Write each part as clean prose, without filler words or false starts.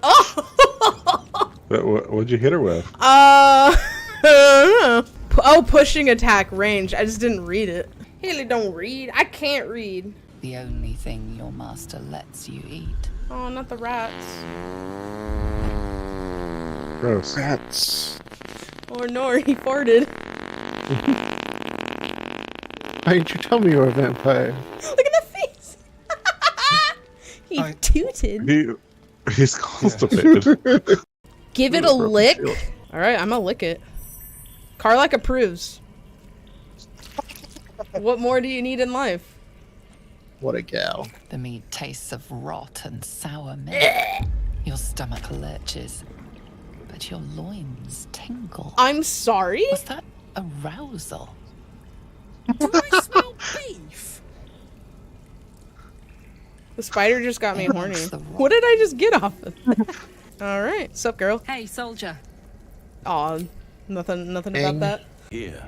Oh! What'd you hit her with? Oh, pushing attack range. I just didn't read it. Haley don't read. I can't read. The only thing your master lets you eat. Oh, not the rats. Gross. Rats. Or nor he farted. Why didn't you tell me you were a vampire? Look at the face. He tooted. He's constipated. Give it a lick. All right, I'm gonna lick it. Karlak approves. What more do you need in life? What a gal. The meat tastes of rot and sour milk. Your stomach lurches, but your loins tingle. I'm sorry? Was that arousal? Do I smell beef? The spider just got me It horny. wants the raw- What did I just get off of? All right, sup, girl? Hey, soldier. Aw, nothing about Dang. that. Yeah.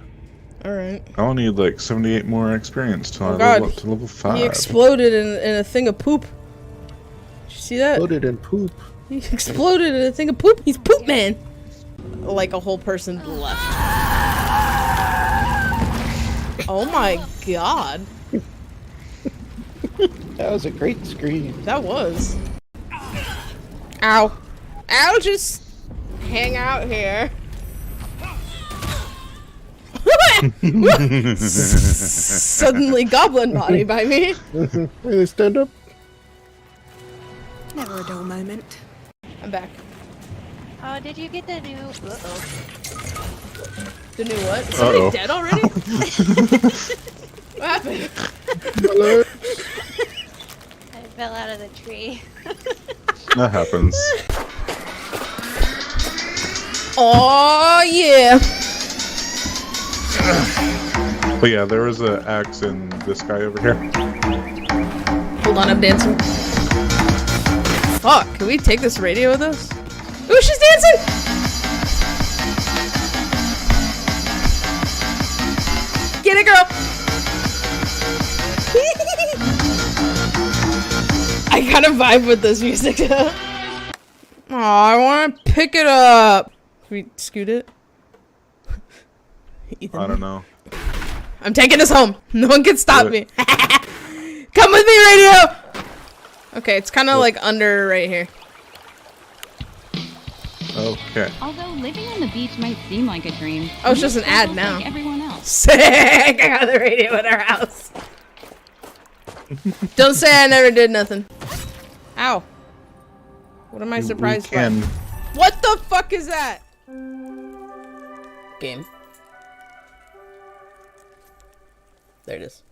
All right. I'll need like 78 more experience till Oh I God, level up to level 5. he exploded in a thing of poop. Did you see that? Loaded in poop. He exploded in a thing of poop. He's poop man. Like a whole person left. Oh my God. That was a great scream. That was. Ow. Ow, just hang out here. Suddenly goblin body by me. Really stand up? Never a dull moment. I'm back. Oh, did you get the new? Uh-oh. The new what? Is somebody Uh-oh. dead already? What happened? Hello? I fell out of the tree. That happens. Oh yeah. But yeah, there was an axe in this guy over here. Hold on, I'm dancing. Fuck, can we take this radio with us? Ooh, she's dancing! Get it, girl! I kind of vibe with this music. Oh, I want to pick it up. Can we scoot it? Ethan. I don't know. I'm taking this home. No one can stop me. Come with me, radio! Okay, it's kind of like under right here. Okay. Although living on the beach might seem like a dream. Oh, it's just an ad now. Like everyone else. Sick! I got the radio at our house. Don't say I never did nothing. Ow. What am I surprised by? What the fuck is that? Game. There it is.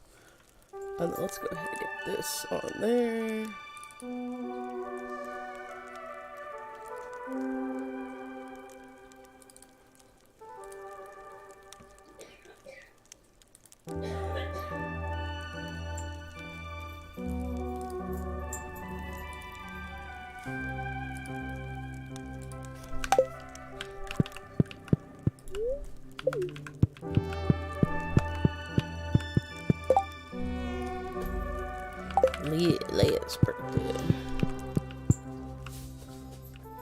Let's go ahead and get this on there. Leia's birthday.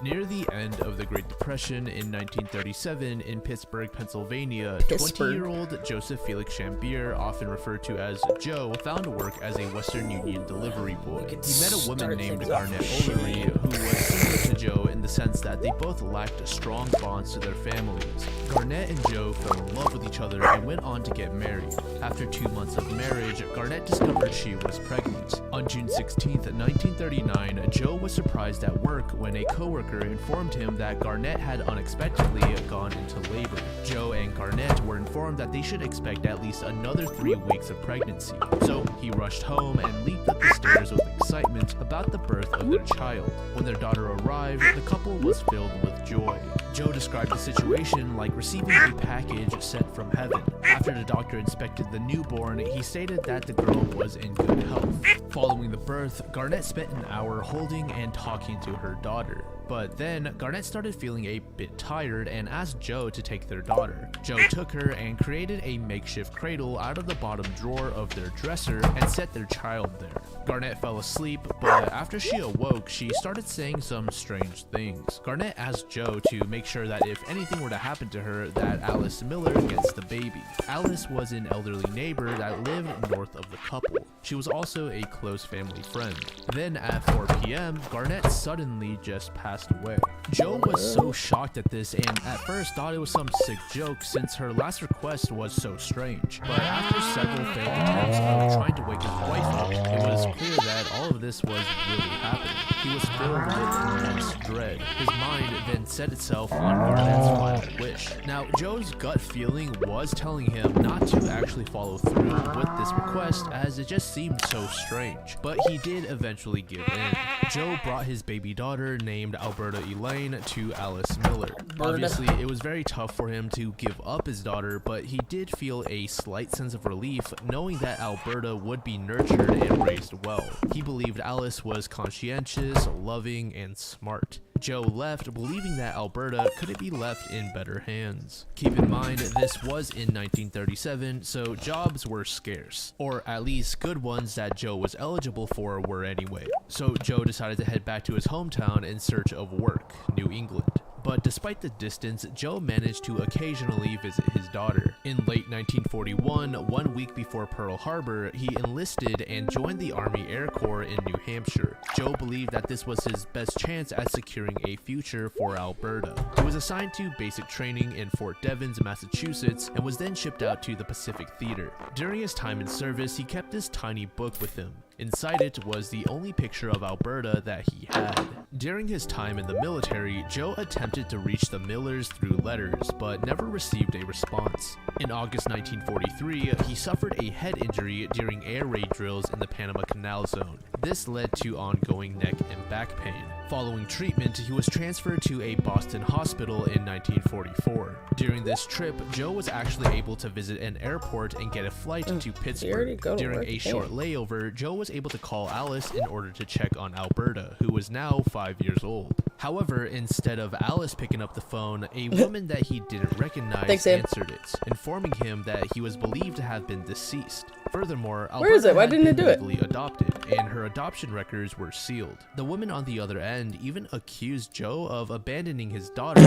Near the end of the Great Depression in 1937 in Pittsburgh, Pennsylvania, Pittsburgh. 20-year-old Joseph Felix Chambier, often referred to as Joe, found work as a Western Union delivery boy. He met a woman named Garnett Olery, who was similar to Joe in the sense that they both lacked strong bonds to their families. Garnett and Joe fell in love with each other and went on to get married. After 2 months of marriage, Garnett discovered she was pregnant. On June 16th, 1939, Joe was surprised at work when a coworker informed him that Garnett had unexpectedly gone into labor. Joe and Garnett were informed that they should expect at least another 3 weeks of pregnancy. So he rushed home and leaped up the stairs with excitement about the birth of their child. When their daughter arrived, the couple was filled with joy. Joe described the situation like receiving a package sent from heaven. After the doctor inspected the newborn, he stated that the girl was in good health. Following the birth, Garnett spent an hour holding and talking to her daughter. But But then Garnet started feeling a bit tired and asked Joe to take their daughter. Joe took her and created a makeshift cradle out of the bottom drawer of their dresser and set their child there. Garnet fell asleep, but after she awoke, she started saying some strange things. Garnet asked Joe to make sure that if anything were to happen to her, that Alice Miller gets the baby. Alice was an elderly neighbor that lived north of the couple. She was also a close family friend. Then at 4 p.m., Garnet suddenly just passed away. Joe was so shocked at this and at first thought it was some sick joke since her last request was so strange. But after several failed attempts of trying to wake his wife up, it was clear that all of this was really happening. He was filled with immense dread. His mind then set itself on Garnet's final wish. Now, Joe's gut feeling was telling him not to actually follow through with this request as it just seemed so strange, but he did eventually give in. Joe brought his baby daughter named Alberta Elaine to Alice Miller. Obviously, it was very tough for him to give up his daughter, but he did feel a slight sense of relief knowing that Alberta would be nurtured and raised well. He believed Alice was conscientious, loving, and smart. Joe left believing that Alberta couldn't be left in better hands. Keep in mind, this was in 1937, so jobs were scarce, or at least good ones that Joe was eligible for were anyway. So Joe decided to head back to his hometown in search of work, New England. But despite the distance, Joe managed to occasionally visit his daughter. In late 1941, 1 week before Pearl Harbor, he enlisted and joined the Army Air Corps in New Hampshire. Joe believed that this was his best chance at securing a future for Alberta. He was assigned to basic training in Fort Devens, Massachusetts, and was then shipped out to the Pacific Theater. During his time in service, he kept this tiny book with him. Inside it was the only picture of Alberta that he had. During his time in the military, Joe attempted to reach the Millers through letters, but never received a response. In August 1943, he suffered a head injury during air raid drills in the Panama Canal Zone. This led to ongoing neck and back pain. Following treatment, he was transferred to a Boston hospital in 1944. During this trip, Joe was actually able to visit an airport and get a flight to Pittsburgh. During a short layover, Joe was able to call Alice in order to check on Alberta, who was now 5 years old. However, instead of Alice picking up the phone, a woman that he didn't recognize answered it, informing him that he was believed to have been deceased. Furthermore, Alberta had been legally adopted, and her adoption records were sealed. The woman on the other end even accused Joe of abandoning his daughter.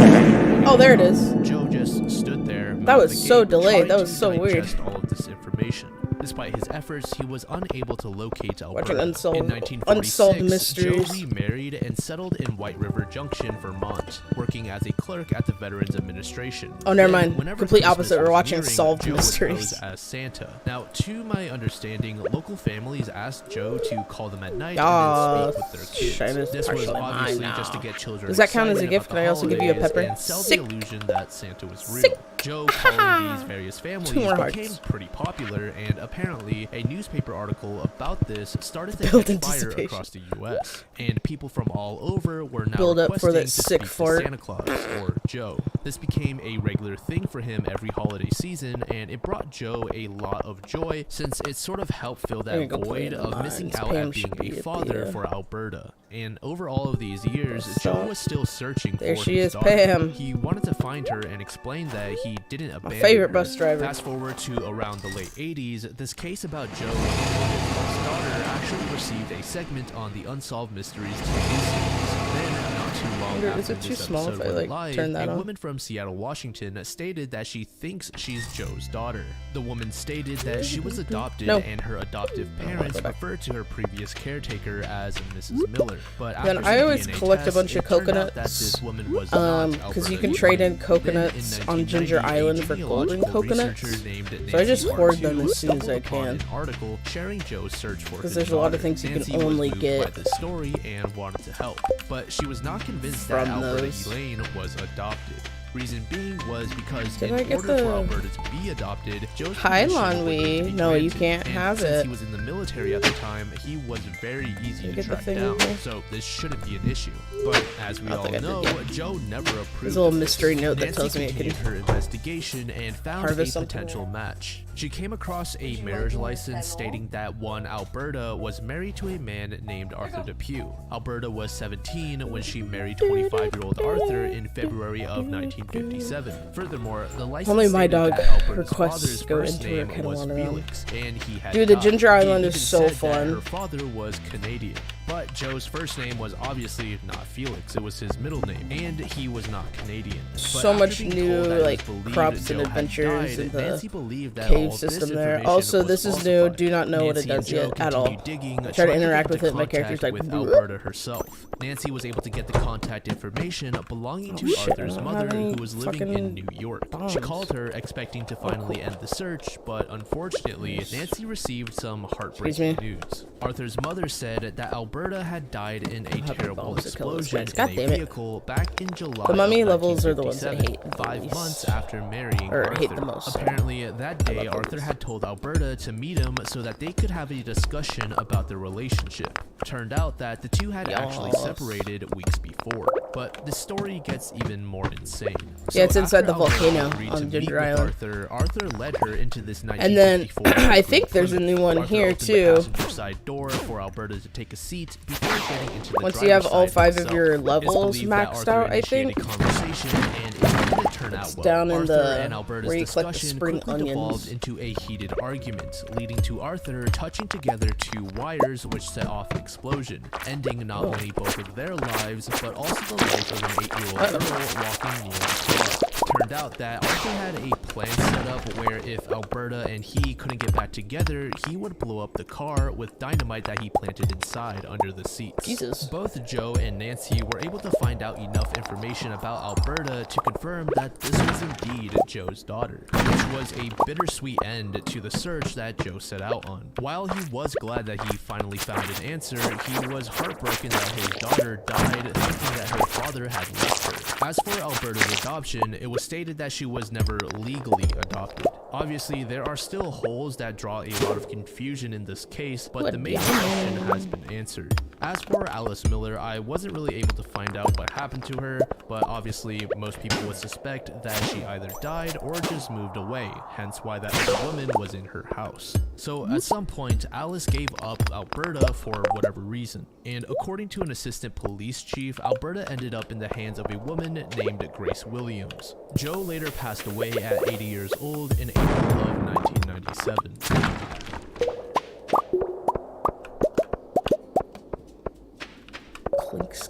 Oh, there it is. Joe just stood there. That was so delayed. That was so weird. All of this information. Despite his efforts, he was unable to locate Alberta. Watching In 1946, unsolved mysteries. Joe remarried and settled in White River Junction, Vermont, working as a clerk at the Veterans Administration. Oh, never mind. Whenever Complete Christmas opposite. We're was watching nearing, solved Joe would mysteries. pose as Santa. Now, to my understanding, local families asked Joe to call them at night Oh, and then speak with their kids. This was obviously just to get children Does that count as a excited gift? about Can I the also give you a holidays pepper? and sell Sick. the illusion that Santa was real. Sick. Joe calling these various families more became hearts. pretty popular, and apparently a newspaper article about this started to Build catch fire anticipation. across the U.S. and people from all over were now Build up for requesting that to sick speak fart. to Santa Claus or Joe. This became a regular thing for him every holiday season, and it brought Joe a lot of joy since it sort of helped fill I'm that gonna go play void in of the missing mines. out Pam at should being be a at father the, for Alberta. And over all of these years, Joe Stop. was still searching There for she his is, daughter. Pam. He wanted to find her and explain that he didn't abandon favorite her. bus driver. Fast forward to around the late 80s, this case about Joe and his daughter actually received a segment on the Unsolved Mysteries TV series. Then, not too long Wonder, after is it too this small if episode I, went like, live, turn that a on? woman from Seattle, Washington stated that she thinks she's Joe's daughter. The woman stated that she was adopted No. and her adoptive parents go back. referred to her previous caretaker as Mrs. Miller. But Then after I some always DNA collect a tests, bunch of it turned out that coconuts, this woman was not because you Alberta can trade in Elaine. coconuts Then in on Ginger 1990, Island a for golden genealogical coconuts. researcher named So I just Nancy hoard Martu them as soon as stumbled I upon can. An article sharing Joe's search for 'Cause his there's a lot of daughter. things you can Nancy was only moved get by the story and wanted to help, but she was not convinced that from Alberta those. Elaine was adopted. Reason being was because Did in I get order for the Alberta to be adopted, Joe's pylon permission would need to be No, you granted, can't and have since it. he was in the military at the time, he was very easy Did I to get the track thing down, in here? so this shouldn't be an issue. But as we I all think I did, know, yeah. Joe never approved There's a little of mystery this. note that Nancy tells me I continued can her investigation and found a harvest something. potential match. She came across a marriage license stating that one Alberta was married to a man named Arthur Depew. Alberta was 17 when she married 25-year-old Arthur in February of 1957. Furthermore, the license Only my stated dog that Alberta's requests father's go first into her name kennel was on her own. Felix, and he had Dude, the died. Ginger He Island even is so said that fun. her father was Canadian. But Joe's first name was obviously not Felix, it was his middle name, and he was not Canadian. But So after much being new, told that it was like, believed crops Joe and had adventures died, in the Nancy believed that cave all system this there. information Also, was this is new. falsified. Do not know what it Nancy and does yet Joe at all. continued digging, I try to trying interact get with it, my into character's contact like, with "Bleh." Alberta herself. Nancy was able to get the contact information belonging to shit, I Arthur's don't mother, have any who was living in fucking New York. bombs. She called her, expecting to finally end the search, but unfortunately, Nancy received some heartbreaking news. Arthur's mother said that Alberta had died in a terrible bombs that kill those explosion guys. God in damn a it. vehicle back in July The mummy of levels are the ones I 1957, hate the 5 least. months after marrying Or Arthur. hate the most, sorry. Apparently, that day, love Arthur these. had told Alberta to meet him so that they could have a discussion about their relationship. Turned out that the two had actually Yes. separated weeks before. But the story gets even more insane. Yeah, it's inside after the Alberta volcano agreed on to meet Ginger with Island. Arthur led her into this And then 1954 I think there's a new one Arthur here opened the too. passenger side door for Alberta to take a seat before getting into the Once you have driver's all side 5 of itself. your It's levels believed that maxed Arthur out, I initiated think. conversation, and it didn't turn out well. down in Arthur the- and Alberta's where you collect the discussion spring quickly onions. devolved into a heated argument, leading to Arthur touching together 2 wires which set off an explosion, ending not only both of their lives, but also the life of an 8-year-old girl walking near the car. Turned out that Arthur had a plan set up where if Alberta and he couldn't get back together, he would blow up the car with dynamite that he planted inside under the seats. Jesus. Both Joe and Nancy were able to find out enough information about Alberta to confirm that this was indeed Joe's daughter, which was a bittersweet end to the search that Joe set out on. While he was glad that he finally found an answer, he was heartbroken that his daughter died thinking that her father had left her. As for Alberta's adoption, it was stated that she was never legally adopted. Obviously, there are still holes that draw a lot of confusion in this case, but the main question has been answered. As for Alice Miller, I wasn't really able to find out what happened to her, but obviously most people would suspect that she either died or just moved away, hence why that other woman was in her house. So at some point, Alice gave up Alberta for whatever reason, and according to an assistant police chief, Alberta ended up in the hands of a woman named Grace Williams. Joe later passed away at 80 years old in April of 1997.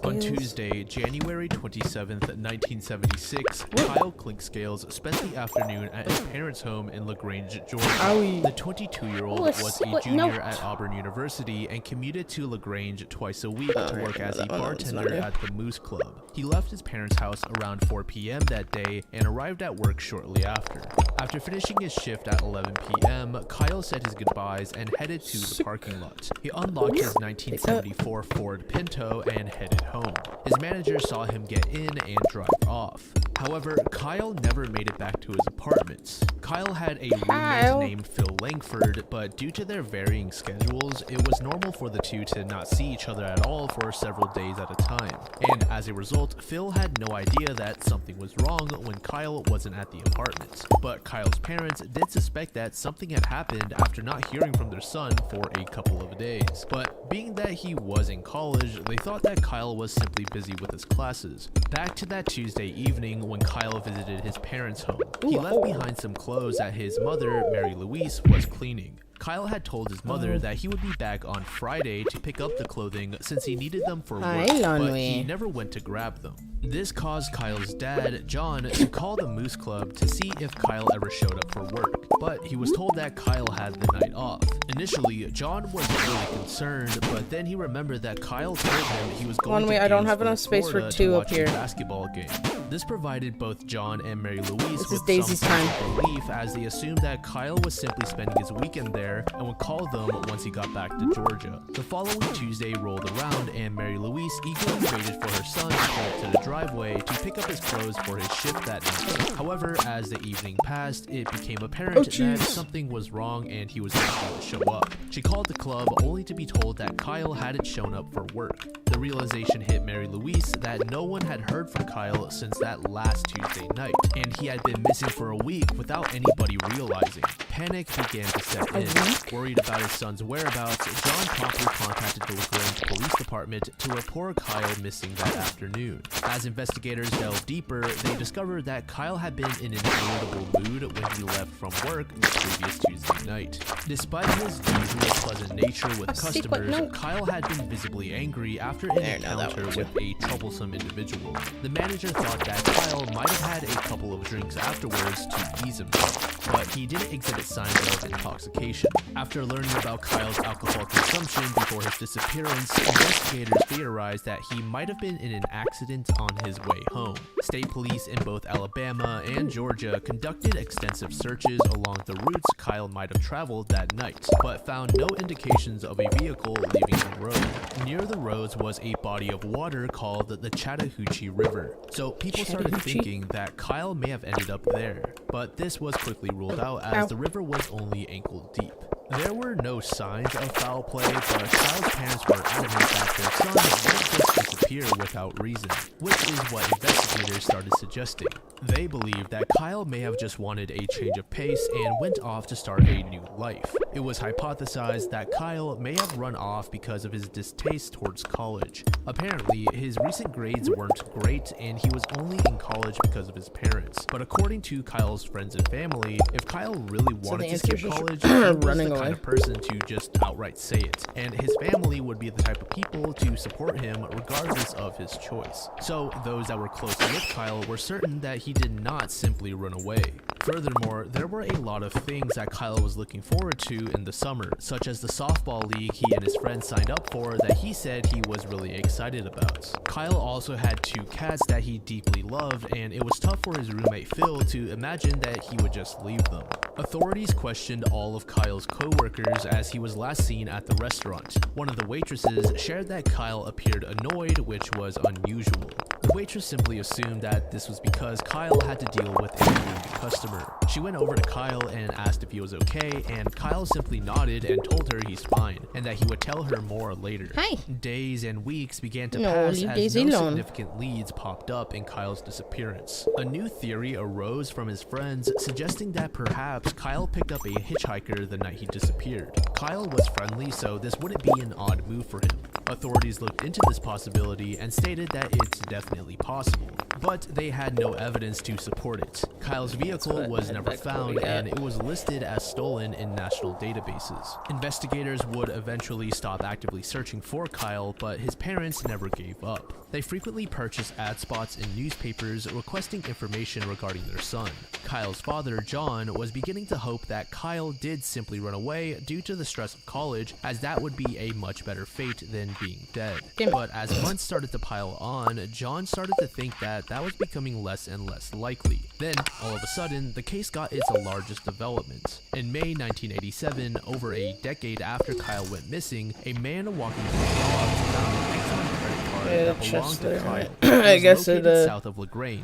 On Tuesday, January 27th, 1976, Kyle Clinkscales spent the afternoon at his parents' home in LaGrange, Georgia. Owie. The 22-year-old Oh, a was a split junior note. at Auburn University and commuted to LaGrange twice a week to Alright, work as a that one was not bartender new. at the Moose Club. He left his parents' house around 4 p.m. that day and arrived at work shortly after. After finishing his shift at 11 p.m., Kyle said his goodbyes and headed to the parking lot. He unlocked his 1974 Ford Pinto and headed home. His manager saw him get in and drive off. However, Kyle never made it back to his apartment. Kyle had a roommate named Phil Langford, but due to their varying schedules, it was normal for the two to not see each other at all for several days at a time. And as a result, Phil had no idea that something was wrong when Kyle wasn't at the apartment. But Kyle's parents did suspect that something had happened after not hearing from their son for a couple of days. But being that he was in college, they thought that Kyle was simply busy with his classes. Back to that Tuesday evening when Kyle visited his parents' home. He left behind some clothes that his mother, Mary Louise, was cleaning. Kyle had told his mother that he would be back on Friday to pick up the clothing since he needed them for work, but he never went to grab them. This caused Kyle's dad, John, to call the Moose Club to see if Kyle ever showed up for work, but he was told that Kyle had the night off. Initially, John was really concerned, but then he remembered that Kyle told him he was going to I don't have Gainesville, enough space for Florida, 2 to up watch a here. basketball game. This provided both John and Mary Louise This is with Daisy's some sense time. of relief, as they assumed that Kyle was simply spending his weekend there there and would call them once he got back to Georgia. The following Tuesday rolled around and Mary Louise eagerly waited for her son to pull up to the driveway to pick up his clothes for his shift that night. However, as the evening passed, it became apparent that something was wrong and he was not going to show up. She called the club only to be told that Kyle hadn't shown up for work. The realization hit Mary Louise that no one had heard from Kyle since that last Tuesday night, and he had been missing for a week without anybody realizing. Panic began to set in. Worried about his son's whereabouts, John promptly contacted the LaGrange Police Department to report Kyle missing that afternoon. As investigators delved deeper, they discovered that Kyle had been in an irritable mood when he left from work the previous Tuesday night. Despite his usual pleasant nature with customers, Kyle had been visibly angry after an encounter with a troublesome individual. The manager thought that Kyle might have had a couple of drinks afterwards to ease himself, but he didn't exhibit signs of intoxication. After learning about Kyle's alcohol consumption before his disappearance, investigators theorized that he might have been in an accident on his way home. State police in both Alabama and Georgia conducted extensive searches along the routes Kyle might have traveled that night, but found no indications of a vehicle leaving the road. Near the roads was a body of water called the Chattahoochee River, so people started thinking that Kyle may have ended up there, but this was quickly ruled out as the river was only ankle deep. There were no signs of foul play, but Kyle's parents were adamant that their son wouldn't just disappear without reason, which is what investigators started suggesting. They believed that Kyle may have just wanted a change of pace and went off to start a new life. It was hypothesized that Kyle may have run off because of his distaste towards college. Apparently, his recent grades weren't great and he was only in college because of his parents. But according to Kyle's friends and family, if Kyle really wanted to skip college, he was the kind of person to just outright say it, and his family would be the type of people to support him regardless of his choice. So those that were close with Kyle were certain that he did not simply run away. Furthermore, there were a lot of things that Kyle was looking forward to in the summer, such as the softball league he and his friends signed up for that he said he was really excited about. Kyle also had 2 cats that he deeply loved, and it was tough for his roommate Phil to imagine that he would just leave them. Authorities questioned all of Kyle's co-workers as he was last seen at the restaurant. One of the waitresses shared that Kyle appeared annoyed, which was unusual. The waitress simply assumed that this was because Kyle had to deal with a rude customer. She went over to Kyle and asked if he was okay, and Kyle simply nodded and told her he's fine, and that he would tell her more later. Hi. Days and weeks began to pass as no significant leads popped up in Kyle's disappearance. A new theory arose from his friends, suggesting that perhaps Kyle picked up a hitchhiker the night he disappeared. Kyle was friendly, so this wouldn't be an odd move for him. Authorities looked into this possibility and stated that it's definitely possible, but they had no evidence to support it. Kyle's vehicle was never found, and it was listed as stolen in national databases. Investigators would eventually stop actively searching for Kyle, but his parents never gave up. They frequently purchased ad spots in newspapers requesting information regarding their son. Kyle's father, John, was beginning to hope that Kyle did simply run away due to the stress of college, as that would be a much better fate than being dead. But as months started to pile on, John started to think that that was becoming less and less likely. Then, all of a sudden, the case got its largest development. In May 1987, over a decade after Kyle went missing, a man walking his dog found an excellent credit card that belonged to Kyle. I guess it south of LaGrange.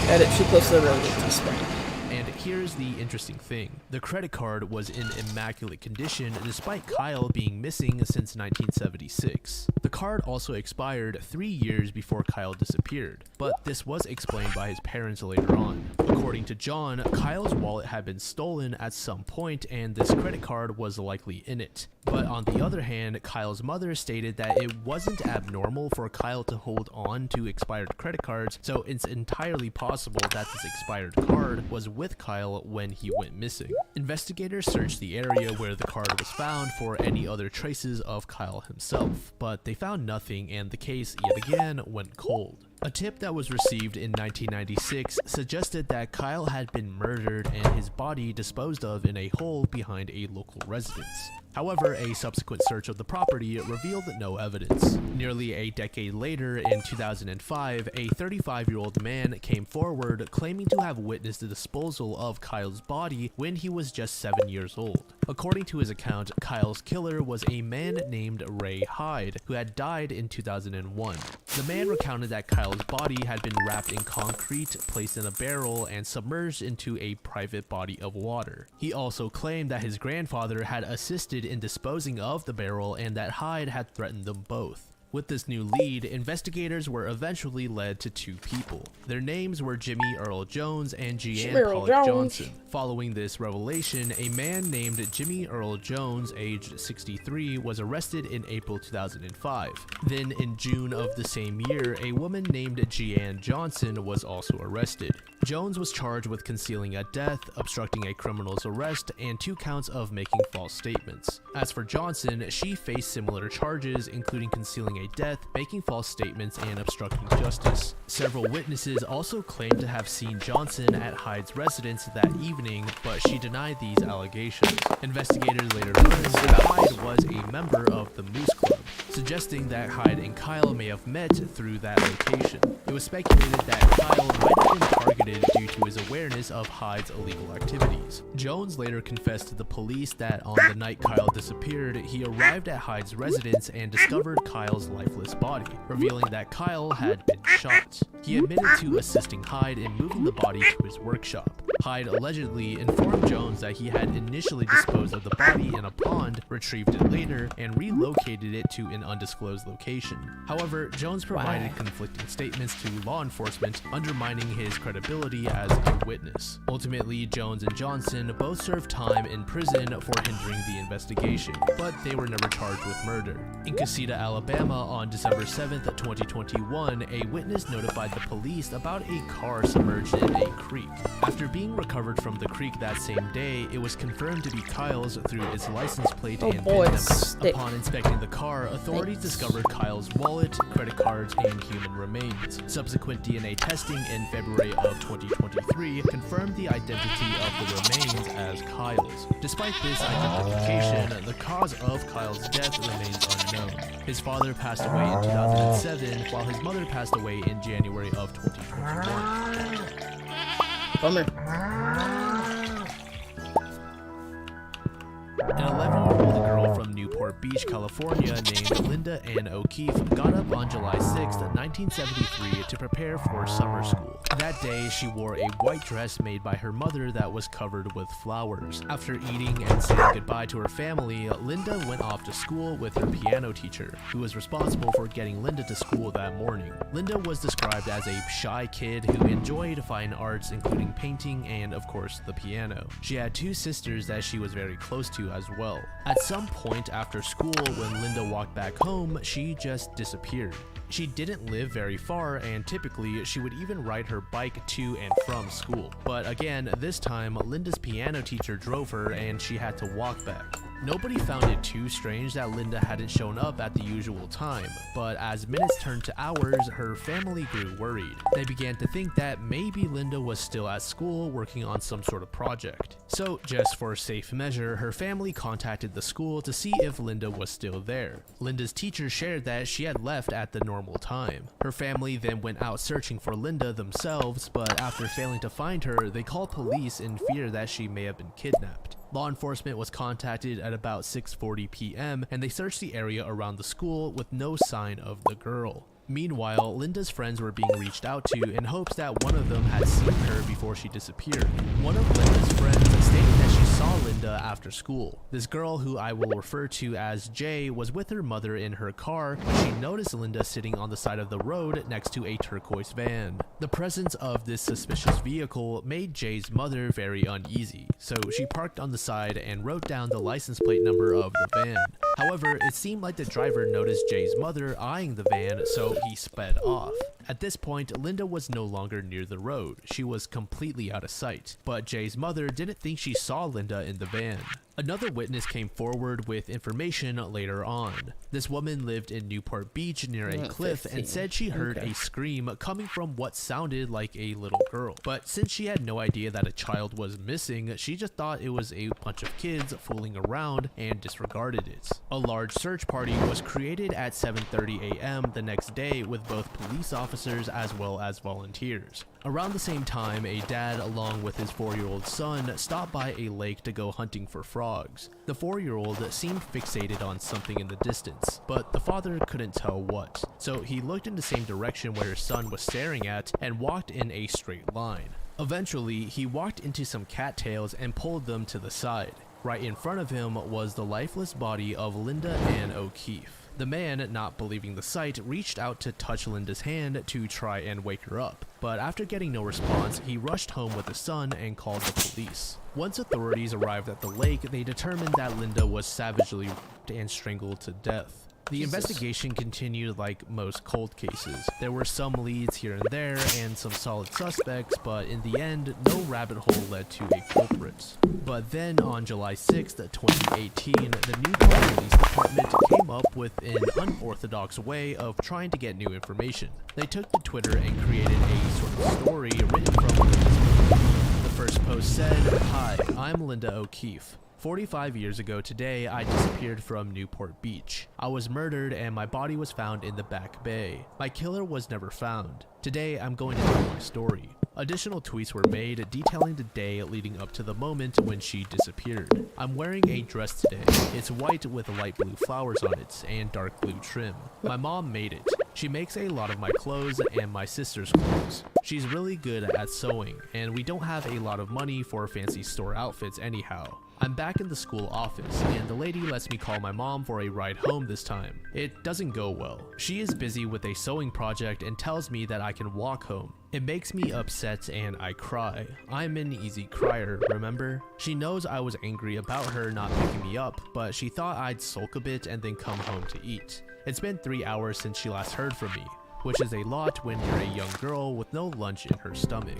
had it too close to the road to spend. And here's the interesting thing. The credit card was in immaculate condition despite Kyle being missing since 1976. The card also expired 3 years before Kyle disappeared, but this was explained by his parents later on. According to John, Kyle's wallet had been stolen at some point and this credit card was likely in it. But on the other hand, Kyle's mother stated that it wasn't abnormal for Kyle to hold on to expired credit cards, so it's entirely possible that this expired card was with Kyle when he went missing. Investigators searched the area where the card was found for any other traces of Kyle himself, but they found nothing and the case yet again went cold. A tip that was received in 1996 suggested that Kyle had been murdered and his body disposed of in a hole behind a local residence. However, a subsequent search of the property revealed no evidence. Nearly a decade later, in 2005, a 35-year-old man came forward claiming to have witnessed the disposal of Kyle's body when he was just 7 years old. According to his account, Kyle's killer was a man named Ray Hyde, who had died in 2001. The man recounted that Kyle's body had been wrapped in concrete, placed in a barrel, and submerged into a private body of water. He also claimed that his grandfather had assisted in disposing of the barrel and that Hyde had threatened them both. With this new lead, investigators were eventually led to two people. Their names were Jimmy Earl Jones and Jeanne Pollock Johnson. Following this revelation, a man named Jimmy Earl Jones, aged 63, was arrested in April 2005. Then in June of the same year, a woman named Jeanne Johnson was also arrested. Jones was charged with concealing a death, obstructing a criminal's arrest, and 2 counts of making false statements. As for Johnson, she faced similar charges, including concealing a death, making false statements, and obstructing justice. Several witnesses also claimed to have seen Johnson at Hyde's residence that evening, but she denied these allegations. Investigators later learned that Hyde was a member of the Moose Club, suggesting that Hyde and Kyle may have met through that location. It was speculated that Kyle might have been targeted due to his awareness of Hyde's illegal activities. Jones later confessed to the police that on the night Kyle disappeared, he arrived at Hyde's residence and discovered Kyle's lifeless body, revealing that Kyle had been shot. He admitted to assisting Hyde in moving the body to his workshop. Hyde allegedly informed Jones that he had initially disposed of the body in a pond, retrieved it later, and relocated it to an undisclosed location. However, Jones provided conflicting statements to law enforcement, undermining his credibility as a witness. Ultimately, Jones and Johnson both served time in prison for hindering the investigation, but they were never charged with murder. In Casita, Alabama, on December 7th, 2021, a witness notified the police about a car submerged in a creek. After being recovered from the creek that same day, it was confirmed to be Kyle's through its license plate and VIN number. Upon inspecting the car, authorities discovered Kyle's wallet, credit cards, and human remains. Subsequent DNA testing in February of 2023 confirmed the identity of the remains as Kyle's. Despite this identification, the cause of Kyle's death remains unknown. His father passed away in 2007, while his mother passed away in January of 2021. Bummer. An 11-year-old girl from Newport Beach, California, named Linda Ann O'Keefe got up on July 6, 1973 to prepare for summer school. That day, she wore a white dress made by her mother that was covered with flowers. After eating and saying goodbye to her family, Linda went off to school with her piano teacher, who was responsible for getting Linda to school that morning. Linda was described as a shy kid who enjoyed fine arts, including painting and, of course, the piano. She had 2 sisters that she was very close to as well. At some point after school, when Linda walked back home, she just disappeared. She didn't live very far, and typically she would even ride her bike to and from school. But again, this time, Linda's piano teacher drove her and she had to walk back. Nobody found it too strange that Linda hadn't shown up at the usual time, but as minutes turned to hours, her family grew worried. They began to think that maybe Linda was still at school working on some sort of project. So, just for safe measure, her family contacted the school to see if Linda was still there. Linda's teacher shared that she had left at the normal time. Her family then went out searching for Linda themselves, but after failing to find her, they called police in fear that she may have been kidnapped. Law enforcement was contacted at about 6:40 p.m. and they searched the area around the school with no sign of the girl. Meanwhile, Linda's friends were being reached out to in hopes that one of them had seen her before she disappeared. One of Linda's friends stated that she saw Linda after school. This girl, who I will refer to as Jay, was with her mother in her car when she noticed Linda sitting on the side of the road next to a turquoise van. The presence of this suspicious vehicle made Jay's mother very uneasy, so she parked on the side and wrote down the license plate number of the van. However, it seemed like the driver noticed Jay's mother eyeing the van, so he sped off. At this point, Linda was no longer near the road. She was completely out of sight, but Jay's mother didn't think she saw Linda in the van. Another witness came forward with information later on. This woman lived in Newport Beach near a cliff and said she heard a scream coming from what sounded like a little girl. But since she had no idea that a child was missing, she just thought it was a bunch of kids fooling around and disregarded it. A large search party was created at 7:30 a.m. the next day with both police officers as well as volunteers. Around the same time, a dad along with his 4-year-old son stopped by a lake to go hunting for frogs. frogs. The 4-year-old seemed fixated on something in the distance, but the father couldn't tell what, so he looked in the same direction where his son was staring at and walked in a straight line. Eventually, he walked into some cattails and pulled them to the side. Right in front of him was the lifeless body of Linda Ann O'Keefe. The man, not believing the sight, reached out to touch Linda's hand to try and wake her up, but after getting no response, he rushed home with his son and called the police. Once authorities arrived at the lake, they determined that Linda was savagely raped and strangled to death. The investigation continued like most cold cases. There were some leads here and there and some solid suspects, but in the end, no rabbit hole led to a culprit. But then on July 6th, 2018, the Newport Police Department came up with an unorthodox way of trying to get new information. They took to Twitter and created a sort of story written from the first post said, "Hi, I'm Linda O'Keefe. 45 years ago today, I disappeared from Newport Beach. I was murdered and my body was found in the back bay. My killer was never found. Today, I'm going to tell my story." Additional tweets were made detailing the day leading up to the moment when she disappeared. "I'm wearing a dress today. It's white with light blue flowers on it and dark blue trim. My mom made it. She makes a lot of my clothes and my sister's clothes. She's really good at sewing, and we don't have a lot of money for fancy store outfits anyhow. I'm back in the school office, and the lady lets me call my mom for a ride home this time. It doesn't go well. She is busy with a sewing project and tells me that I can walk home. It makes me upset and I cry. I'm an easy crier, remember? She knows I was angry about her not picking me up, but she thought I'd sulk a bit and then come home to eat. It's been 3 hours since she last heard from me, which is a lot when you're a young girl with no lunch in her stomach."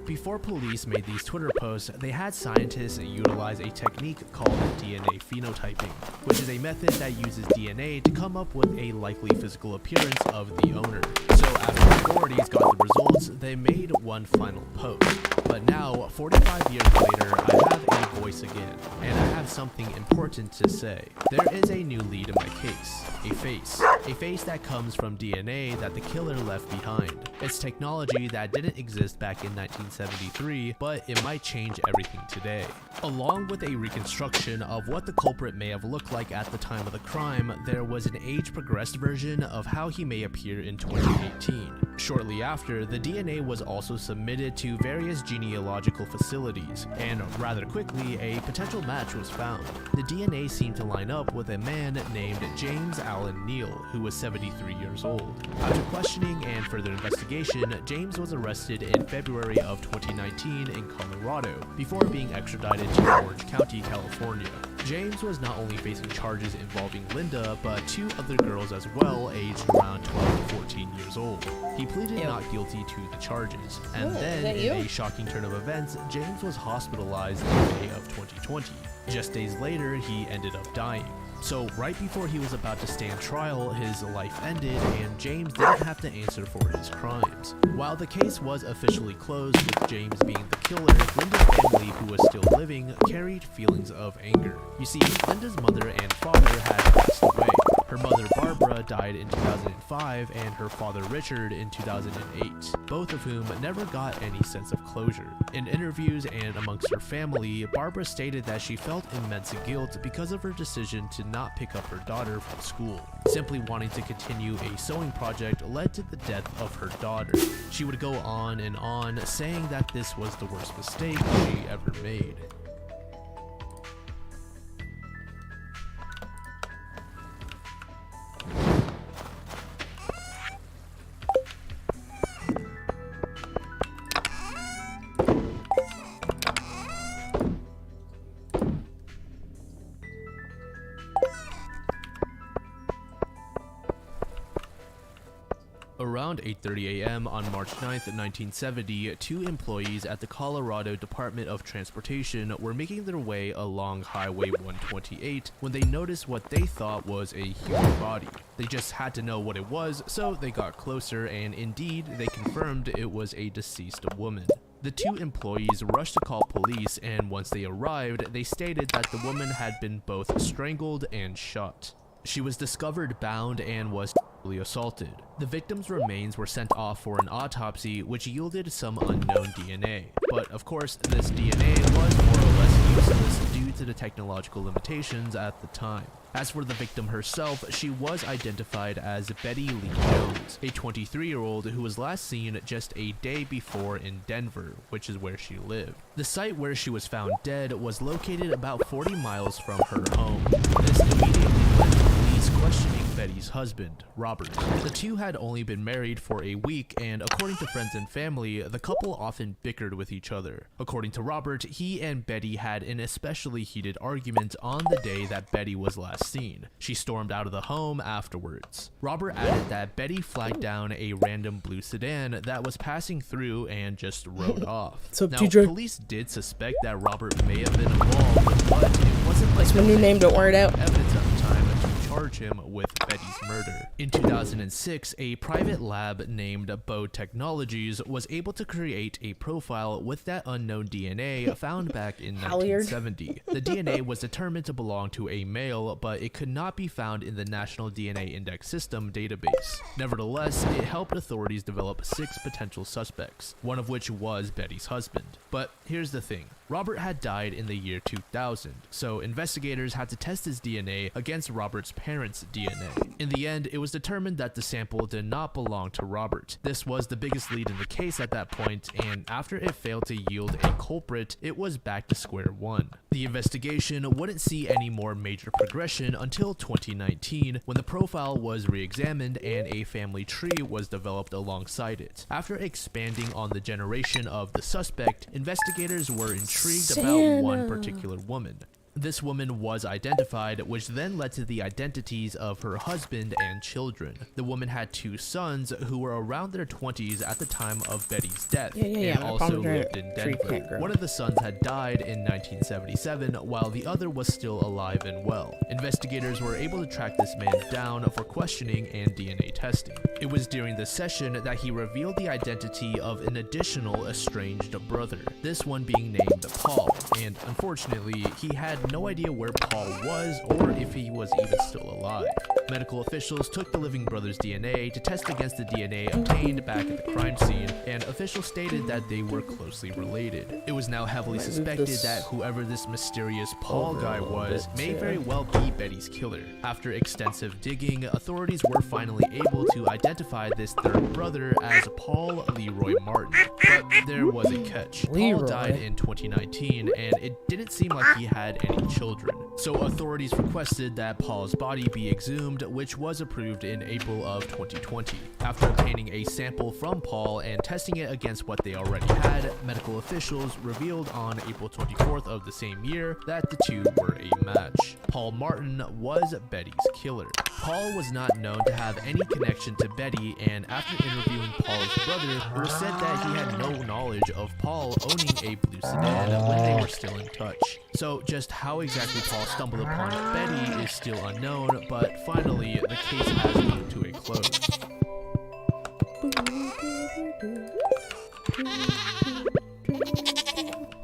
Before police made these Twitter posts, they had scientists utilize a technique called DNA phenotyping, which is a method that uses DNA to come up with a likely physical appearance of the owner. So after authorities got the results, they made one final post. But now, 45 years later, I have a voice again, and I have something important to say. There is a new lead in my case, a face that comes from DNA that the killer left behind. It's technology that didn't exist back in 1973, but it might change everything today. Along with a reconstruction of what the culprit may have looked like at the time of the crime, there was an age-progressed version of how he may appear in 2018. Shortly after, the DNA was also submitted to various genealogical facilities, and rather quickly, a potential match was found. The DNA seemed to line up with a man named James Allen Neal, who was 73 years old. After questioning and further investigation, James was arrested in February of 2019 in Colorado, before being extradited to Orange County, California. James was not only facing charges involving Linda, but 2 other girls as well, aged around 12 to 14 years old. He pleaded not guilty to the charges, and then, in a shocking turn of events, James was hospitalized in May of 2020. Just days later, he ended up dying. So right before he was about to stand trial, his life ended and James didn't have to answer for his crimes. While the case was officially closed with James being the killer, Linda's family, who was still living, carried feelings of anger. You see, Linda's mother and father had passed away. Her mother Barbara died in 2005 and her father Richard in 2008, both of whom never got any sense of closure. In interviews and amongst her family, Barbara stated that she felt immense guilt because of her decision to not pick up her daughter from school. Simply wanting to continue a sewing project led to the death of her daughter. She would go on and on, saying that this was the worst mistake she ever made. Around 8:30 a.m. on March 9th, 1970, 2 employees at the Colorado Department of Transportation were making their way along Highway 128 when they noticed what they thought was a human body. They just had to know what it was, so they got closer, and indeed, they confirmed it was a deceased woman. The 2 employees rushed to call police, and once they arrived, they stated that the woman had been both strangled and shot. She was discovered bound and was assaulted. The victim's remains were sent off for an autopsy, which yielded some unknown DNA. But of course, this DNA was more or less useless due to the technological limitations at the time. As for the victim herself, she was identified as Betty Lee Jones, a 23-year-old who was last seen just a day before in Denver, which is where she lived. The site where she was found dead was located about 40 miles from her home. This immediately led to police questioning Betty's husband, Robert. The two had only been married for a week, and according to friends and family, the couple often bickered with each other. According to Robert, he and Betty had an especially heated argument on the day that Betty was last seen. She stormed out of the home afterwards. Robert added that Betty flagged down a random blue sedan that was passing through and just rode off. Now, police did suspect that Robert may have been involved, but it wasn't like That's when you named it, word out. evidence at the time to charge him with Betty's murder. In 2006, a private lab named Bode Technologies was able to create a profile with that unknown DNA found back in 1970. The DNA was determined to belong to a male, but it could not be found in the National DNA Index System database. Nevertheless, it helped authorities develop 6 potential suspects, one of which was Betty's husband. But here's the thing. Robert had died in the year 2000, so investigators had to test his DNA against Robert's parents' DNA. In the end, it was determined that the sample did not belong to Robert. This was the biggest lead in the case at that point, and after it failed to yield a culprit, it was back to square one. The investigation wouldn't see any more major progression until 2019, when the profile was re-examined and a family tree was developed alongside it. After expanding on the generation of the suspect, investigators were intrigued about one particular woman. This woman was identified, which then led to the identities of her husband and children. The woman had 2 sons who were around their 20s at the time of Betty's death, and also lived in Denver. One of the sons had died in 1977, while the other was still alive and well. Investigators were able to track this man down for questioning and DNA testing. It was during this session that he revealed the identity of an additional estranged brother, this one being named Paul, and unfortunately, he had no idea where Paul was or if he was even still alive. Medical officials took the living brother's DNA to test against the DNA obtained back at the crime scene, and officials stated that they were closely related. It was now heavily suspected that whoever this mysterious Paul guy was may very well be Betty's killer. After extensive digging, authorities were finally able to identify this third brother as Paul Leroy Martin. But there was a catch. Paul died in 2019, and it didn't seem like he had any children. So authorities requested that Paul's body be exhumed, which was approved in April of 2020. After obtaining a sample from Paul and testing it against what they already had, medical officials revealed on April 24th of the same year that the two were a match. Paul Martin was Betty's killer. Paul was not known to have any connection to Betty, and after interviewing Paul's brother, it was said that he had no knowledge of Paul owning a blue sedan when they were still in touch. So just how exactly Paul stumbled upon Betty is still unknown, but finally the case has come to a close.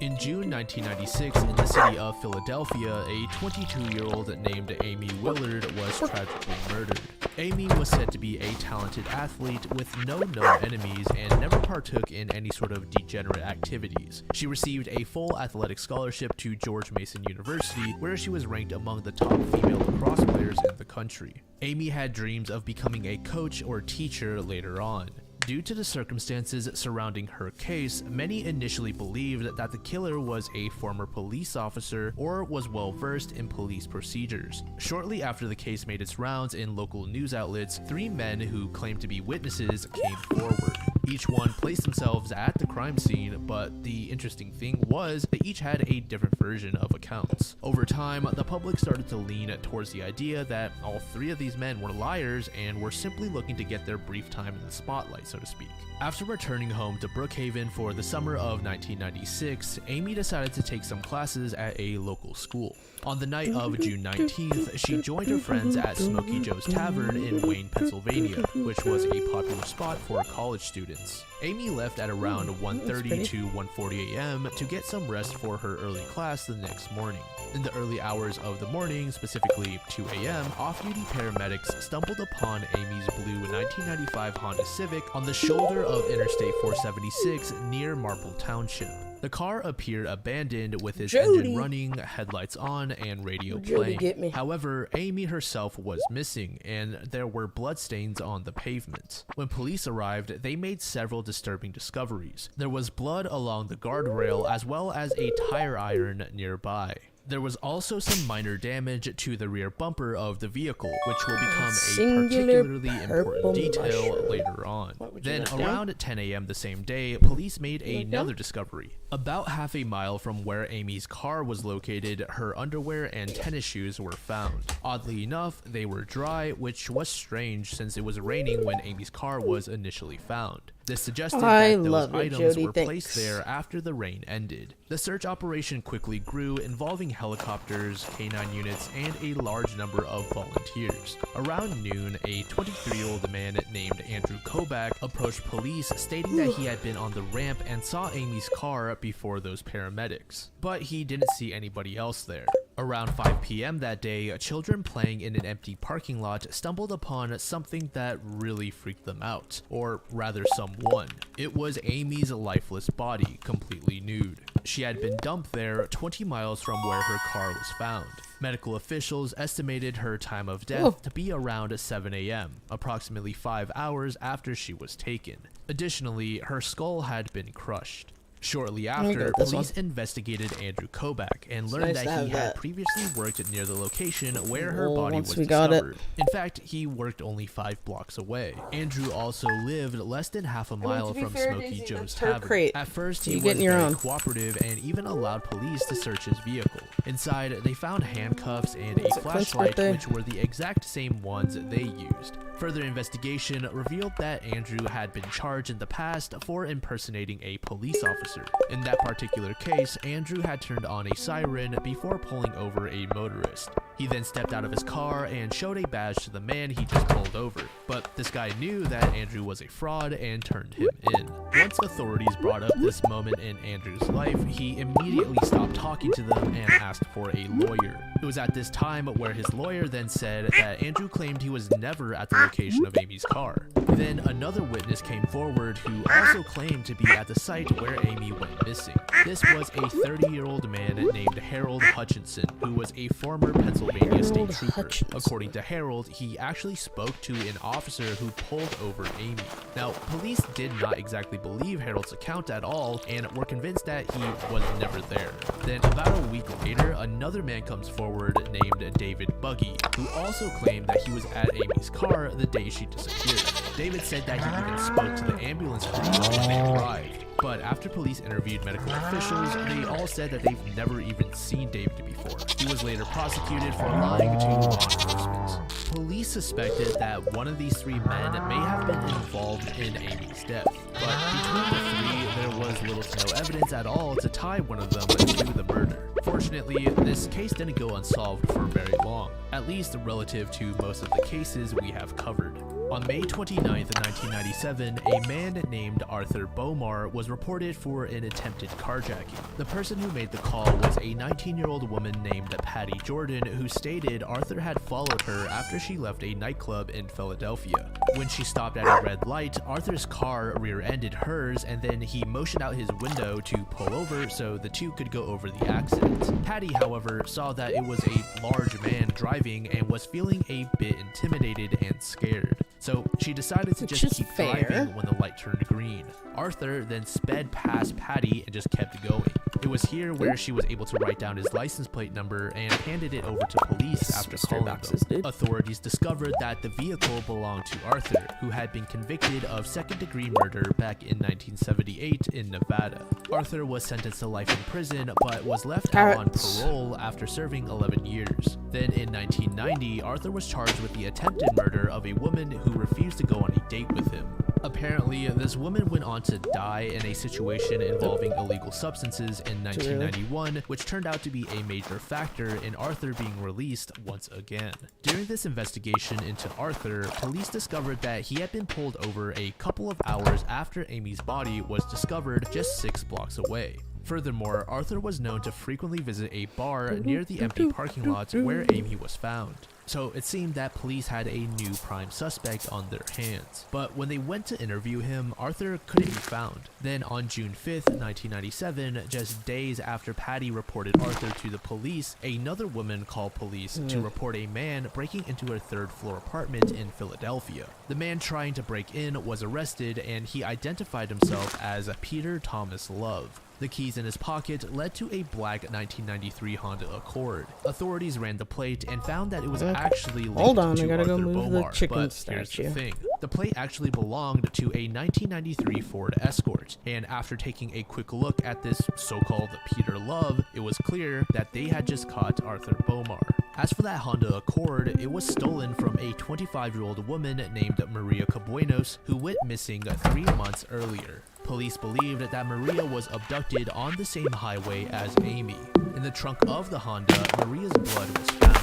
In June 1996, in the city of Philadelphia, a 22-year-old named Amy Willard was tragically murdered. Amy was said to be a talented athlete with no known enemies and never partook in any sort of degenerate activities. She received a full athletic scholarship to George Mason University, where she was ranked among the top female lacrosse players in the country. Amy had dreams of becoming a coach or teacher later on. Due to the circumstances surrounding her case, many initially believed that the killer was a former police officer or was well versed in police procedures. Shortly after the case made its rounds in local news outlets, 3 men who claimed to be witnesses came forward. Each one placed themselves at the crime scene, but the interesting thing was they each had a different version of accounts. Over time, the public started to lean towards the idea that all 3 of these men were liars and were simply looking to get their brief time in the spotlight, so to speak. After returning home to Brookhaven for the summer of 1996, Amy decided to take some classes at a local local school. On the night of June 19th, she joined her friends at Smoky Joe's Tavern in Wayne, Pennsylvania, which was a popular spot for college students. Amy left at around 1:30 to 1:40 a.m. to get some rest for her early class the next morning. In the early hours of the morning, specifically 2 a.m., off-duty paramedics stumbled upon Amy's blue 1995 Honda Civic on the shoulder of Interstate 476 near Marple Township. The car appeared abandoned with its engine running, headlights on, and radio playing. However, Amy herself was missing, and there were bloodstains on the pavement. When police arrived, they made several disturbing discoveries. There was blood along the guardrail as well as a tire iron nearby. There was also some minor damage to the rear bumper of the vehicle, which will become a particularly important detail later on. Then around 10 a.m. the same day, police made another discovery. About half a mile from where Amy's car was located, her underwear and tennis shoes were found. Oddly enough, they were dry, which was strange since it was raining when Amy's car was initially found. This suggested that those items were placed there after the rain ended. The search operation quickly grew, involving helicopters, K9 units, and a large number of volunteers. Around noon, a 23-year-old man named Andrew Kobach approached police stating that he had been on the ramp and saw Amy's car before those paramedics, but he didn't see anybody else there. Around 5 p.m. that day, children playing in an empty parking lot stumbled upon something that really freaked them out, or rather someone. It was Amy's lifeless body, completely nude. She had been dumped there 20 miles from where her car was found. Medical officials estimated her time of death to be around 7 a.m., approximately 5 hours after she was taken. Additionally, her skull had been crushed. Shortly after, police investigated Andrew Kobach and learned that he had previously worked near the location where her body was discovered. In fact, he worked only 5 blocks away. Andrew also lived less than half a mile from Smoky Joe's Tavern. At first, he was very cooperative and even allowed police to search his vehicle. Inside, they found handcuffs and a flashlight, which were the exact same ones they used. Further investigation revealed that Andrew had been charged in the past for impersonating a police officer. In that particular case, Andrew had turned on a siren before pulling over a motorist. He then stepped out of his car and showed a badge to the man he just pulled over, but this guy knew that Andrew was a fraud and turned him in. Once authorities brought up this moment in Andrew's life, he immediately stopped talking to them and asked for a lawyer. It was at this time where his lawyer then said that Andrew claimed he was never at the location of Amy's car. Then another witness came forward who also claimed to be at the site where Amy went missing. This was a 30-year-old man named Harold Hutchinson, who was a former Pennsylvania state trooper. According to Harold, he actually spoke to an officer who pulled over Amy. Now, police did not exactly believe Harold's account at all and were convinced that he was never there. Then about a week later, another man comes forward named David Buggy, who also claimed that he was at Amy's car the day she disappeared. David said that he even spoke to the ambulance crew when they arrived. But after police interviewed medical officials, they all said that they've never even seen David before. He was later prosecuted for lying to law enforcement. Police suspected that one of these 3 men may have been involved in Amy's death, but between the 3, there was little to no evidence at all to tie one of them to the murder. Fortunately, this case didn't go unsolved for very long, at least relative to most of the cases we have covered. On May 29, 1997, a man named Arthur Bomar was reported for an attempted carjacking. The person who made the call was a 19-year-old woman named Patty Jordan, who stated Arthur had followed her after she left a nightclub in Philadelphia. When she stopped at a red light, Arthur's car rear-ended hers, and then he motioned out his window to pull over so the two could go over the accident. Patty, however, saw that it was a large man driving and was feeling a bit intimidated and scared. So she decided to just keep driving when the light turned green. Arthur then sped past Patty and just kept going. It was here where she was able to write down his license plate number and handed it over to police after calling them. Authorities discovered that the vehicle belonged to Arthur, who had been convicted of second-degree murder back in 1978 in Nevada. Arthur was sentenced to life in prison, but was left out on parole after serving 11 years. Then in 1990, Arthur was charged with the attempted murder of a woman who refused to go on a date with him. Apparently, this woman went on to die in a situation involving illegal substances in 1991, which turned out to be a major factor in Arthur being released once again. During this investigation into Arthur, police discovered that he had been pulled over a couple of hours after Amy's body was discovered just 6 blocks away. Furthermore, Arthur was known to frequently visit a bar near the empty parking lot where Amy was found. So it seemed that police had a new prime suspect on their hands. But when they went to interview him, Arthur couldn't be found. Then on June 5th, 1997, just days after Patty reported Arthur to the police, another woman called police to report a man breaking into her 3rd floor apartment in Philadelphia. The man trying to break in was arrested and he identified himself as Peter Thomas Love. The keys in his pocket led to a black 1993 Honda Accord. Authorities ran the plate and found that it was actually linked Hold on, to I gotta Arthur go move the Bomar, chicken but statue. here's the thing. The plate actually belonged to a 1993 Ford Escort, and after taking a quick look at this so-called Peter Love, it was clear that they had just caught Arthur Bomar. As for that Honda Accord, it was stolen from a 25-year-old woman named Maria Cabuenos, who went missing 3 months earlier. Police believed that Maria was abducted on the same highway as Amy. In the trunk of the Honda, Maria's blood was found.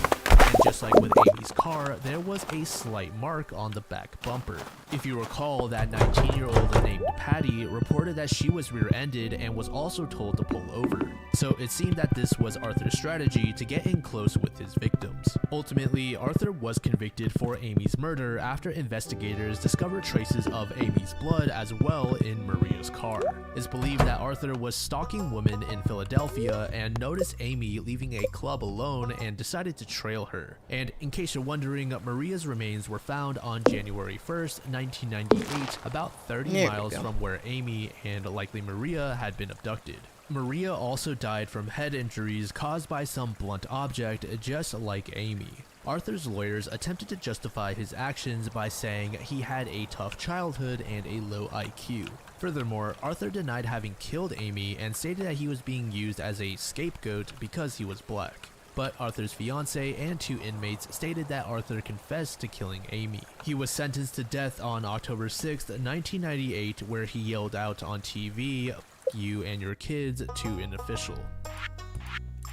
And just like with Amy's car, there was a slight mark on the back bumper. If you recall, that 19-year-old named Patty reported that she was rear-ended and was also told to pull over. So it seemed that this was Arthur's strategy to get in close with his victims. Ultimately, Arthur was convicted for Amy's murder after investigators discovered traces of Amy's blood as well in Maria's car. It's believed that Arthur was stalking women in Philadelphia and noticed Amy leaving a club alone and decided to trail her. And in case you're wondering, Maria's remains were found on January 1st, 1998, about 30 miles from where Amy and likely Maria had been abducted. Maria also died from head injuries caused by some blunt object, just like Amy. Arthur's lawyers attempted to justify his actions by saying he had a tough childhood and a low IQ. Furthermore, Arthur denied having killed Amy and stated that he was being used as a scapegoat because he was black. But Arthur's fiance and 2 inmates stated that Arthur confessed to killing Amy. He was sentenced to death on October 6, 1998, where he yelled out on TV, "F you and your kids," to an official.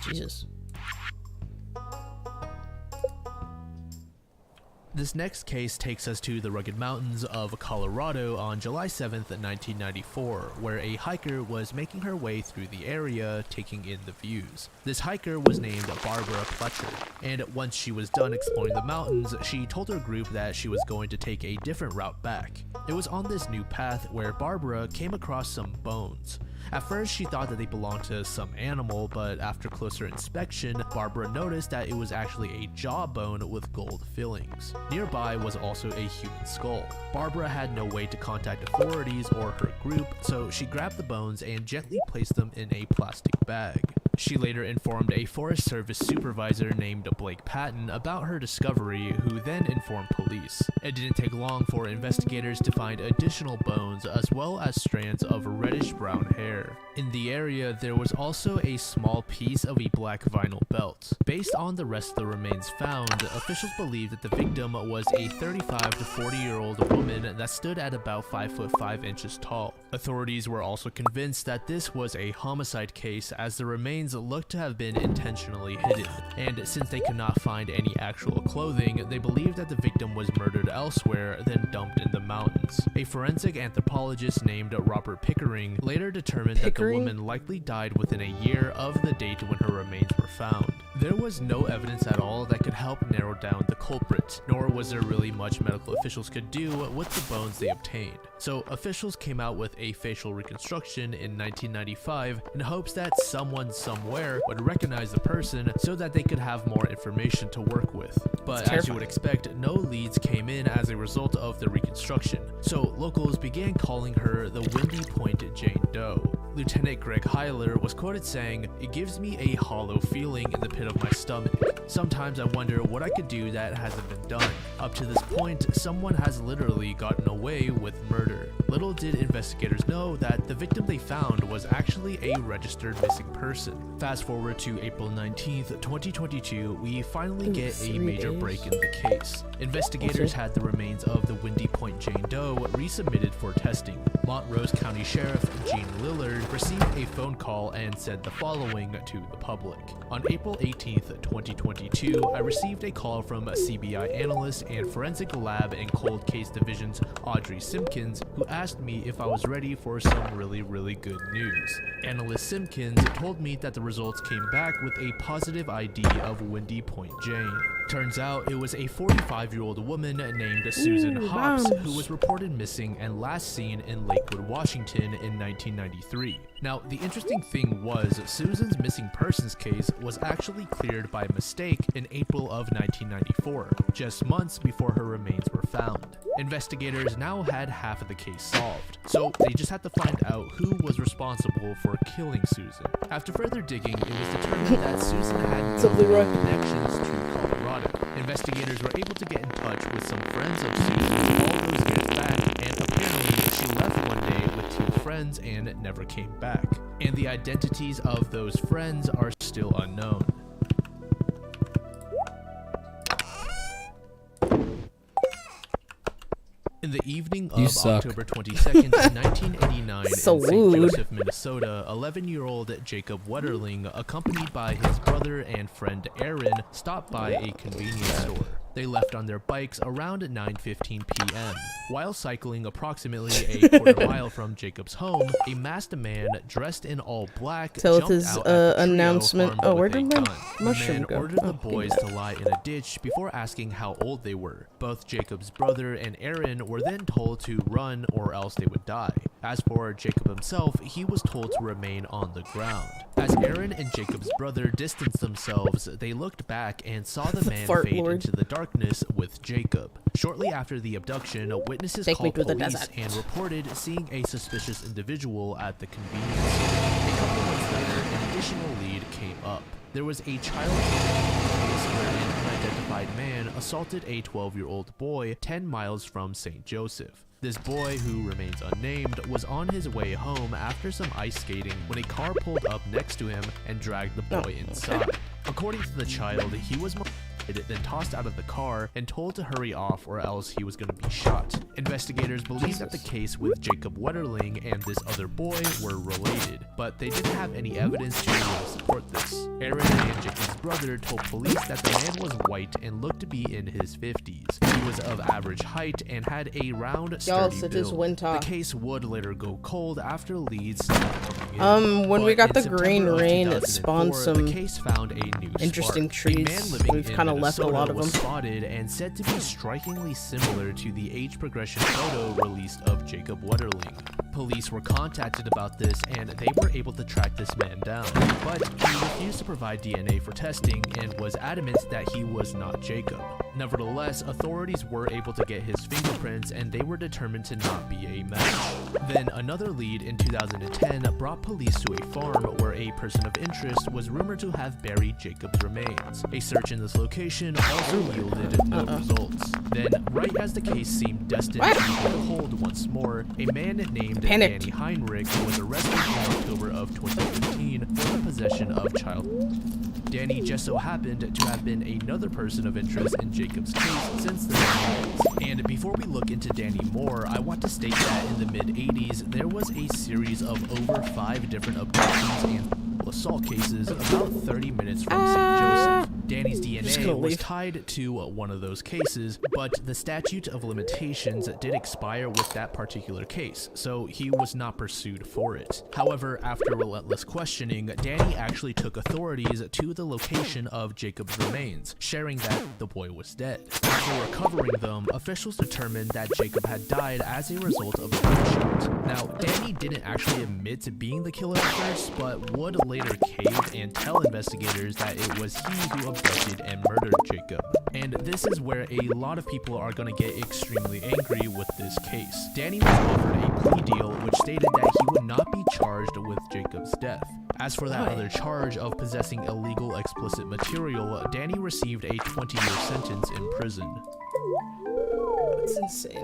Jesus. This next case takes us to the rugged mountains of Colorado on July 7th, 1994, where a hiker was making her way through the area, taking in the views. This hiker was named Barbara Pletcher, and once she was done exploring the mountains, she told her group that she was going to take a different route back. It was on this new path where Barbara came across some bones. At first, she thought that they belonged to some animal, but after closer inspection, Barbara noticed that it was actually a jawbone with gold fillings. Nearby was also a human skull. Barbara had no way to contact authorities or her group, so she grabbed the bones and gently placed them in a plastic bag. She later informed a Forest Service supervisor named Blake Patton about her discovery, who then informed police. It didn't take long for investigators to find additional bones as well as strands of reddish-brown hair. In the area, there was also a small piece of a black vinyl belt. Based on the rest of the remains found, officials believe that the victim was a 35 to 40-year-old woman that stood at about 5 foot 5 inches tall. Authorities were also convinced that this was a homicide case, as the remains looked to have been intentionally hidden, and since they could not find any actual clothing, they believed that the victim was murdered elsewhere, then dumped in the mountains. A forensic anthropologist named Robert Pickering later determined that the woman likely died within a year of the date when her remains were found. There was no evidence at all that could help narrow down the culprit, nor was there really much medical officials could do with the bones they obtained. So officials came out with a facial reconstruction in 1995 in hopes that someone somewhere would recognize the person so that they could have more information to work with. But as you would expect, no leads came in as a result of the reconstruction. So locals began calling her the Windy Point Jane Doe. Lieutenant Greg Heiler was quoted saying, "It gives me a hollow feeling in the pit of my stomach. Sometimes I wonder what I could do that hasn't been done. Up to this point, someone has literally gotten away with murder." Little did investigators know that the victim they found was actually a registered missing person. Fast forward to April 19th, 2022, we finally get a major break in the case. Investigators had the remains of the Windy Point Jane Doe resubmitted for testing. Montrose County Sheriff Gene Lillard received a phone call and said the following to the public. On April 18th, 2022, I received a call from CBI analyst and Forensic Lab and Cold Case Division's Audrey Simpkins, who asked me if I was ready for some really good news. Analyst Simpkins told me that the results came back with a positive ID of Windy Point Jane. Turns out it was a 45-year-old woman named Susan Hobbs who was reported missing and last seen in Lakewood, Washington in 1993. Now, the interesting thing was Susan's missing persons case was actually cleared by mistake in April of 1994, just months before her remains were found. Investigators now had half of the case solved, so they just had to find out who was responsible for killing Susan. After further digging, it was determined that Susan had no connections to Colorado. Investigators were able to get in touch with some friends of Susan's all those years back, and apparently she left one day with two friends and never came back. And the identities of those friends are still unknown. In the evening of October 22nd, 1989, in St. Joseph, Minnesota, 11-year-old Jacob Wetterling, accompanied by his brother and friend Aaron, stopped by a convenience store. They left on their bikes around 9:15 p.m. While cycling approximately a quarter mile from Jacob's home, a masked man dressed in all black jumped his out at the announcement. trio Oh, where armed did with a my gun. The mushroom man go? ordered the Oh, boys to lie in a ditch before asking how old they were. Both Jacob's brother and Aaron were then told to run or else they would die. As for Jacob himself, he was told to remain on the ground. As Aaron and Jacob's brother distanced themselves, they looked back and saw the man fade into the darkness with Jacob. Shortly after the abduction, witnesses called police and reported seeing a suspicious individual at the convenience store. A couple months later, an additional lead came up. There was a child case where an unidentified man assaulted a 12-year-old boy 10 miles from St. Joseph. This boy, who remains unnamed, was on his way home after some ice skating when a car pulled up next to him and dragged the boy inside. According to the child, he was then tossed out of the car and told to hurry off or else he was going to be shot. Investigators believe that the case with Jacob Wetterling and this other boy were related, but they didn't have any evidence to really support this. Aaron and Jacob's brother told police that the man was white and looked to be in his 50s. He was of average height and had a round, sturdy build. The case would later go cold after leads started coming in. When we got the September green of rain, it spawned 2004, some the case found a new interesting spark. trees. A man living We've in kind of left a lot of was them. spotted and said to be strikingly similar to the age progression photo released of Jacob Wetterling. Police were contacted about this and they were able to track this man down, but he refused to provide DNA for testing and was adamant that he was not Jacob. Nevertheless, authorities were able to get his fingerprints and they were determined to not be a match. Then another lead in 2010 brought police to a farm where a person of interest was rumored to have buried Jacob's remains. A search in this location also yielded no results. Then, right as the case seemed destined to go cold once more, a man named Danny Heinrich was arrested in October of 2015 for the possession of child. Danny just so happened to have been another person of interest in Jacob's case since the 90s. And before we look into Danny more, I want to state that in the mid-80s, there was a series of over 5 different abductions and assault cases about 30 minutes from St. Joseph. Danny's DNA was tied to one of those cases, but the statute of limitations did expire with that particular case, so he was not pursued for it. However, after relentless questioning, Danny actually took authorities to the location of Jacob's remains, sharing that the boy was dead. After recovering them, officials determined that Jacob had died as a result of a gunshot. Now, Danny didn't actually admit to being the killer at first, but would later cave and tell investigators that it was he who abducted and murdered Jacob. And this is where a lot of people are going to get extremely angry with this case. Danny was offered a plea deal which stated that he would not be charged with Jacob's death. As for that other charge of possessing illegal explicit material, Danny received a 20-year sentence in prison. That's insane.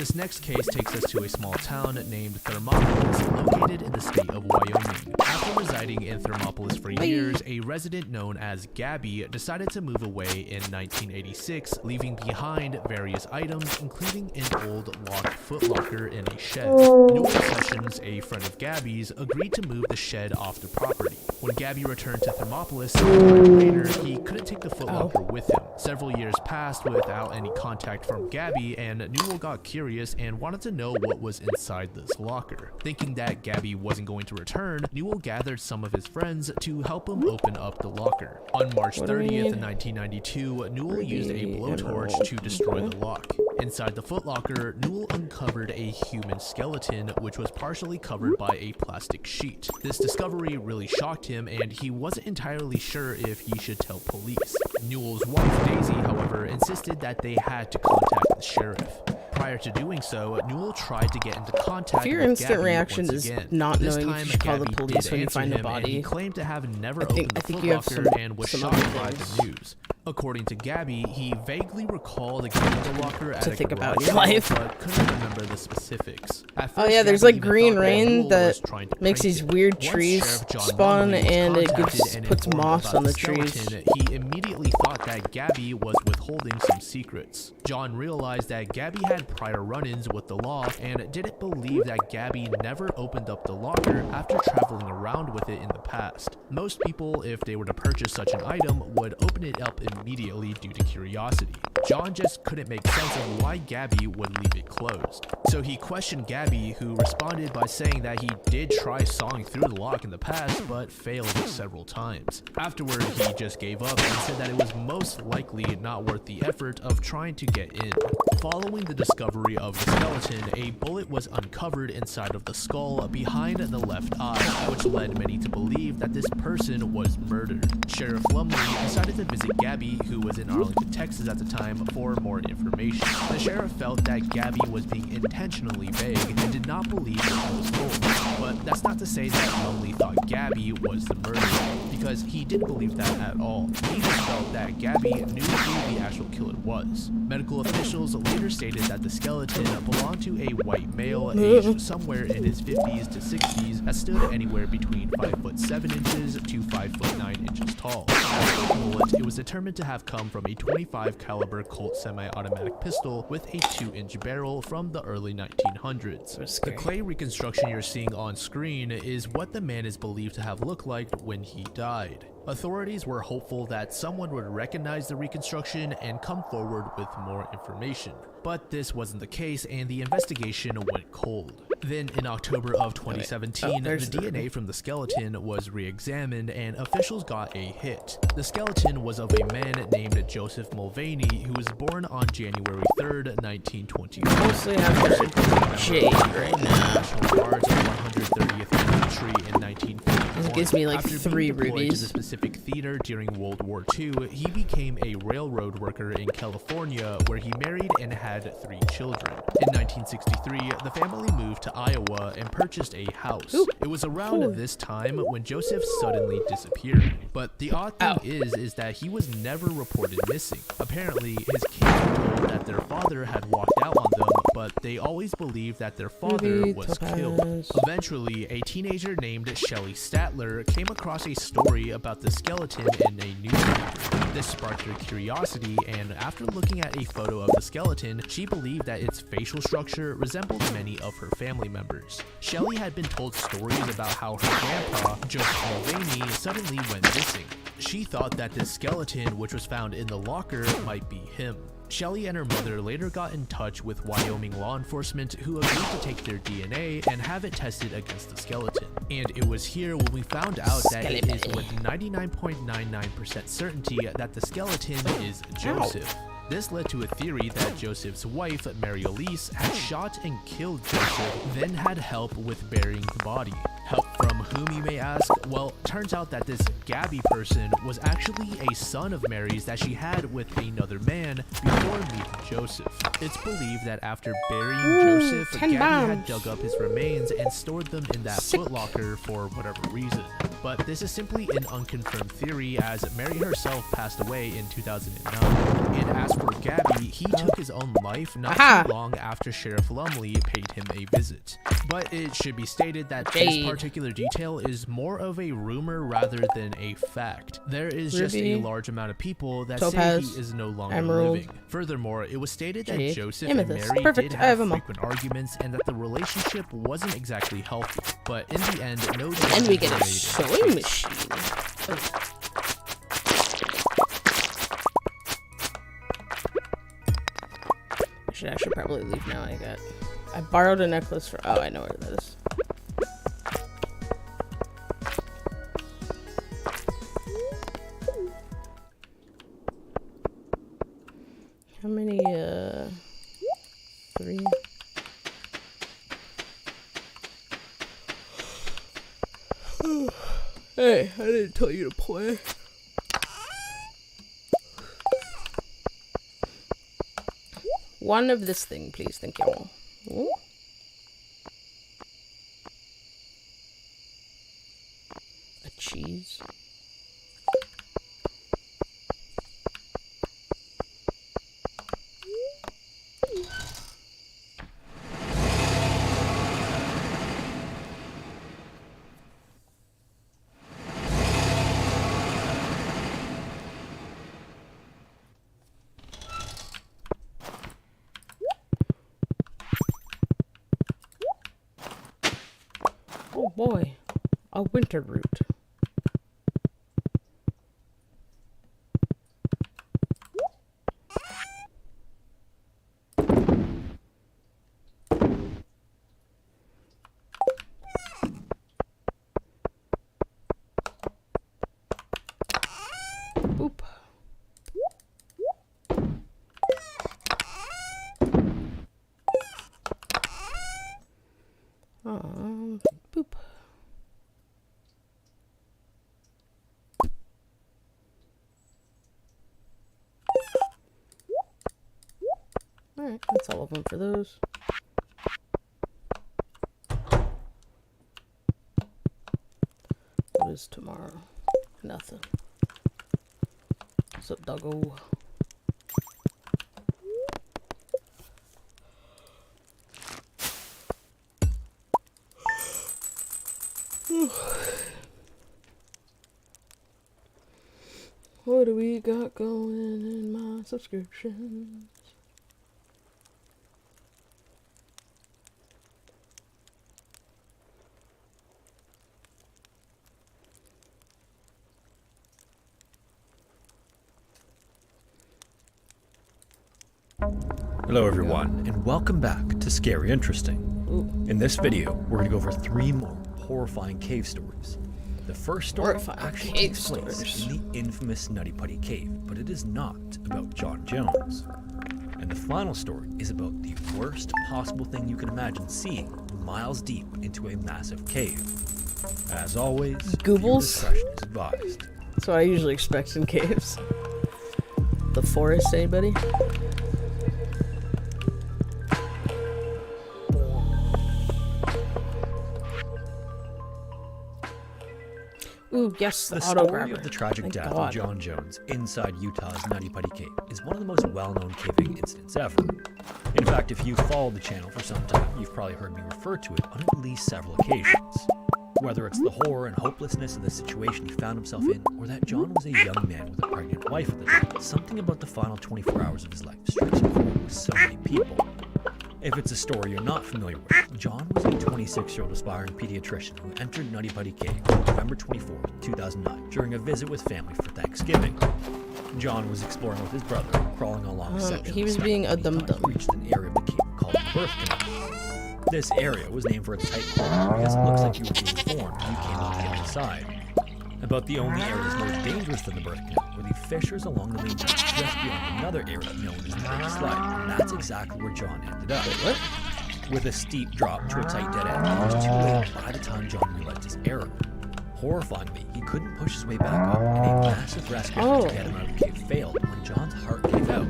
This next case takes us to a small town named Thermopolis, located in the state of Wyoming. After residing in Thermopolis for years, a resident known as Gabby decided to move away in 1986, leaving behind various items, including an old locked footlocker in a shed. Newell Sessions, a friend of Gabby's, agreed to move the shed off the property. When Gabby returned to Thermopolis a year later, he couldn't take the footlocker with him. Several years passed without any contact from Gabby, and Newell got curious and wanted to know what was inside this locker. Thinking that Gabby wasn't going to return, Newell gathered some of his friends to help him open up the locker. On March 30th, 1992, Newell used a blowtorch to destroy the lock. Inside the footlocker, Newell uncovered a human skeleton, which was partially covered by a plastic sheet. This discovery really shocked him, and he wasn't entirely sure if he should tell police. Newell's wife, Daisy, however, insisted that they had to contact the sheriff. Prior to doing so, Newell tried to get into contact If your with instant Gabby reaction once is again. not This knowing if time, you should call the Gabby police did when you answer find a him, and body. he claimed to have never I opened the think you have footlocker some- and was some shocked other by things. the news. According to Gabby, he vaguely recalled getting the locker at To a think about garage your sale, life. but couldn't remember the specifics. At Oh first, yeah, there's Gabby like even green thought rain Newell that was trying to makes prank these him. weird Once trees Sheriff John spawn, Lumley was and it contacted and puts informed moss about on the skeleton, trees. he immediately thought that Gabby was withholding some secrets. John realized that Gabby had prior run-ins with the law and didn't believe that Gabby never opened up the locker after traveling around with it in the past. Most people, if they were to purchase such an item, would open it up immediately due to curiosity. John just couldn't make sense of why Gabby would leave it closed. So he questioned Gabby, who responded by saying that he did try sawing through the lock in the past, but failed several times. Afterward, he just gave up and said that it was most likely not worth the effort of trying to get in. Following the discovery of the skeleton, a bullet was uncovered inside of the skull behind the left eye, which led many to believe that this person was murdered. Sheriff Lumley decided to visit Gabby, who was in Arlington, Texas at the time, for more information. The sheriff felt that Gabby was being intentionally vague and did not believe what he was told. But that's not to say that Lumley thought Gabby was the murderer, because he didn't believe that at all. He just felt that Gabby knew who the actual killer was. Medical officials later stated that the skeleton belonged to a white male aged somewhere in his 50s to 60s that stood anywhere between 5'7" inches to 5'9" inches tall. As for the bullet, it was determined to have come from a 25 caliber Colt semi-automatic pistol with a 2-inch barrel from the early 1900s. The clay reconstruction you're seeing on screen is what the man is believed to have looked like when he died. Authorities were hopeful that someone would recognize the reconstruction and come forward with more information. But this wasn't the case, and the investigation went cold. Then, in October of 2017, the DNA from the skeleton was re-examined, and officials got a hit. The skeleton was of a man named Joseph Mulvaney, who was born on January 3rd, 1924. Mostly have this jade right now. National Guards of 130th Infantry in 1944. This gives me like After being 3 deployed to rubies. the Pacific Theater during World War II, he became a railroad worker in California, where he married and had 3 children. In 1963, the family moved to Iowa and purchased a house. It was around this time when Joseph suddenly disappeared. But the odd thing is that he was never reported missing. Apparently, his kids were told that their father had walked out on them, but they always believed that their father was killed. Eventually, a teenager named Shelley Statler came across a story about the skeleton in a newspaper. This sparked her curiosity, and after looking at a photo of the skeleton, she believed that its facial structure resembled many of her family members. Shelley had been told stories about how her grandpa, Joseph Mulvaney, suddenly went missing. She thought that this skeleton, which was found in the locker, might be him. Shelley and her mother later got in touch with Wyoming law enforcement, who agreed to take their DNA and have it tested against the skeleton. And it was here when we found out that it is with 99.99% certainty that the skeleton is Joseph. This led to a theory that Joseph's wife, Mary Elise, had shot and killed Joseph, then had help with burying the body. Help from whom, you may ask? Well, turns out that this Gabby person was actually a son of Mary's that she had with another man before meeting Joseph. It's believed that after burying Joseph, 10 Gabby had bombs. dug up his remains and stored them in that footlocker for whatever reason. but this is simply an unconfirmed theory as Mary herself passed away in 2009. And as for Gabby, he took his own life not too long after Sheriff Lumley paid him a visit. But it should be stated that this particular detail is more of a rumor rather than a fact. There is just a large amount of people that say he is no longer living. Furthermore, it was stated that Joseph and Mary did have frequent arguments and that the relationship wasn't exactly healthy. But in the end, no. And we get a sewing machine. I should probably leave now. I borrowed a necklace for. Oh, I know where that is. How many? 3. Hey, I didn't tell you to play. One of this thing, please. Thank you. Ooh. A cheese. Oh boy, a winter root. Boop. Boop. Alright, that's all of them for those. What is tomorrow? Nothing. What's up, doggo? What do we got going in my subscriptions? Hello everyone, and welcome back to Scary Interesting. In this video, we're going to go over 3 more horrifying cave stories. The first story actually takes place in the infamous Nutty Putty Cave, but it is not about John Jones. And the final story is about the worst possible thing you can imagine seeing miles deep into a massive cave. As always, viewer discretion is advised. That's what I usually expect in caves. The forest, anybody? Ooh, yes, the story of the tragic death of John Jones inside Utah's Nutty Putty Cave is one of the most well-known caving incidents ever. In fact, if you've followed the channel for some time, you've probably heard me refer to it on at least several occasions. Whether it's the horror and hopelessness of the situation he found himself in, or that John was a young man with a pregnant wife at the time, something about the final 24 hours of his life strikes a chord with so many people. If it's a story you're not familiar with, John was a 26-year-old aspiring pediatrician who entered Nutty Putty Cave on November 24, 2009 during a visit with family for Thanksgiving. John was exploring with his brother, crawling along a section he was being a dum-dum. Reached an area of the cave called the Birth Canal. This area was named for its tight corner because it looks like you were being born when you came out the other side. About the only areas more dangerous than the Birth Canal were the fissures along the main road just beyond another area known as the Big Slide, and that's exactly where John ended up. With a steep drop to a tight dead end, it was too late by the time John realized his error. Horrifyingly, he couldn't push his way back up, and a massive rescue effort to get him out of the cave failed when John's heart gave out.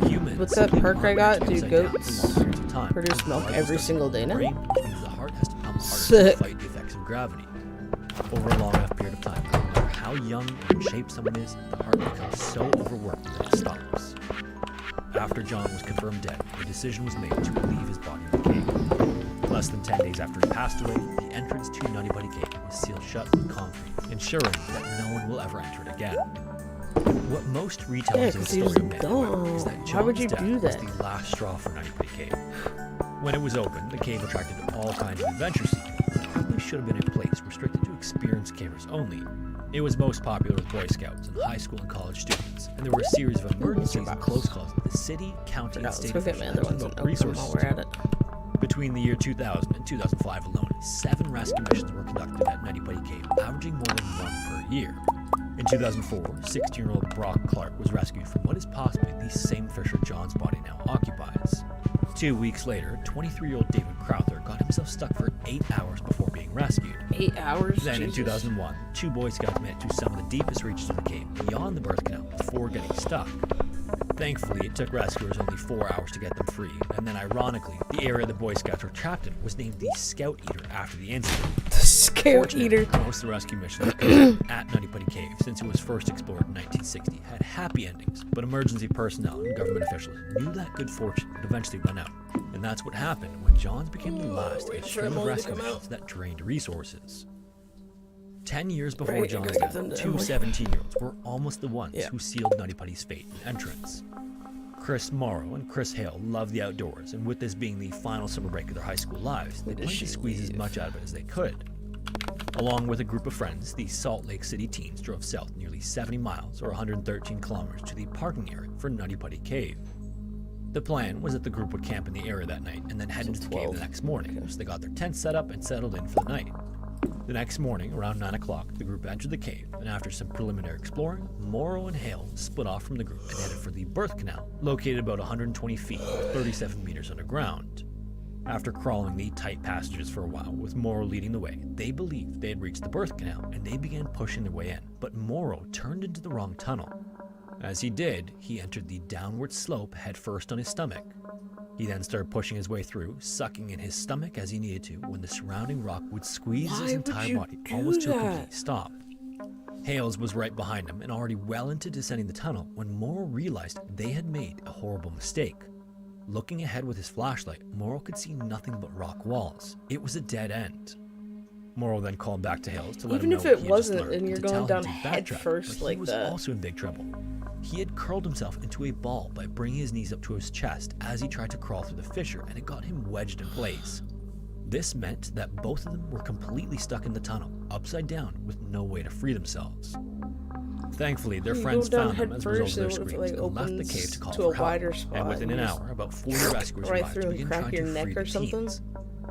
Humans, what's that perk I got? Do goats produce milk every single day now? The heart has to pump harder to fight the effects of gravity. Over a long enough how young and in shape someone is, the heart becomes so overworked that it stops. After John was confirmed dead, a decision was made to leave his body in the cave. Less than 10 days after he passed away, the entrance to Nutty Buddy Cave was sealed shut with concrete, ensuring that no one will ever enter it again. What most retellers of the story admit, however, is that John's death was the last straw for Nutty Buddy Cave. When it was opened, the cave attracted all kinds of adventure seekers, but it probably should have been a place restricted to experienced cavers only. It was most popular with Boy Scouts and high school and college students, and there were a series of emergencies and close calls that the city, county, and state officials had to devote resources to. Between the year 2000 and 2005 alone, 7 rescue missions were conducted at Nutty Buddy Cave, averaging more than 1 per year. In 2004, 16-year-old Brock Clark was rescued from what is possibly the same fissure John's body now occupies. 2 weeks later, 23-year-old David Crowther got himself stuck for 8 hours before being rescued. 8 hours? Then Jesus. in 2001, 2 Boy Scouts made it to some of the deepest reaches of the cave beyond the birth canal before getting stuck. Thankfully, it took rescuers only 4 hours to get them free, and then ironically, the area the Boy Scouts were trapped in was named the Scout Eater after the incident. The Scout Fortunately, Eater. most of the rescue missions at Nutty Buddy Cave, since it was first explored in 1960, had happy endings, but emergency personnel and government officials knew that good fortune would eventually run out. And that's what happened when John's became the last of a string of rescue missions that drained resources. 10 years before John's death, 2 17-year-olds were almost the ones who sealed Nutty Buddy's fate and entrance. Chris Morrow and Chris Hale loved the outdoors, and with this being the final summer break of their high school lives, they planned to squeeze as much out of it as they could. Along with a group of friends, the Salt Lake City teens drove south nearly 70 miles or 113 kilometers to the parking area for Nutty Buddy Cave. The plan was that the group would camp in the area that night and then head into the cave the next morning, so they got their tents set up and settled in for the night. The next morning, around 9 o'clock, the group entered the cave, and after some preliminary exploring, Morrow and Hale split off from the group and headed for the birth canal, located about 120 feet or 37 meters underground. After crawling the tight passages for a while, with Morrow leading the way, they believed they had reached the birth canal, and they began pushing their way in, but Morrow turned into the wrong tunnel. As he did, he entered the downward slope headfirst on his stomach. He then started pushing his way through, sucking in his stomach as he needed to, when the surrounding rock would squeeze his entire body almost to a complete stop. Hales was right behind him and already well into descending the tunnel when Morrow realized they had made a horrible mistake. Looking ahead with his flashlight, Morrow could see nothing but rock walls. It was a dead end. Morrow then called back to Hales to let him know what he had just learned, and you're going down head first like that. He was also in big trouble. He had curled himself into a ball by bringing his knees up to his chest as he tried to crawl through the fissure, and it got him wedged in place. This meant that both of them were completely stuck in the tunnel, upside down, with no way to free themselves. Thankfully, their friends found them as a result of their screams and left the cave to call for help. And within an hour, about 40 rescuers arrived to begin trying to free the teens.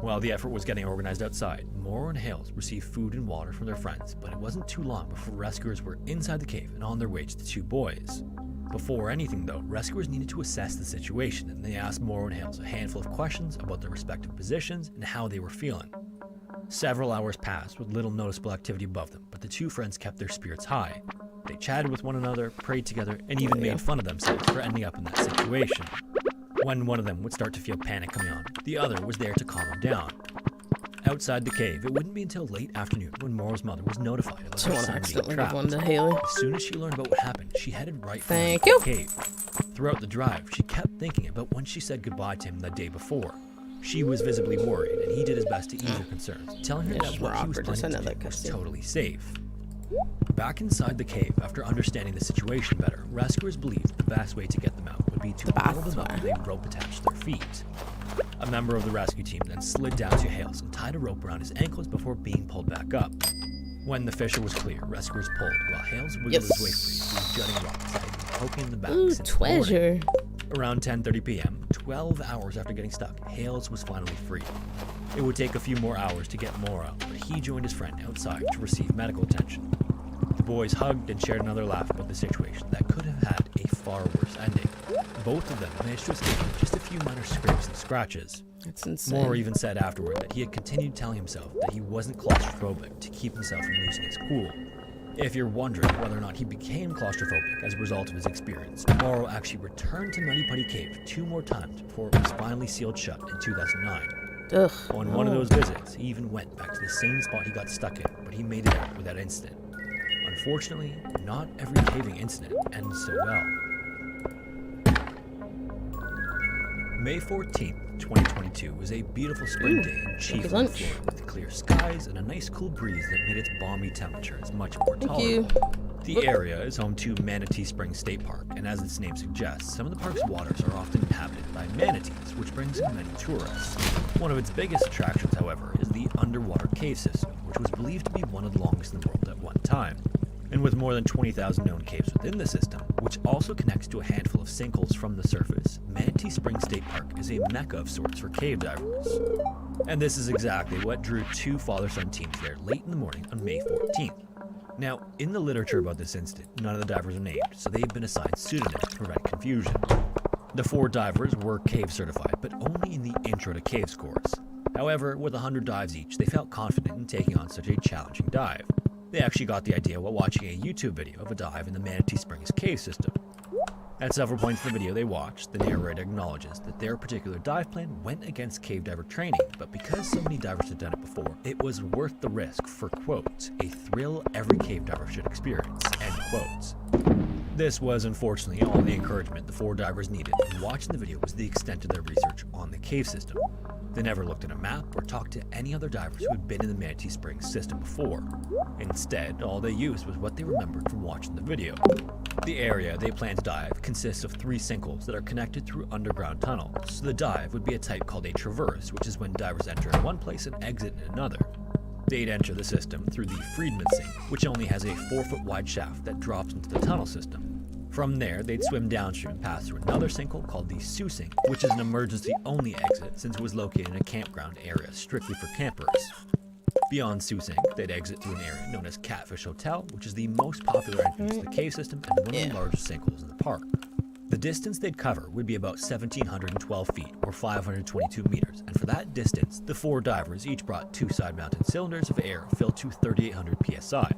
While the effort was getting organized outside, Morrow and Hales received food and water from their friends, but it wasn't too long before rescuers were inside the cave and on their way to the 2 boys. Before anything though, rescuers needed to assess the situation, and they asked Morrow and Hales a handful of questions about their respective positions and how they were feeling. Several hours passed with little noticeable activity above them, but the 2 friends kept their spirits high. They chatted with one another, prayed together, and even made fun of themselves for ending up in that situation. When one of them would start to feel panic coming on, the other was there to calm him down. Outside the cave, it wouldn't be until late afternoon when Morrow's mother was notified about her son being trapped. As soon as she learned about what happened, she headed right for the cave. Throughout the drive, she kept thinking about when she said goodbye to him the day before. She was visibly worried, and he did his best to ease her concerns, telling her that what he was planning to do was totally safe. Back inside the cave, after understanding the situation better, rescuers believed the best way to get them out would be to pull them up with a rope attached to their feet. A member of the rescue team then slid down to Hales and tied a rope around his ankles before being pulled back up. When the fissure was clear, rescuers pulled, while Hales wiggled his way free through jutting rocks that had been poking in the back since the morning. Around 10:30 p.m., 12 hours after getting stuck, Hales was finally free. It would take a few more hours to get Morrow, but he joined his friend outside to receive medical attention. The boys hugged and shared another laugh about the situation that could have had a far worse ending. Both of them managed to escape with just a few minor scrapes and scratches. That's insane. Morrow even said afterward that he had continued telling himself that he wasn't claustrophobic to keep himself from losing his cool. If you're wondering whether or not he became claustrophobic as a result of his experience, Morrow actually returned to Nutty Buddy Cave 2 more times before it was finally sealed shut in 2009. On one of those visits, he even went back to the same spot he got stuck in, but he made it out without incident. Unfortunately, not every caving incident ends so well. May 14th, 2022 was a beautiful spring day in Chief, lunch. Florida, with clear skies and a nice cool breeze that made its balmy temperatures much more Thank you. tolerable. The area is home to Manatee Springs State Park, and as its name suggests, some of the park's waters are often inhabited by manatees, which brings in many tourists. One of its biggest attractions, however, is the underwater cave system, which was believed to be one of the longest in the world at one time. And with more than 20,000 known caves within the system, which also connects to a handful of sinkholes from the surface, Manatee Springs State Park is a mecca of sorts for cave divers. And this is exactly what drew two father-son teams there late in the morning on May 14th. Now, in the literature about this incident, none of the divers are named, so they've been assigned pseudonyms to prevent confusion. The four divers were cave certified, but only in the Intro to Caves course. However, with 100 dives each, they felt confident in taking on such a challenging dive. They actually got the idea while watching a YouTube video of a dive in the Manatee Springs cave system. At several points in the video they watched, the narrator acknowledges that their particular dive plan went against cave diver training, but because so many divers had done it before, it was worth the risk for, quote, a thrill every cave diver should experience, end quotes. This was unfortunately all the encouragement the four divers needed, and watching the video was the extent of their research on the cave system. They never looked at a map or talked to any other divers who had been in the Manatee Springs system before. Instead, all they used was what they remembered from watching the video. The area they plan to dive consists of 3 sinkholes that are connected through underground tunnels, so the dive would be a type called a traverse, which is when divers enter in one place and exit in another. They'd enter the system through the Friedman sink, which only has a 4-foot wide shaft that drops into the tunnel system. From there, they'd swim downstream and pass through another sinkhole called the Sioux Sink, which is an emergency-only exit since it was located in a campground area strictly for campers. Beyond Sioux Sink, they'd exit through an area known as Catfish Hotel, which is the most popular entrance to the cave system and one of the largest sinkholes in the park. The distance they'd cover would be about 1,712 feet, or 522 meters, and for that distance, the 4 divers each brought 2 side-mounted cylinders of air filled to 3,800 psi.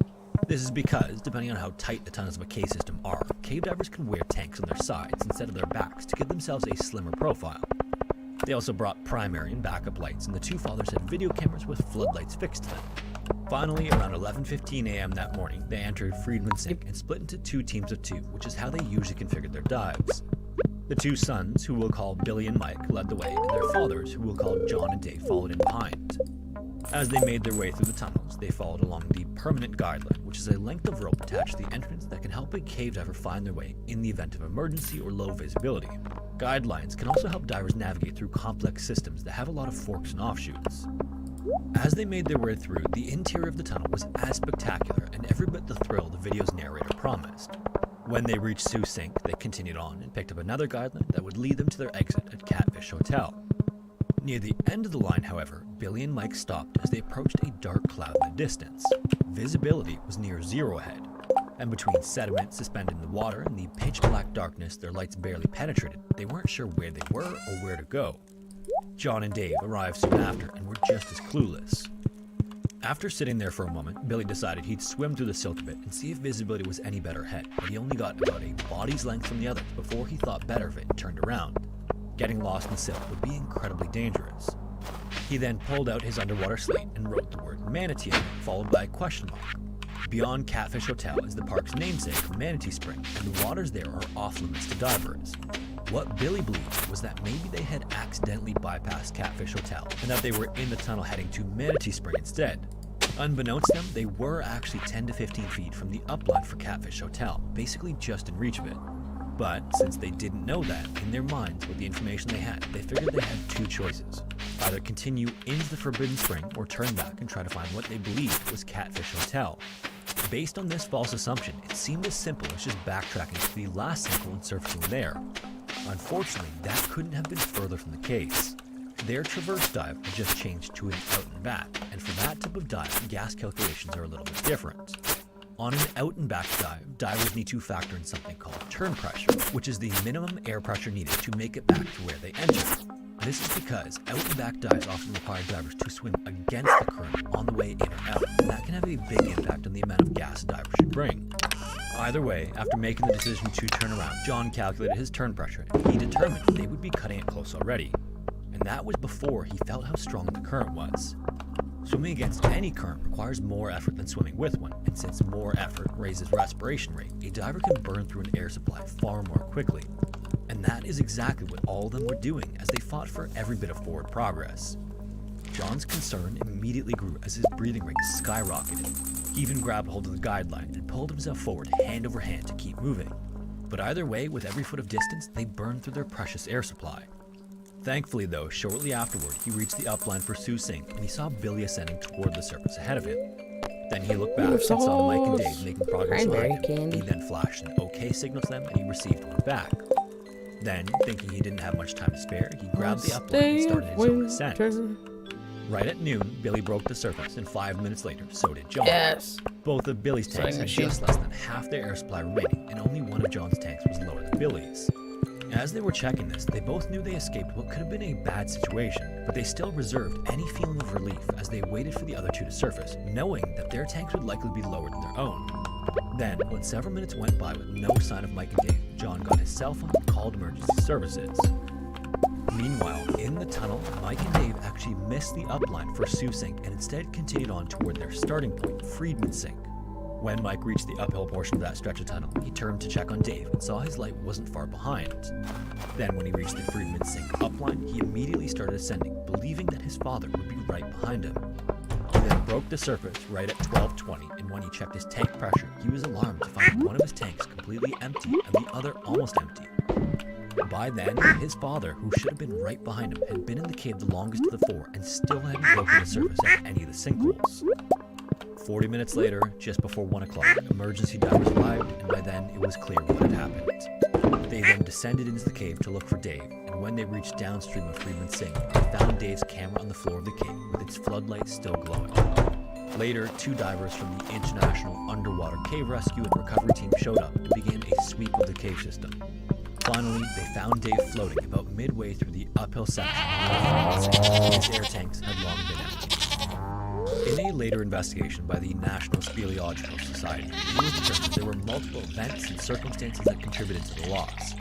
This is because, depending on how tight the tunnels of a cave system are, cave divers can wear tanks on their sides instead of their backs to give themselves a slimmer profile. They also brought primary and backup lights, and the 2 fathers had video cameras with floodlights fixed to them. Finally, around 11:15 a.m. that morning, they entered Friedman Sink and split into 2 teams of 2, which is how they usually configured their dives. The 2 sons, who we'll call Billy and Mike, led the way, and their fathers, who we'll call John and Dave, followed in behind. As they made their way through the tunnels, they followed along the permanent guideline, which is a length of rope attached to the entrance that can help a cave diver find their way in the event of emergency or low visibility. Guidelines can also help divers navigate through complex systems that have a lot of forks and offshoots. As they made their way through, the interior of the tunnel was as spectacular and every bit the thrill the video's narrator promised. When they reached Sioux Sink, they continued on and picked up another guideline that would lead them to their exit at Catfish Hotel. Near the end of the line, however, Billy and Mike stopped as they approached a dark cloud in the distance. Visibility was near zero ahead, and between sediment suspended in the water and the pitch-black darkness their lights barely penetrated, they weren't sure where they were or where to go. John and Dave arrived soon after and were just as clueless. After sitting there for a moment, Billy decided he'd swim through the silt a bit and see if visibility was any better ahead, but he only got about a body's length from the others before he thought better of it and turned around. Getting lost in silt would be incredibly dangerous. He then pulled out his underwater slate and wrote the word manatee on it, followed by a question mark. Beyond Catfish Hotel is the park's namesake, Manatee Spring, and the waters there are off limits to divers. What Billy believed was that maybe they had accidentally bypassed Catfish Hotel and that they were in the tunnel heading to Manatee Spring instead. Unbeknownst to them, they were actually 10 to 15 feet from the upline for Catfish Hotel, basically just in reach of it. But since they didn't know that, in their minds with the information they had, they figured they had 2 choices. Either continue into the Forbidden Spring or turn back and try to find what they believed was Catfish Hotel. Based on this false assumption, it seemed as simple as just backtracking to the last sinkhole and surfacing there. Unfortunately, that couldn't have been further from the case. Their traverse dive had just changed to an out and back, and for that type of dive, gas calculations are a little bit different. On an out and back dive, divers need to factor in something called turn pressure, which is the minimum air pressure needed to make it back to where they entered. This is because out and back dives often require divers to swim against the current on the way in or out, and that can have a big impact on the amount of gas a diver should bring. Either way, after making the decision to turn around, John calculated his turn pressure, and he determined they would be cutting it close already. And that was before he felt how strong the current was. Swimming against any current requires more effort than swimming with one, and since more effort raises respiration rate, a diver can burn through an air supply far more quickly. And that is exactly what all of them were doing as they fought for every bit of forward progress. John's concern immediately grew as his breathing rate skyrocketed. He even grabbed hold of the guideline and pulled himself forward hand over hand to keep moving. But either way, with every foot of distance, they burned through their precious air supply. Thankfully though, shortly afterward, he reached the upline for Sioux Sink and he saw Billy ascending toward the surface ahead of him. Then he looked back and saw Mike and Dave making progress behind him. He then flashed an OK signal to them and he received one back. Then, thinking he didn't have much time to spare, he grabbed the upline and started his own ascent. Right at noon, Billy broke the surface, and 5 minutes later, so did John. Yes. Both of Billy's tanks had just less than half their air supply remaining, and only one of John's tanks was lower than Billy's. As they were checking this, they both knew they escaped what could have been a bad situation, but they still reserved any feeling of relief as they waited for the other two to surface, knowing that their tanks would likely be lower than their own. Then, when several minutes went by with no sign of Mike and Dave, John got his cell phone and called emergency services. Meanwhile, in the tunnel, Mike and Dave actually missed the upline for Sioux Sink and instead continued on toward their starting point, Friedman Sink. When Mike reached the uphill portion of that stretch of tunnel, he turned to check on Dave and saw his light wasn't far behind. Then when he reached the Friedman Sink upline, he immediately started ascending, believing that his father would be right behind him. He then broke the surface right at 12:20, and when he checked his tank pressure, he was alarmed to find one of his tanks completely empty and the other almost empty. By then, his father, who should have been right behind him, had been in the cave the longest of the four and still hadn't broken the surface of any of the sinkholes. 40 minutes later, just before 1 o'clock, emergency divers arrived, and by then it was clear what had happened. They then descended into the cave to look for Dave, and when they reached downstream of Friedman Sink, they found Dave's camera on the floor of the cave with its floodlights still glowing. Later, 2 divers from the International Underwater Cave Rescue and Recovery Team showed up and began a sweep of the cave system. Finally, they found Dave floating about midway through the uphill section. His air tanks had long been empty. In a later investigation by the National Speleological Society, it was determined there were multiple events and circumstances that contributed to the loss.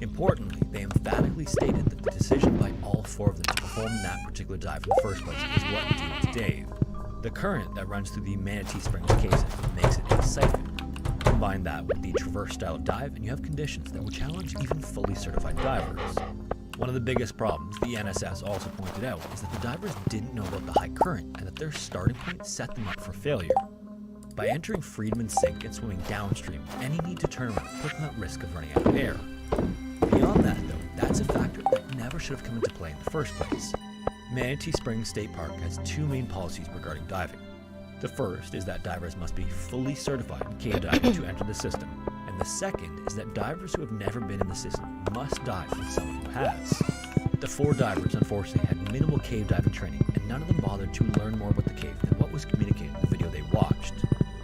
Importantly, they emphatically stated that the decision by all 4 of them to perform that particular dive in the first place is what did to Dave. The current that runs through the Manatee Springs cave system makes it a siphon. Combine that with the traverse style of dive and you have conditions that would challenge even fully certified divers. One of the biggest problems the NSS also pointed out is that the divers didn't know about the high current and that their starting point set them up for failure. By entering Friedman Sink and swimming downstream, any need to turn around put them at risk of running out of air. Beyond that though, that's a factor that never should have come into play in the first place. Manatee Springs State Park has 2 main policies regarding diving. The first is that divers must be fully certified in cave diving to enter the system, and the second is that divers who have never been in the system must dive with someone who has. The 4 divers unfortunately had minimal cave diving training, and none of them bothered to learn more about the cave than what was communicated in the video they watched.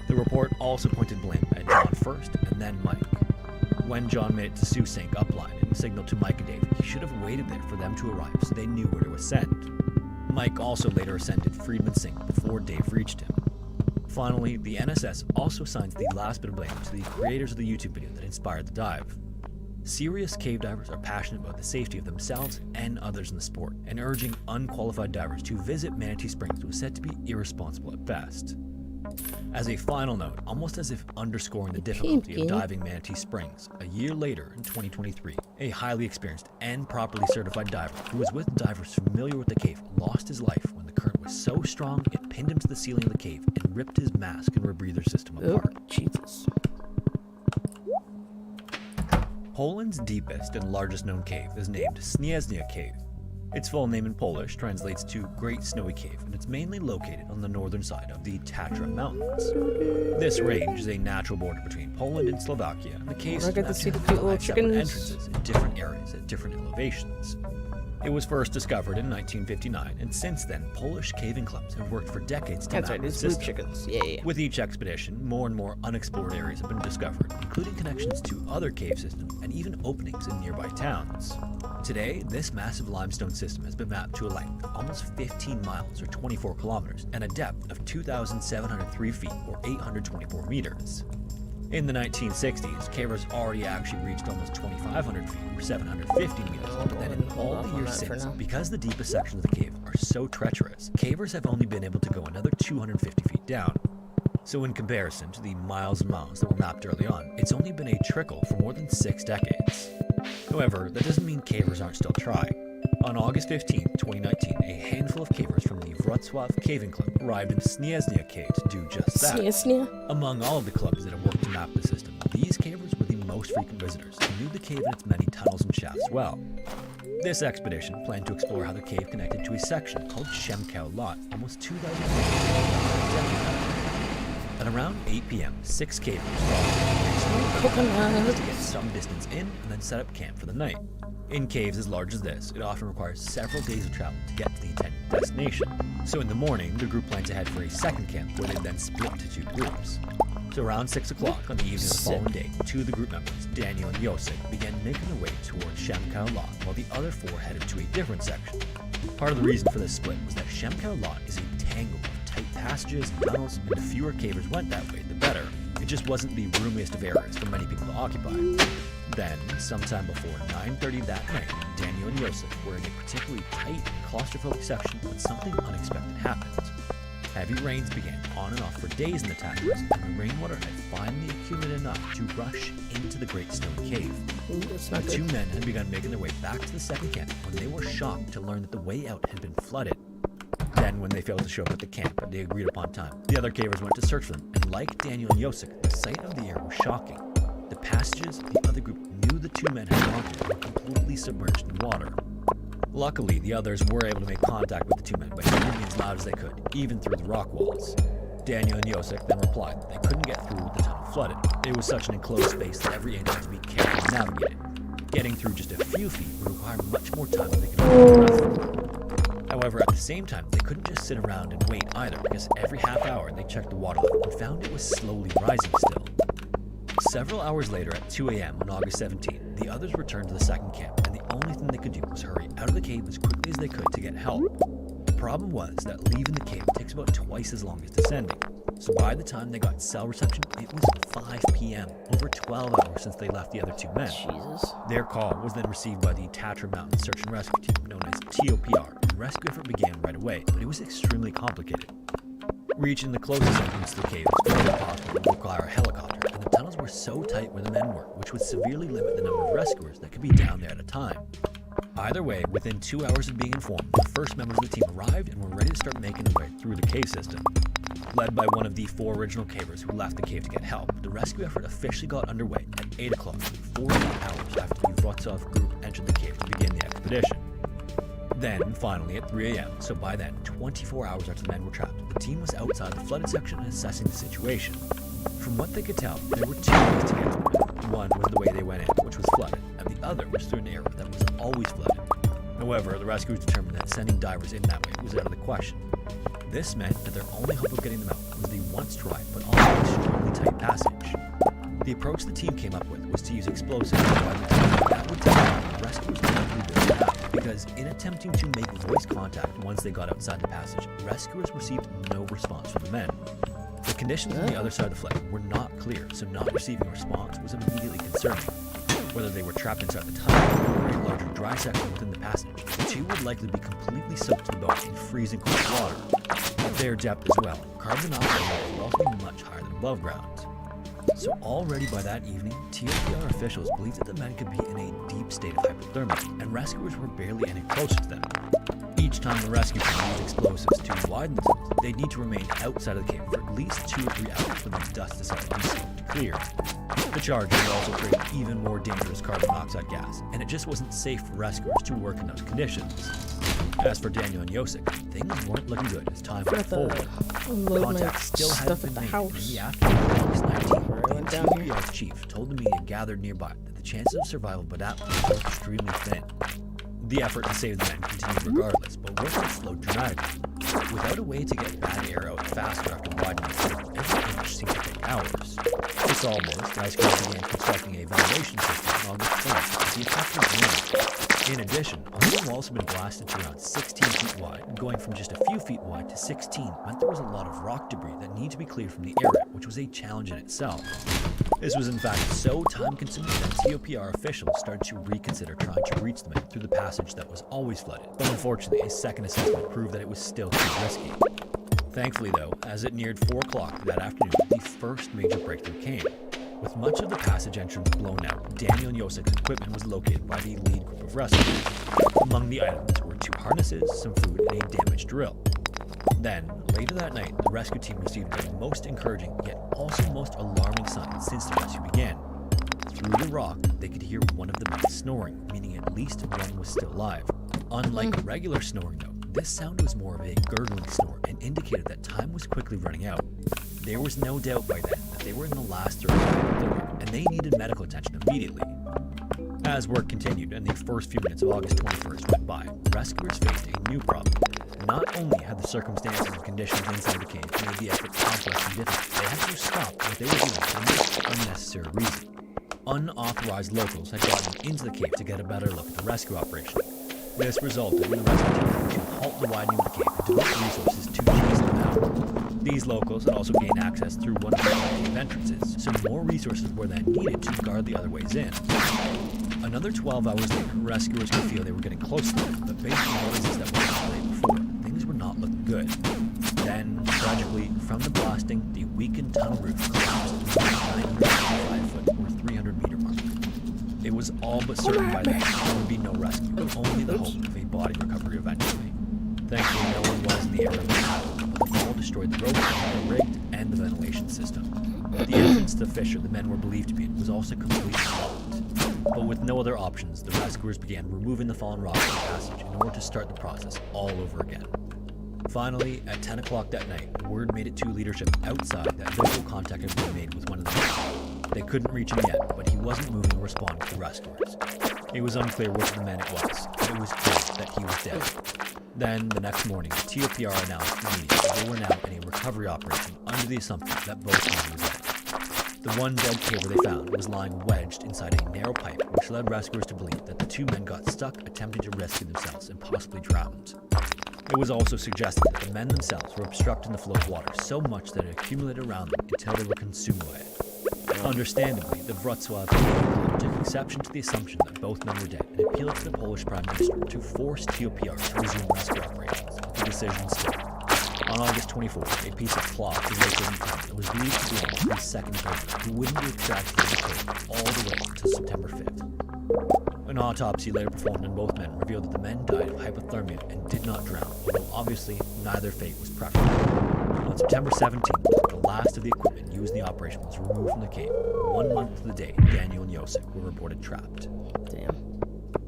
The report also pointed blame at John first, and then Mike. When John made it to Sioux Sink upline and signaled to Mike and Dave, he should have waited there for them to arrive so they knew where to ascend. Mike also later ascended Friedman Sink before Dave reached him. Finally, the NSS also assigns the last bit of blame to the creators of the YouTube video that inspired the dive. Serious cave divers are passionate about the safety of themselves and others in the sport, and urging unqualified divers to visit Manatee Springs was said to be irresponsible at best. As a final note, almost as if underscoring the difficulty of diving Manatee Springs, a year later in 2023, a highly experienced and properly certified diver who was with divers familiar with the cave lost his life when the current was so strong it pinned him to the ceiling of the cave and ripped his mask and rebreather system apart. Jesus. Poland's deepest and largest known cave is named Śnieżna Cave. Its full name in Polish translates to Great Snowy Cave, and it's mainly located on the northern side of the Tatra Mountains. This range is a natural border between Poland and Slovakia, and the cave I get to see the cute little has separate chickens. entrances in different areas at different elevations. It was first discovered in 1959, and since then, Polish caving clubs have worked for decades to That's map right, the it's blue system. chickens. Yeah. With each expedition, more and more unexplored areas have been discovered, including connections to other cave systems and even openings in nearby towns. Today, this massive limestone system has been mapped to a length of almost 15 miles or 24 kilometers and a depth of 2,703 feet or 824 meters. In the 1960s, cavers already actually reached almost 2,500 feet, or 750 meters, but then in all the years since, because the deepest sections of the cave are so treacherous, cavers have only been able to go another 250 feet down. So in comparison to the miles and miles that were mapped early on, it's only been a trickle for more than 6 decades. However, that doesn't mean cavers aren't still trying. On August 15, 2019, a handful of cavers from the Wrocław Caving Club arrived in Snieznia Cave to do just that. Snieznia? Among all of the clubs that have worked to map the system, these cavers were the most frequent visitors who knew the cave and its many tunnels and shafts well. This expedition planned to explore how the cave connected to a section called Shemkow Lot, almost 2,000 feet. At around 8 p.m., 6 cavers to get some distance in and then set up camp for the night. In caves as large as this, it often requires several days of travel to get to the intended destination. So in the morning, the group planned to head for a second camp where they'd then split into 2 groups. So around 6 o'clock on the evening of the following day, 2 of the group members, Daniel and Josek, began making their way towards Shemkow Lot, while the other 4 headed to a different section. Part of the reason for this split was that Shemkow Lot is a tangle of tight passages and tunnels, and the fewer cavers went that way, the better. It just wasn't the roomiest of areas for many people to occupy. Then, sometime before 9:30 that night, Daniel and Josef were in a particularly tight, claustrophobic section when something unexpected happened. Heavy rains began on and off for days in the Tatars, and the rainwater had finally accumulated enough to rush into the Great Stone Cave. The 2 men had begun making their way back to the second camp when they were shocked to learn that the way out had been flooded. Then, when they failed to show up at the camp at the agreed upon time, the other cavers went to search for them, and like Daniel and Josek, the sight of the air was shocking. The passages the other group knew the 2 men had gone through were completely submerged in water. Luckily, the others were able to make contact with the 2 men by screaming as loud as they could, even through the rock walls. Daniel and Josek then replied that they couldn't get through with the tunnel flooded. It was such an enclosed space that every inch had to be carefully navigated. Getting through just a few feet would require much more time than they could hold. However, at the same time, they couldn't just sit around and wait either, because every half hour they checked the water level and found it was slowly rising still. Several hours later at 2 a.m. on August 17, the others returned to the second camp, and the only thing they could do was hurry out of the cave as quickly as they could to get help. The problem was that leaving the cave takes about twice as long as descending. So by the time they got cell reception, it was 5 p.m., over 12 hours since they left the other 2 men. Jesus. Their call was then received by the Tatra Mountain Search and Rescue Team, known as TOPR, and rescue effort began right away, but it was extremely complicated. Reaching the closest entrance to the cave was further impossible and would require a helicopter, and the tunnels were so tight where the men were, which would severely limit the number of rescuers that could be down there at a time. Either way, within 2 hours of being informed, the first members of the team arrived and were ready to start making their way through the cave system. Led by one of the 4 original cavers who left the cave to get help, the rescue effort officially got underway at 8 o'clock, 48 hours after the Wrocław group entered the cave to begin the expedition. Then, finally, at 3 a.m., so by then, 24 hours after the men were trapped, the team was outside the flooded section and assessing the situation. From what they could tell, there were 2 ways to get to the men. One was the way they went in, which was flooded, and the other was through an area that was always flooded. However, the rescuers determined that sending divers in that way was out of the question. This meant that their only hope of getting them out was the once dry but also extremely tight passage. The approach the team came up with was to use explosives to provide the tunnel. That would tell them the rescuers would likely be able to have, because in attempting to make voice contact once they got outside the passage, rescuers received no response from the men. The conditions on the other side of the flood were not clear, so not receiving a response was immediately concerning. Whether they were trapped inside the tunnel or a larger dry section within the passage, the 2 would likely be completely soaked to the bone in freezing cold water. Their depth as well, carbon dioxide would also be much higher than above ground. So already by that evening, TOPR officials believed that the men could be in a deep state of hypothermia, and rescuers were barely any closer to them. Each time the rescue team used explosives to widen the tunnels, they'd need to remain outside of the cave for at least 2 or 3 hours for the dust to settle and smoke to clear. The charge would also create even more dangerous carbon monoxide gas, and it just wasn't safe for rescuers to work in those conditions. As for Daniel and Josek, things weren't looking good as time went forward. Contact still hadn't been made, and in the afternoon of August 19th, the TOPR's chief told the media gathered nearby that the chances of survival by that point were extremely thin. The effort to save the men continued regardless, but work had slowed dramatically. Without a way to get bad air out faster after widening the tunnel, every inch seemed to take hours. To solve this, rescuers began constructing a ventilation system on August 1st with the effect of wind. In addition, a hole also been blasted to around 16 feet wide, and going from just a few feet wide to 16 meant there was a lot of rock debris that needed to be cleared from the area, which was a challenge in itself. This was in fact so time-consuming that TOPR officials started to reconsider trying to reach the men through the passage that was always flooded, but unfortunately a second assessment proved that it was still too risky. Thankfully though, as it neared 4 o'clock that afternoon, the first major breakthrough came. With much of the passage entrance blown out, Daniel and Yosek's equipment was located by the lead group of rescuers. Among the items were 2 harnesses, some food, and a damaged drill. Then, later that night, the rescue team received the most encouraging, yet also most alarming sign since the rescue began. Through the rock, they could hear one of the men snoring, meaning at least one was still alive. Unlike regular snoring though, this sound was more of a gurgling snore and indicated that time was quickly running out. There was no doubt by then that they were in the last third of the work, and they needed medical attention immediately. As work continued and the first few minutes of August 21st went by, rescuers faced a new problem. Not only had the circumstances and conditions inside the cave made the effort complex and difficult, they had to stop what they were doing for the most unnecessary reason. Unauthorized locals had gotten into the cave to get a better look at the rescue operation. This resulted in the rescue team having to halt the widening of the cave and devote resources to chase them out. These locals had also gained access through one of the cave entrances, so more resources were then needed to guard the other ways in. Another 12 hours later, rescuers could feel they were getting close to them, but based on the noises that were on the night before, things were not looking good. Then, tragically, from the blasting, the weakened tunnel roof collapsed to the 955-foot or 300-meter mark. It was all but certain by then there would be no rescue, only the hope of a body recovery eventually. Thankfully, no one was in the area of the battle, but the fall destroyed the rope, the rig, and the ventilation system. The entrance to the fissure the men were believed to be in was also completely blocked. But with no other options, the rescuers began removing the fallen rocks from the passage in order to start the process all over again. Finally, at 10 o'clock that night, word made it to leadership outside that visual contact had been made with one of the men. They couldn't reach him yet, but he wasn't moving to respond to the rescuers. It was unclear which of the men it was, but it was clear that he was dead. Then, the next morning, TOPR announced to the media that they were now in a recovery operation under the assumption that both men were dead. The one dead caver they found was lying wedged inside a narrow pipe, which led rescuers to believe that the 2 men got stuck attempting to rescue themselves and possibly drowned. It was also suggested that the men themselves were obstructing the flow of water so much that it accumulated around them until they were consumed by it. Understandably, the Wrocław Club took exception to the assumption that both men were dead and appealed to the Polish Prime Minister to force TOPR to resume rescue operations. The decision stood. On August 24th, a piece of cloth was located in town that was believed to belong to the second prisoner, who wouldn't be extracted from the cave all the way until September 5th. An autopsy later performed on both men revealed that the men died of hypothermia and did not drown, although obviously neither fate was preferable. On September 17th, the last of the equipment used in the operation was removed from the cave. 1 month to the day, Daniel and Josek were reported trapped. Damn.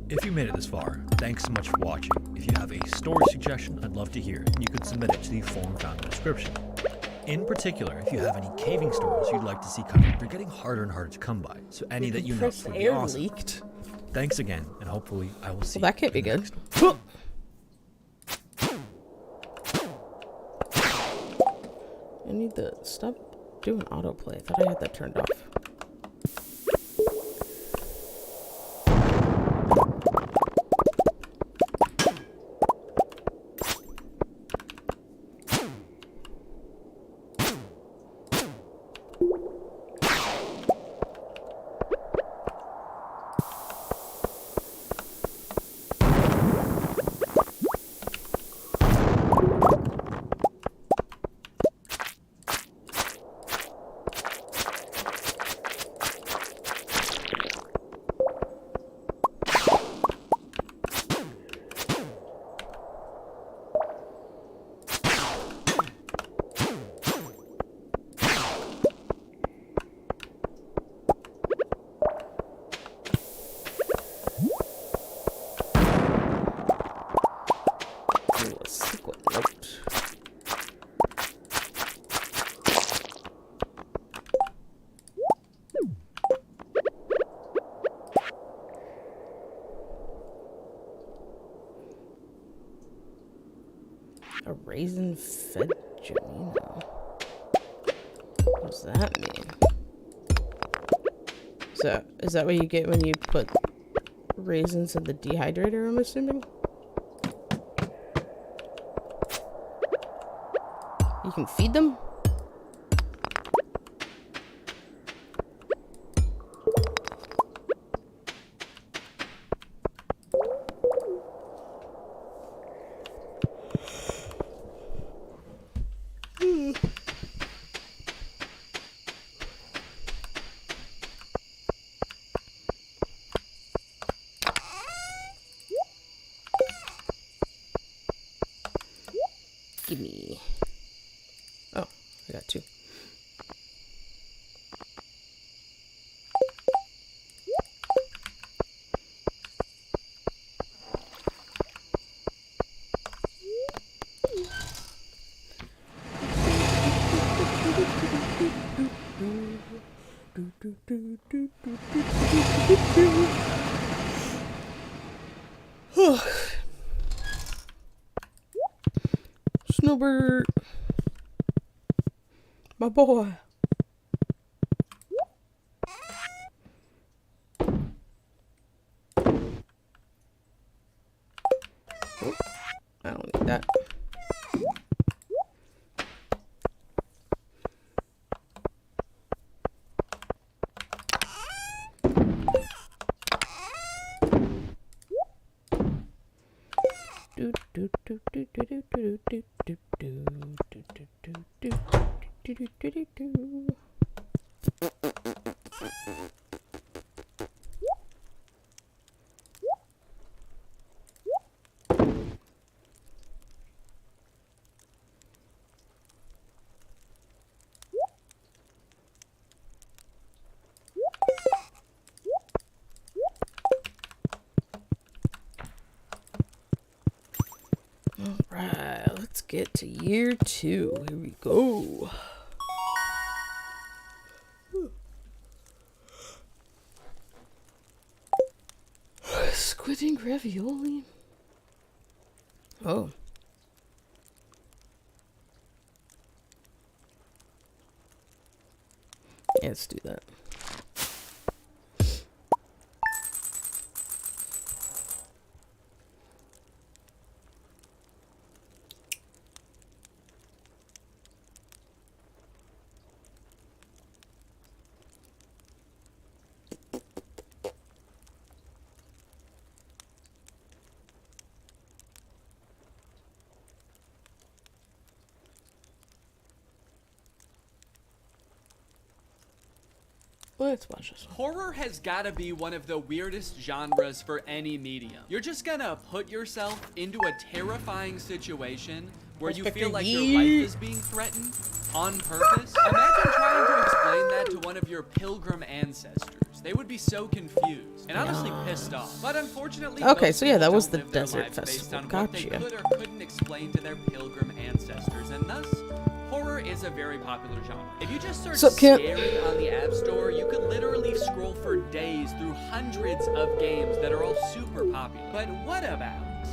If you made it this far, thanks so much for watching. If you have a story suggestion, I'd love to hear it, and you can submit it to the form found in the description. In particular, if you have any caving stories you'd like to see covered, they're getting harder and harder to come by, so any that you know would be awesome. Leaked. Thanks again, and hopefully I will see Well, that you can't be in the good. next one. I need to stop doing autoplay. I thought I had that turned off. A raisin fed Jamino. What does that mean? So, is that what you get when you put raisins in the dehydrator, I'm assuming. You can feed them? Gimme. Oh, I got 2. Snowbird, my boy. Oh, I don't need that. Alright, let's get to year 2. Here we go. Squid ink ravioli. Oh. Yeah, let's do that. Let's watch this one. Horror has gotta be one of the weirdest genres for any medium. You're just gonna put yourself into a terrifying situation where you feel like your life is being threatened on purpose. Imagine trying to explain that to one of your pilgrim ancestors. They would be so confused and honestly pissed off. But unfortunately, okay, so yeah, that was don't the live their desert lives based festival. on what they Gotcha. could or couldn't explain to their pilgrim ancestors, and thus horror is a very popular genre. If you just search scary on the App Store, you could literally scroll for days through hundreds of games that are all super popular. But what about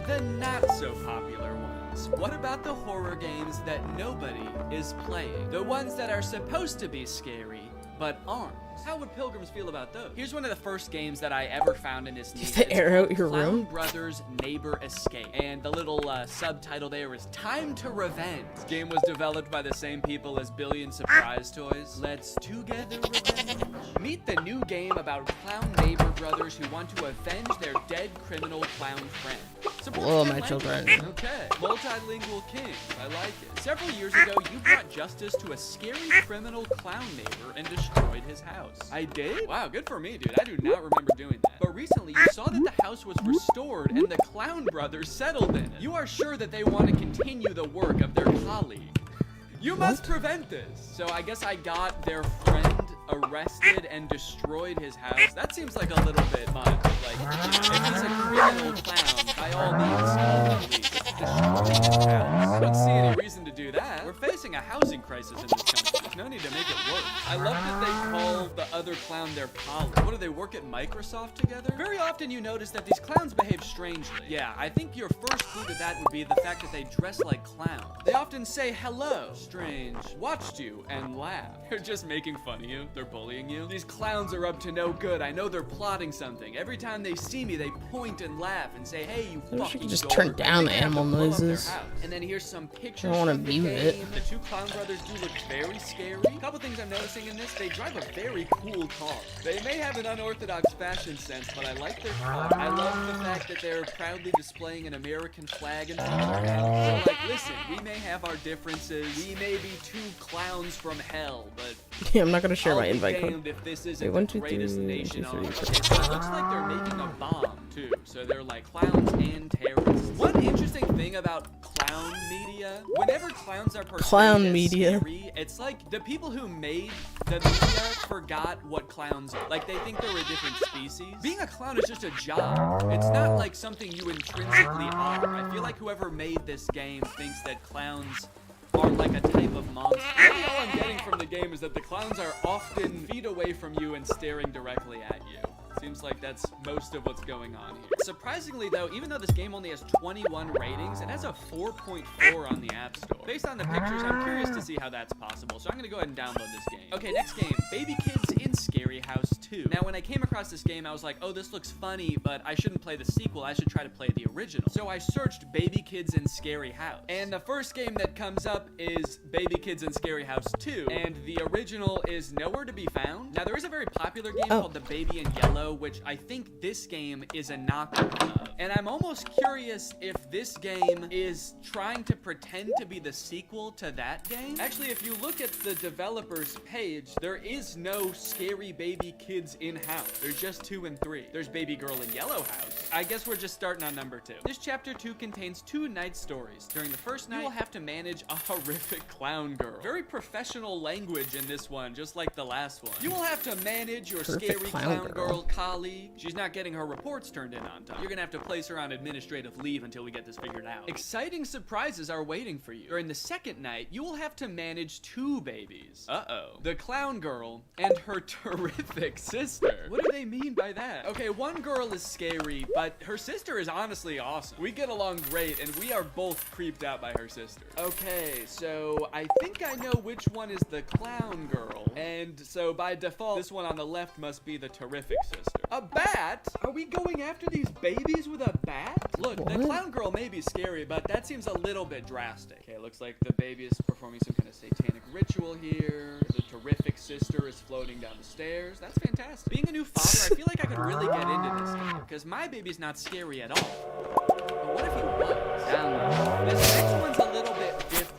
the not so popular ones? What about the horror games that nobody is playing? The ones that are supposed to be scary, but aren't. How would pilgrims feel about those? Here's one of the first games that I ever found in this niche. Just to air out your Clown room? Brothers Neighbor Escape. And the little subtitle there is Time to Revenge. This game was developed by the same people as Billion Surprise Toys. Let's together revenge. Meet the new game about clown neighbor brothers who want to avenge their dead criminal clown friend. Whoa, my children. Okay, multilingual king. I like it. Several years ago, you brought justice to a scary criminal clown neighbor and destroyed his house. I did? Wow, good for me, dude. I do not remember doing that. But recently, you saw that the house was restored and the clown brothers settled in it. You are sure that they want to continue the work of their colleague. You must prevent this. So I guess I got their friend arrested and destroyed his house. That seems like a little bit much. Like, if he's a criminal clown, by all means, destroy his house. I don't see any reason to do that. We're facing a housing crisis in this country. There's no money to make it work. I love that they call the other clown their colleague. What do they work at Microsoft together? Very often you notice that these clowns behave strangely. Yeah, I think your first clue to that would be the fact that they dress like clowns. They often say hello, strange, watched you, and laugh. They're just making fun of you. They're bullying you. These clowns are up to no good. I know they're plotting something. Every time they see me, they point and laugh and say, hey, you I wish I fucking could just dork. turn down the They have to animal blow up their noises. house. And then here's some pictures I don't wanna from the view it. game. The two clown brothers do look very scary. A couple things I'm noticing in this, they drive a very cool car. They may have an unorthodox fashion sense, but I like their car. I love the fact that they're proudly displaying an American flag in front of their house. So like, listen, we may have our differences. We may be two clowns from hell, but Yeah, I'm not gonna share I'll my be invite damned code. if this Wait, isn't 1, the 2, greatest 3, nation 2, on 3, Earth. Okay, so it looks like they're making a bomb too. So they're like clowns and terrorists. One interesting thing about clown media, whenever clowns are portrayed Clown as media. scary, it's like the people who made the media forgot what clowns are. Like they think they're a different species. Being a clown is just a job. It's not like something you intrinsically are. I feel like whoever made this game thinks that clowns are like a type of monster. Really all I'm getting from the game is that the clowns are often feet away from you and staring directly at you. Seems like that's most of what's going on here. Surprisingly though, even though this game only has 21 ratings, it has a 4.4 on the App Store. Based on the pictures, I'm curious to see how that's possible, so I'm gonna go ahead and download this game. Okay, next game, Baby Kids in Scary House 2. Now when I came across this game, I was like, oh, this looks funny, but I shouldn't play the sequel, I should try to play the original. So I searched Baby Kids in Scary House, and the first game that comes up is Baby Kids in Scary House 2, and the original is nowhere to be found. Now there is a very popular game called The Baby in Yellow, which I think this game is a knockoff of. And I'm almost curious if this game is trying to pretend to be the sequel to that game. Actually, if you look at the developer's page, there is no scary baby kids in-house. There's just 2 and 3. There's Baby Girl in Yellow House. I guess we're just starting on number 2. This chapter 2 contains 2 night stories. During the first night, you will have to manage a horrific clown girl. Very professional language in this one, just like the last one. You will have to manage your Perfect scary clown girl. colleague. She's not getting her reports turned in on time. You're gonna have to place her on administrative leave until we get this figured out. Exciting surprises are waiting for you. During the second night, you will have to manage 2 babies. Uh-oh. The clown girl and her terrific sister. What do they mean by that? Okay, one girl is scary, but her sister is honestly awesome. We get along great, and we are both creeped out by her sister. Okay, so I think I know which one is the clown girl. And so by default, this one on the left must be the terrific sister. A bat? Are we going after these babies with a bat? Look, the clown girl may be scary, but that seems a little bit drastic. Okay, looks like the baby is performing some kind of satanic ritual here. The terrific sister is floating down the stairs. That's fantastic. Being a new father, I feel like I could really get into this game, because my baby's not scary at all. But what if he was? Download. This next one's a little bit different.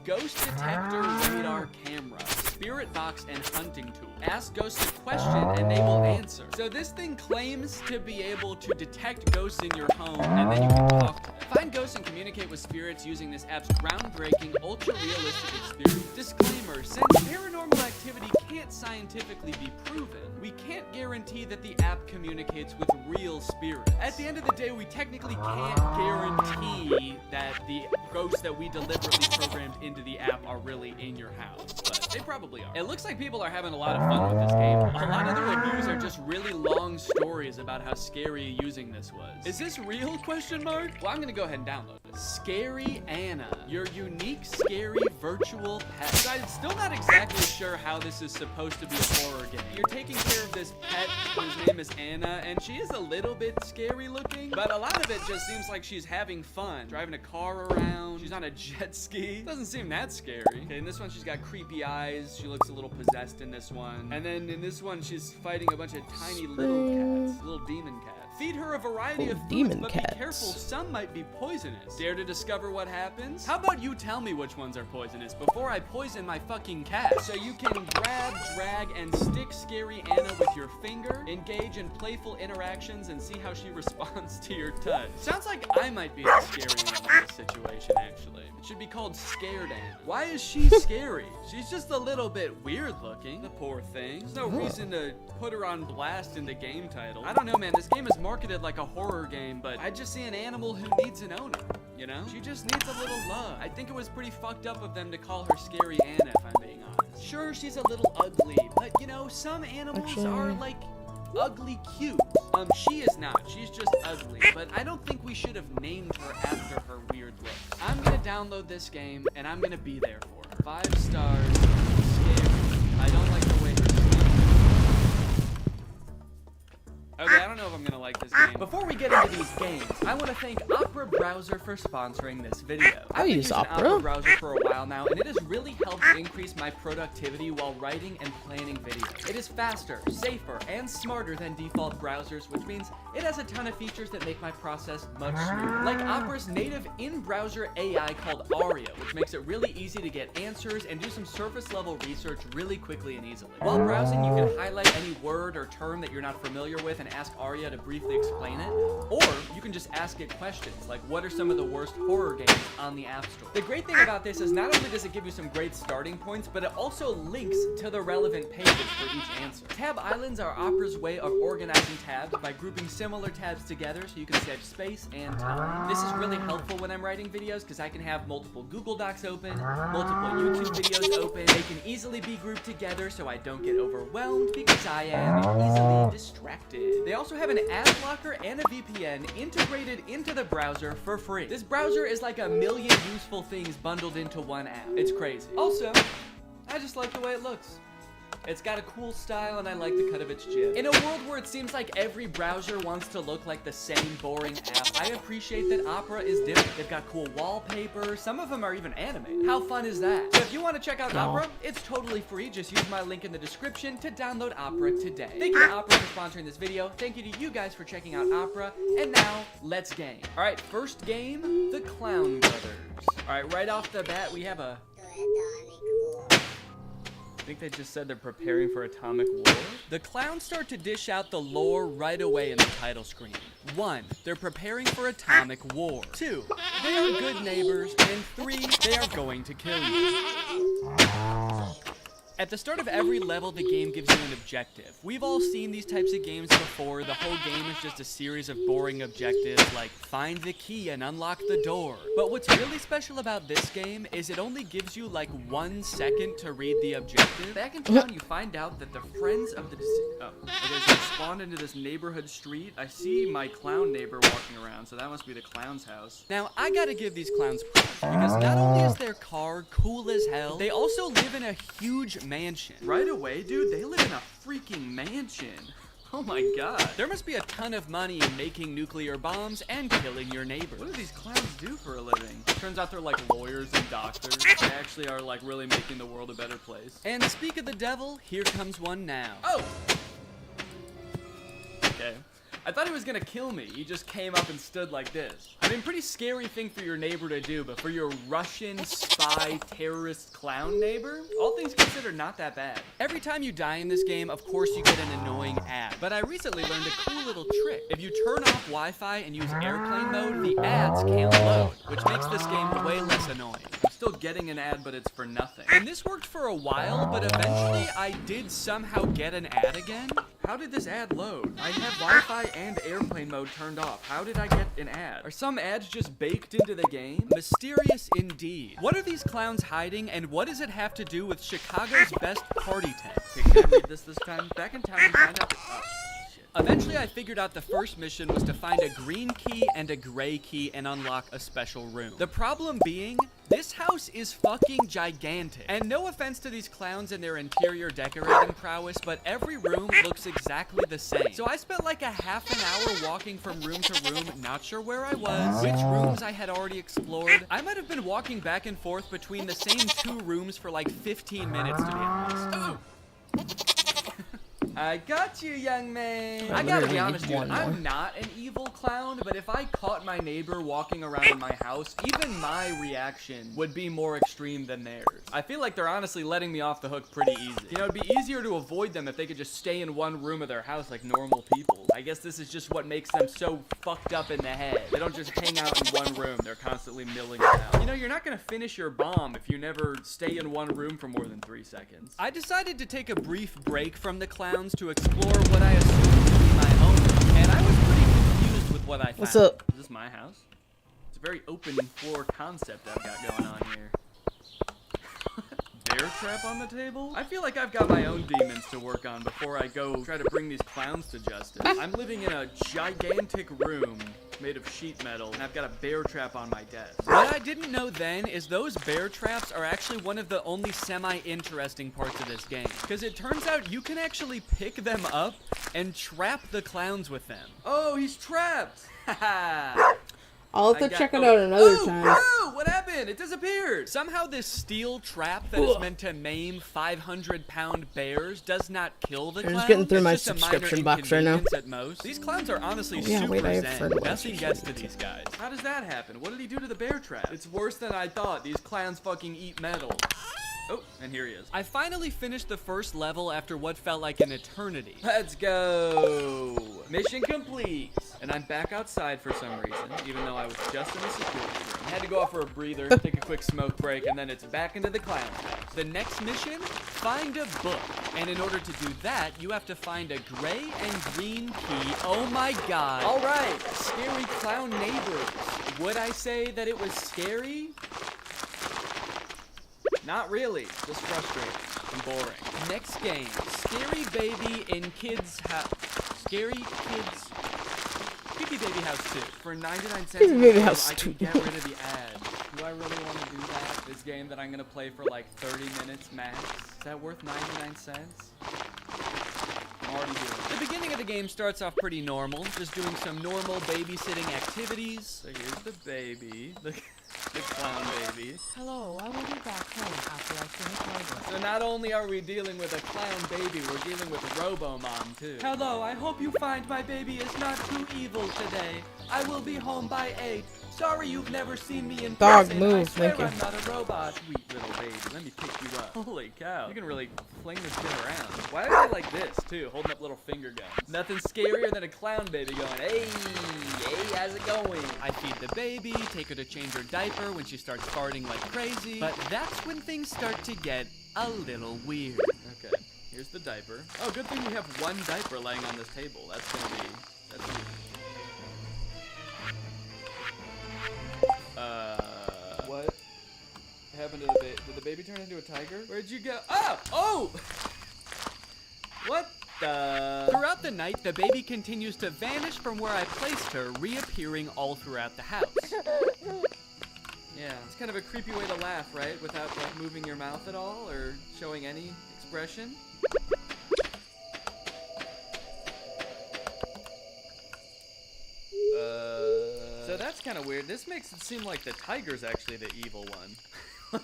Ghost detector radar camera. Spirit box and hunting tool. Ask ghosts a question and they will answer. So this thing claims to be able to detect ghosts in your home and then you can talk to them. Find ghosts and communicate with spirits using this app's groundbreaking, ultra-realistic experience. Disclaimer, since paranormal activity can't scientifically be proven, we can't guarantee that the app communicates with real spirits. At the end of the day, we technically can't guarantee that the ghosts that we deliberately programmed into the app are really in your house, but they probably are. It looks like people are having a lot of fun with this game. A lot of the reviews are just really long stories about how scary using this was. Is this real, question mark? Well, I'm gonna go ahead and download this. Scary Anna, your unique scary virtual pet. So I'm still not exactly sure how this is supposed to be a horror game. You're taking care of this pet whose name is Anna, and she is a little bit scary looking, but a lot of it just seems like she's having fun. Driving a car around, she's on a jet ski. Doesn't seem that scary. Okay, in this one she's got creepy eyes. She looks a little possessed in this one. And then in this one she's fighting a bunch of tiny little cats, little demon cats. Feed her a variety of foods, but be careful, some might be poisonous. Dare to discover what happens? How about you tell me which ones are poisonous before I poison my fucking cat? So you can grab, drag, and stick Scary Anna with your finger, engage in playful interactions, and see how she responds to your touch. Sounds like I might be the scary one in this situation, actually. It should be called Scared Anna. Why is she scary? She's just a little bit weird looking, the poor thing. There's no reason to put her on blast in the game title. I don't know, man, this game is marketed like a horror game, but I just see an animal who needs an owner, you know? She just needs a little love. I think it was pretty fucked up of them to call her Scary Anna, if I'm being honest. Sure, she's a little ugly, but you know, some animals are like ugly cute. She is not. She's just ugly. But I don't think we should have named her after her weird look. I'm gonna download this game and I'm gonna be there for her. 5 stars. Scary. I don't like the way her Okay, I don't know if I'm gonna like this game. Before we get into these games, I want to thank Opera Browser for sponsoring this video. I've been using Opera Browser for a while now, and it has really helped increase my productivity while writing and planning videos. It is faster, safer, and smarter than default browsers, which means it has a ton of features that make my process much smoother. Like Opera's native in-browser AI called Aria, which makes it really easy to get answers and do some surface-level research really quickly and easily. While browsing, you can highlight any word or term that you're not familiar with and ask Aria to briefly explain it, or you can just ask it questions like, what are some of the worst horror games on the App Store? The great thing about this is not only does it give you some great starting points, but it also links to the relevant pages for each answer. Tab islands are Opera's way of organizing tabs by grouping similar tabs together so you can save space and time. This is really helpful when I'm writing videos because I can have multiple Google Docs open, multiple YouTube videos open. They can easily be grouped together so I don't get overwhelmed because I am easily distracted. They also have an ad blocker and a VPN integrated into the browser for free. This browser is like a million useful things bundled into one app. It's crazy. Also, I just like the way it looks. It's got a cool style and I like the cut of its jib. In a world where it seems like every browser wants to look like the same boring app, I appreciate that Opera is different. They've got cool wallpaper, some of them are even animated. How fun is that? So if you want to check out Opera, it's totally free. Just use my link in the description to download Opera today. Thank you to Opera for sponsoring this video. Thank you to you guys for checking out Opera. And now, let's game. Alright, first game, the Clown Brothers. Alright, right off the bat, we have a... I think they just said they're preparing for atomic war. The clowns start to dish out the lore right away in the title screen. 1, they're preparing for atomic war. 2, they are good neighbors. And 3, they are going to kill you. At the start of every level, the game gives you an objective. We've all seen these types of games before. The whole game is just a series of boring objectives like find the key and unlock the door. But what's really special about this game is it only gives you like 1 second to read the objective. Back in town, you find out that the friends of the they spawned into this neighborhood street. I see my clown neighbor walking around, so that must be the clown's house. Now, I gotta give these clowns props because not only is their car cool as hell, they also live in a huge mansion. Right away, dude, they live in a freaking mansion. Oh my god. There must be a ton of money in making nuclear bombs and killing your neighbor. What do these clowns do for a living? Turns out they're like lawyers and doctors. They actually are like really making the world a better place. And speak of the devil, here comes one now. Oh! Okay. I thought he was gonna kill me. He just came up and stood like this. I mean, pretty scary thing for your neighbor to do, but for your Russian spy terrorist clown neighbor, all things considered, not that bad. Every time you die in this game, of course you get an annoying ad, but I recently learned a cool little trick. If you turn off Wi-Fi and use airplane mode, the ads can't load, which makes this game way less annoying. I'm still getting an ad, but it's for nothing. And this worked for a while, but eventually I did somehow get an ad again. How did this ad load? I have Wi-Fi and airplane mode turned off. How did I get an ad? Are some ads just baked into the game? Mysterious indeed. What are these clowns hiding, and what does it have to do with Chicago's best party tent? Okay, can I read this time? Back in town, we find out that... Oh. Eventually, I figured out the first mission was to find a green key and a gray key and unlock a special room. The problem being, this house is fucking gigantic. And no offense to these clowns and their interior decorating prowess, but every room looks exactly the same. So I spent like a half an hour walking from room to room, not sure where I was, which rooms I had already explored. I might have been walking back and forth between the same 2 rooms for like 15 minutes, to be honest. Oh. I got you, young man. I gotta be honest, dude, I'm not an evil clown, but if I caught my neighbor walking around in my house, even my reaction would be more extreme than theirs. I feel like they're honestly letting me off the hook pretty easy. You know, it'd be easier to avoid them if they could just stay in one room of their house like normal people. I guess this is just what makes them so fucked up in the head. They don't just hang out in one room, they're constantly milling about. You know, you're not gonna finish your bomb if you never stay in one room for more than 3 seconds. I decided to take a brief break from the clowns to explore what I assumed to be my home, and I was pretty confused with what I found. What's up? Is this my house? It's a very open floor concept I've got going on here. bear trap on the table? I feel like I've got my own demons to work on before I go try to bring these clowns to justice. I'm living in a gigantic room made of sheet metal, and I've got a bear trap on my desk. What I didn't know then is those bear traps are actually one of the only semi-interesting parts of this game, because it turns out you can actually pick them up and trap the clowns with them. Oh, he's trapped! Haha! I'll have to check it out another time. Oh, what happened? It disappeared. Somehow this steel trap that is meant to maim 500-pound bears does not kill the clowns. I'm just getting through It's my just a minor subscription box right now. inconvenience at most. These clowns are honestly Yeah, super wait, I have zen. fertilizer. Nothing gets to these guys. How does that happen? What did he do to the bear trap? It's worse than I thought. These clowns fucking eat metal. Oh, and here he is. I finally finished the first level after what felt like an eternity. Let's go. Mission complete. And I'm back outside for some reason, even though I was just in the security room. I had to go out for a breather, take a quick smoke break, and then it's back into the clown house. The next mission, find a book. And in order to do that, you have to find a gray and green key. Oh my god. All right, scary clown neighbors. Would I say that it was scary? Not really, just frustrating and boring. Next game, Scary Baby in Kids House. Scary Kids. Creepy Baby House 2. For 99 cents, Creepy Baby House I 2. can get rid of the ad. Do I really want to do that? This game that I'm going to play for like 30 minutes max? Is that worth 99 cents? I'm already doing it. The beginning of the game starts off pretty normal, just doing some normal babysitting activities. So here's the baby. The clown baby. Hello, I will be back home after I finish my work. So not only are we dealing with a clown baby, we're dealing with Robo-Mom too. Hello, I hope you find my baby is not too evil today. I will be home by 8. Sorry you've never seen me in Dog, person. move, I swear thank you. I'm not a robot. Sweet little baby, let me pick you up. Holy cow, you can really fling this shit around. Why are they like this too, holding up little finger guns? Nothing scarier than a clown baby going, hey, how's it going? I feed the baby, take her to change her diaper when she starts farting like crazy. But that's when things start to get a little weird. Okay, here's the diaper. Oh, good thing we have one diaper laying on this table. That's gonna be, what happened to the baby? Did the baby turn into a tiger? Where'd you go? Oh! Oh! What the? Throughout the night, the baby continues to vanish from where I placed her, reappearing all throughout the house. Yeah, it's kind of a creepy way to laugh, right? Without, like, moving your mouth at all, or showing any expression. So that's kind of weird. This makes it seem like the tiger's actually the evil one.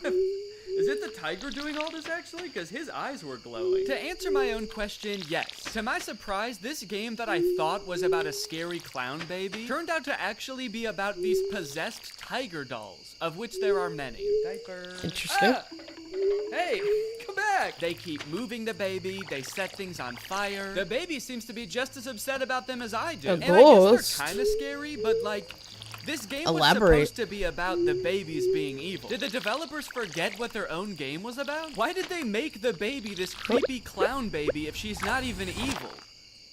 Is it the tiger doing all this actually? Because his eyes were glowing. To answer my own question, yes. To my surprise, this game that I thought was about a scary clown baby turned out to actually be about these possessed tiger dolls, of which there are many. Diaper. Interesting. Ah! Hey, come back! They keep moving the baby, they set things on fire. The baby seems to be just as upset about them as I do. A And ghost? I guess they're kind of scary, but like, this game Elaborate. was supposed to be about the babies being evil. Did the developers forget what their own game was about? Why did they make the baby this creepy clown baby if she's not even evil?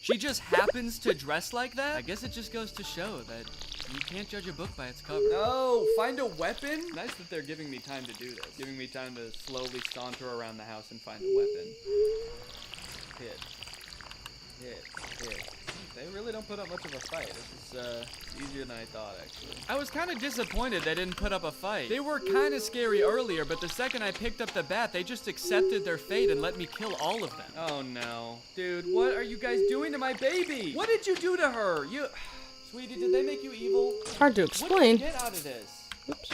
She just happens to dress like that? I guess it just goes to show that you can't judge a book by its cover. No, find a weapon? Nice that they're giving me time to do this. Giving me time to slowly saunter around the house and find a weapon. Hit. Hit. Hit. They really don't put up much of a fight. This is easier than I thought, actually. I was kind of disappointed they didn't put up a fight. They were kind of scary earlier, but the second I picked up the bat, they just accepted their fate and let me kill all of them. Oh no. Dude, what are you guys doing to my baby? What did you do to her? You... Sweetie, did they make you evil? It's hard to What did you explain. get out of this? Oops.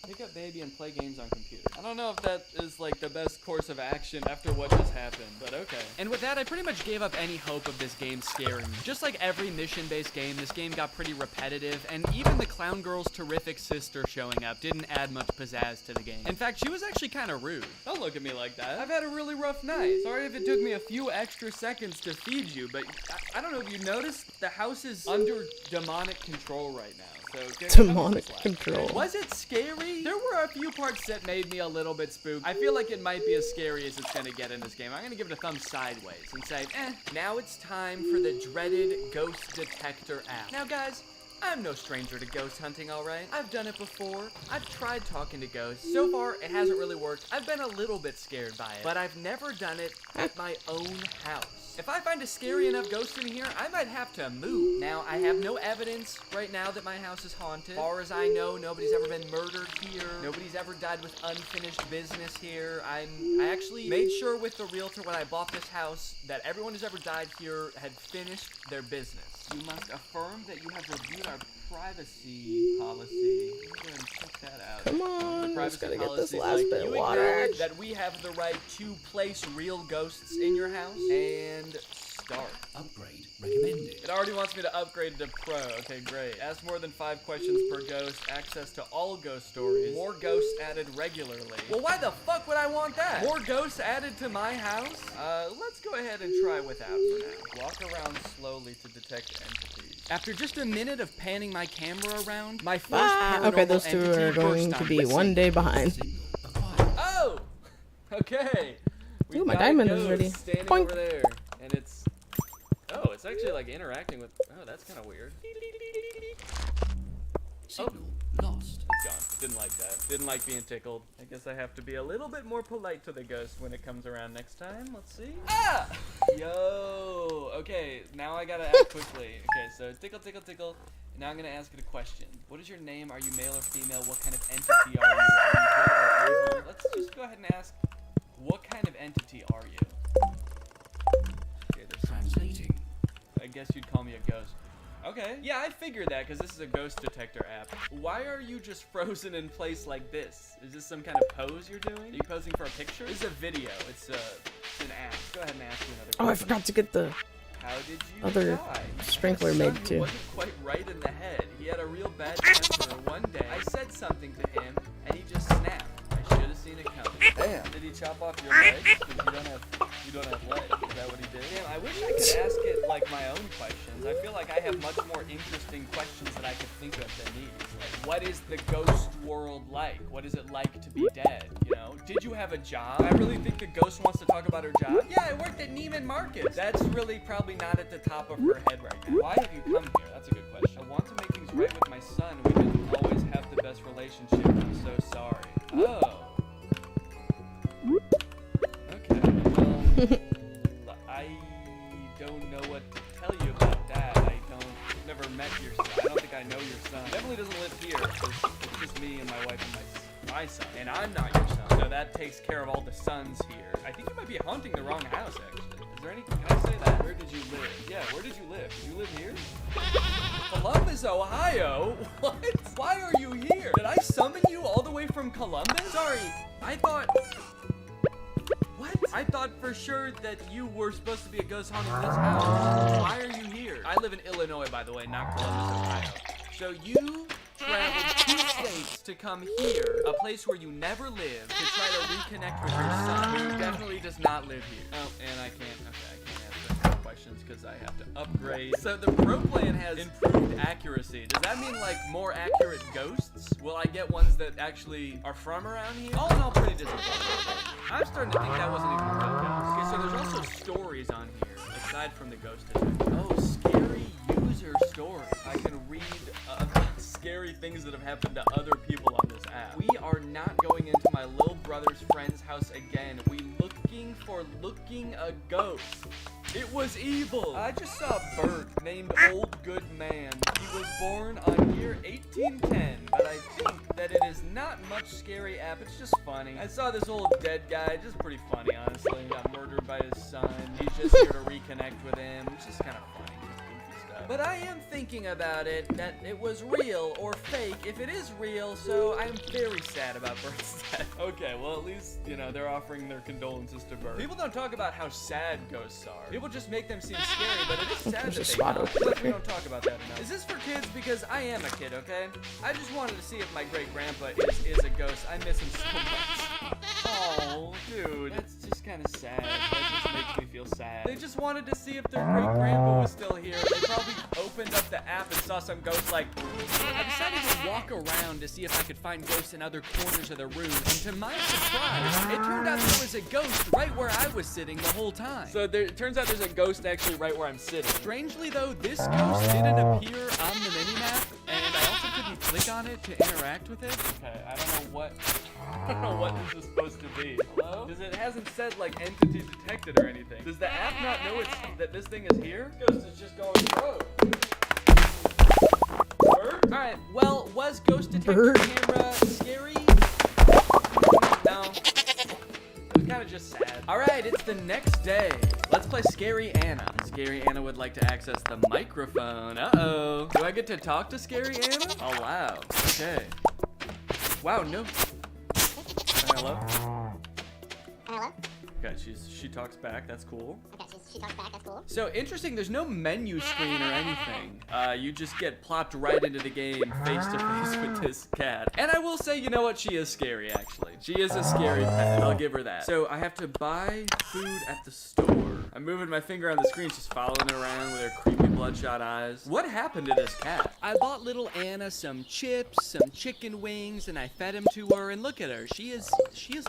Pick up baby and play games on computer. I don't know if that is like the best course of action after what just happened, but okay. And with that, I pretty much gave up any hope of this game scaring me. Just like every mission-based game, this game got pretty repetitive, and even the clown girl's terrific sister showing up didn't add much pizzazz to the game. In fact, she was actually kind of rude. Don't look at me like that. I've had a really rough night. Sorry if it took me a few extra seconds to feed you, but I don't know if you noticed, the house is under demonic control right now. So Demonic control. Was it scary? There were a few parts that made me a little bit spooked. I feel like it might be as scary as it's gonna get in this game. I'm gonna give it a thumb sideways and say, now it's time for the dreaded ghost detector app. Now guys, I'm no stranger to ghost hunting, alright? I've done it before. I've tried talking to ghosts. So far, it hasn't really worked. I've been a little bit scared by it, but I've never done it at my own house. If I find a scary enough ghost in here, I might have to move. Now, I have no evidence right now that my house is haunted. As far as I know, nobody's ever been murdered here. Nobody's ever died with unfinished business here. I actually made sure with the realtor when I bought this house that everyone who's ever died here had finished their business. You must affirm that you have reviewed our privacy policy. Let's go ahead and check that out. Come on, The I just gotta privacy get this policy is last like, bit of you water. acknowledge that we have the right to place real ghosts in your house and start. Upgrade recommended. It already wants me to upgrade to pro. Okay, great. Ask more than 5 questions per ghost. Access to all ghost stories. More ghosts added regularly. Well, why the fuck would I want that? More ghosts added to my house? Let's go ahead and try without for now. Walk around slowly to detect entities. After just a minute of panning my camera around, my first paranormal Okay, those two entity are going burst to on be missing. one day behind. Oh! Okay. Ooh, my got a diamond is ghost ready. standing Boink. over there, and it's... Oh, it's actually like interacting with... Oh, that's kind of weird. Signal lost. It's gone. Didn't like that. Didn't like being tickled. I guess I have to be a little bit more polite to the ghost when it comes around next time. Let's see. Ah! Yo! Okay, now I gotta act quickly. Okay, so tickle, tickle, tickle. Now I'm gonna ask it a question. What is your name? Are you male or female? What kind of entity are you? Are you good or evil? Let's just go ahead and ask, what kind of entity are you? Okay, there's some... Translating. I guess you'd call me a ghost. Okay. Yeah, I figured that because this is a ghost detector app. Why are you just frozen in place like this? Is this some kind of pose you're doing? Are you posing for a picture? This is a video. It's an app. Go ahead and ask me another question. Oh, I forgot to get the How did you other die? sprinkler I had a son made who too. wasn't quite right in the head. He had a real bad temper. One day, I said something to him, and he just snapped. I should have seen it coming. Damn. Did he chop off your legs? Because you don't have legs. Is that what he did? Damn, I wish I could ask it like my own questions. I feel like I have much more interesting questions that I could think of than these. Like, what is the ghost world like? What is it like to be dead? You know? Did you have a job? I really think the ghost wants to talk about her job. Yeah, I worked at Neiman Marcus. That's really probably not at the top of her head right now. Why have you come here? That's a good question. I want to make things right with my son. We didn't always have the best relationship. I'm so sorry. Oh. Okay, well, I don't know what to tell you about that. I've never met your son. I don't think I know your son. He definitely doesn't live here. It's just me and my wife and my son. And I'm not your son. So that takes care of all the sons here. I think you might be haunting the wrong house, actually. Is there any, can I say that? Where did you live? Yeah, where did you live? Did you live here? Columbus, Ohio? What? Why are you here? Did I summon you all the way from Columbus? Sorry, I thought... What? I thought for sure that you were supposed to be a ghost haunting this house. Why are you here? I live in Illinois, by the way, not Columbus, Ohio. So you traveled 2 states to come here, a place where you never lived, to try to reconnect with your son, who definitely does not live here. Oh, and I can't answer more questions because I have to upgrade. So the pro plan has improved accuracy. Does that mean like more accurate ghosts? Will I get ones that actually are from around here? All in all, pretty disappointing. I'm starting to think that wasn't even a real ghost. Okay, so there's also stories on here, aside from the ghost detector. Oh, scary user stories. I can read scary things that have happened to other people on this app. We are not going into my little brother's friend's house again. We looking a ghost. It was evil. I just saw a bird named Old Good Man. He was born on year 1810, but I think that it is not much scary app. It's just funny. I saw this old dead guy, just pretty funny, honestly. He got murdered by his son. He's just here to reconnect with him. It's just kind of funny. But I am thinking about it, that it was real or fake if it is real, so I'm very sad about Bert's death. Okay, well at least, you know, they're offering their condolences to Bert. People don't talk about how sad ghosts are. People just make them seem scary, but it is sad that they die. But we don't talk about that enough. Is this for kids? Because I am a kid, okay? I just wanted to see if my great-grandpa is a ghost. I miss him so much. Oh, dude. That's just kind of sad. That just makes me feel sad. They just wanted to see if their great-grandpa was still here. They probably opened up the app and saw some ghost like... I decided to walk around to see if I could find ghosts in other corners of the room. And to my surprise, it turned out there was a ghost right where I was sitting the whole time. So it turns out there's a ghost actually right where I'm sitting. Strangely though, this ghost didn't appear on the minimap, and I also couldn't click on it to interact with it. Okay, I don't know what this is supposed to be. Hello? Because it hasn't said like entity detected or anything. Does the app not know that this thing is here? Ghost is just going rogue. Bird? Alright, well, was ghost detector camera scary? No. It was kind of just sad. Alright, it's the next day. Let's play Scary Anna. Scary Anna would like to access the microphone. Uh-oh. Do I get to talk to Scary Anna? Oh, wow. Okay. Wow, no. Hello? Hello? Okay, she talks back. That's cool. Okay, she talks back. That's cool. So interesting. There's no menu screen or anything. You just get plopped right into the game face to face with this cat. And I will say, you know what? She is scary. Actually, she is a scary pet. I'll give her that. So I have to buy food at the store. I'm moving my finger on the screen. She's following it around with her creepy bloodshot eyes. What happened to this cat? I bought little Anna some chips, some chicken wings, and I fed them to her. And look at her. She is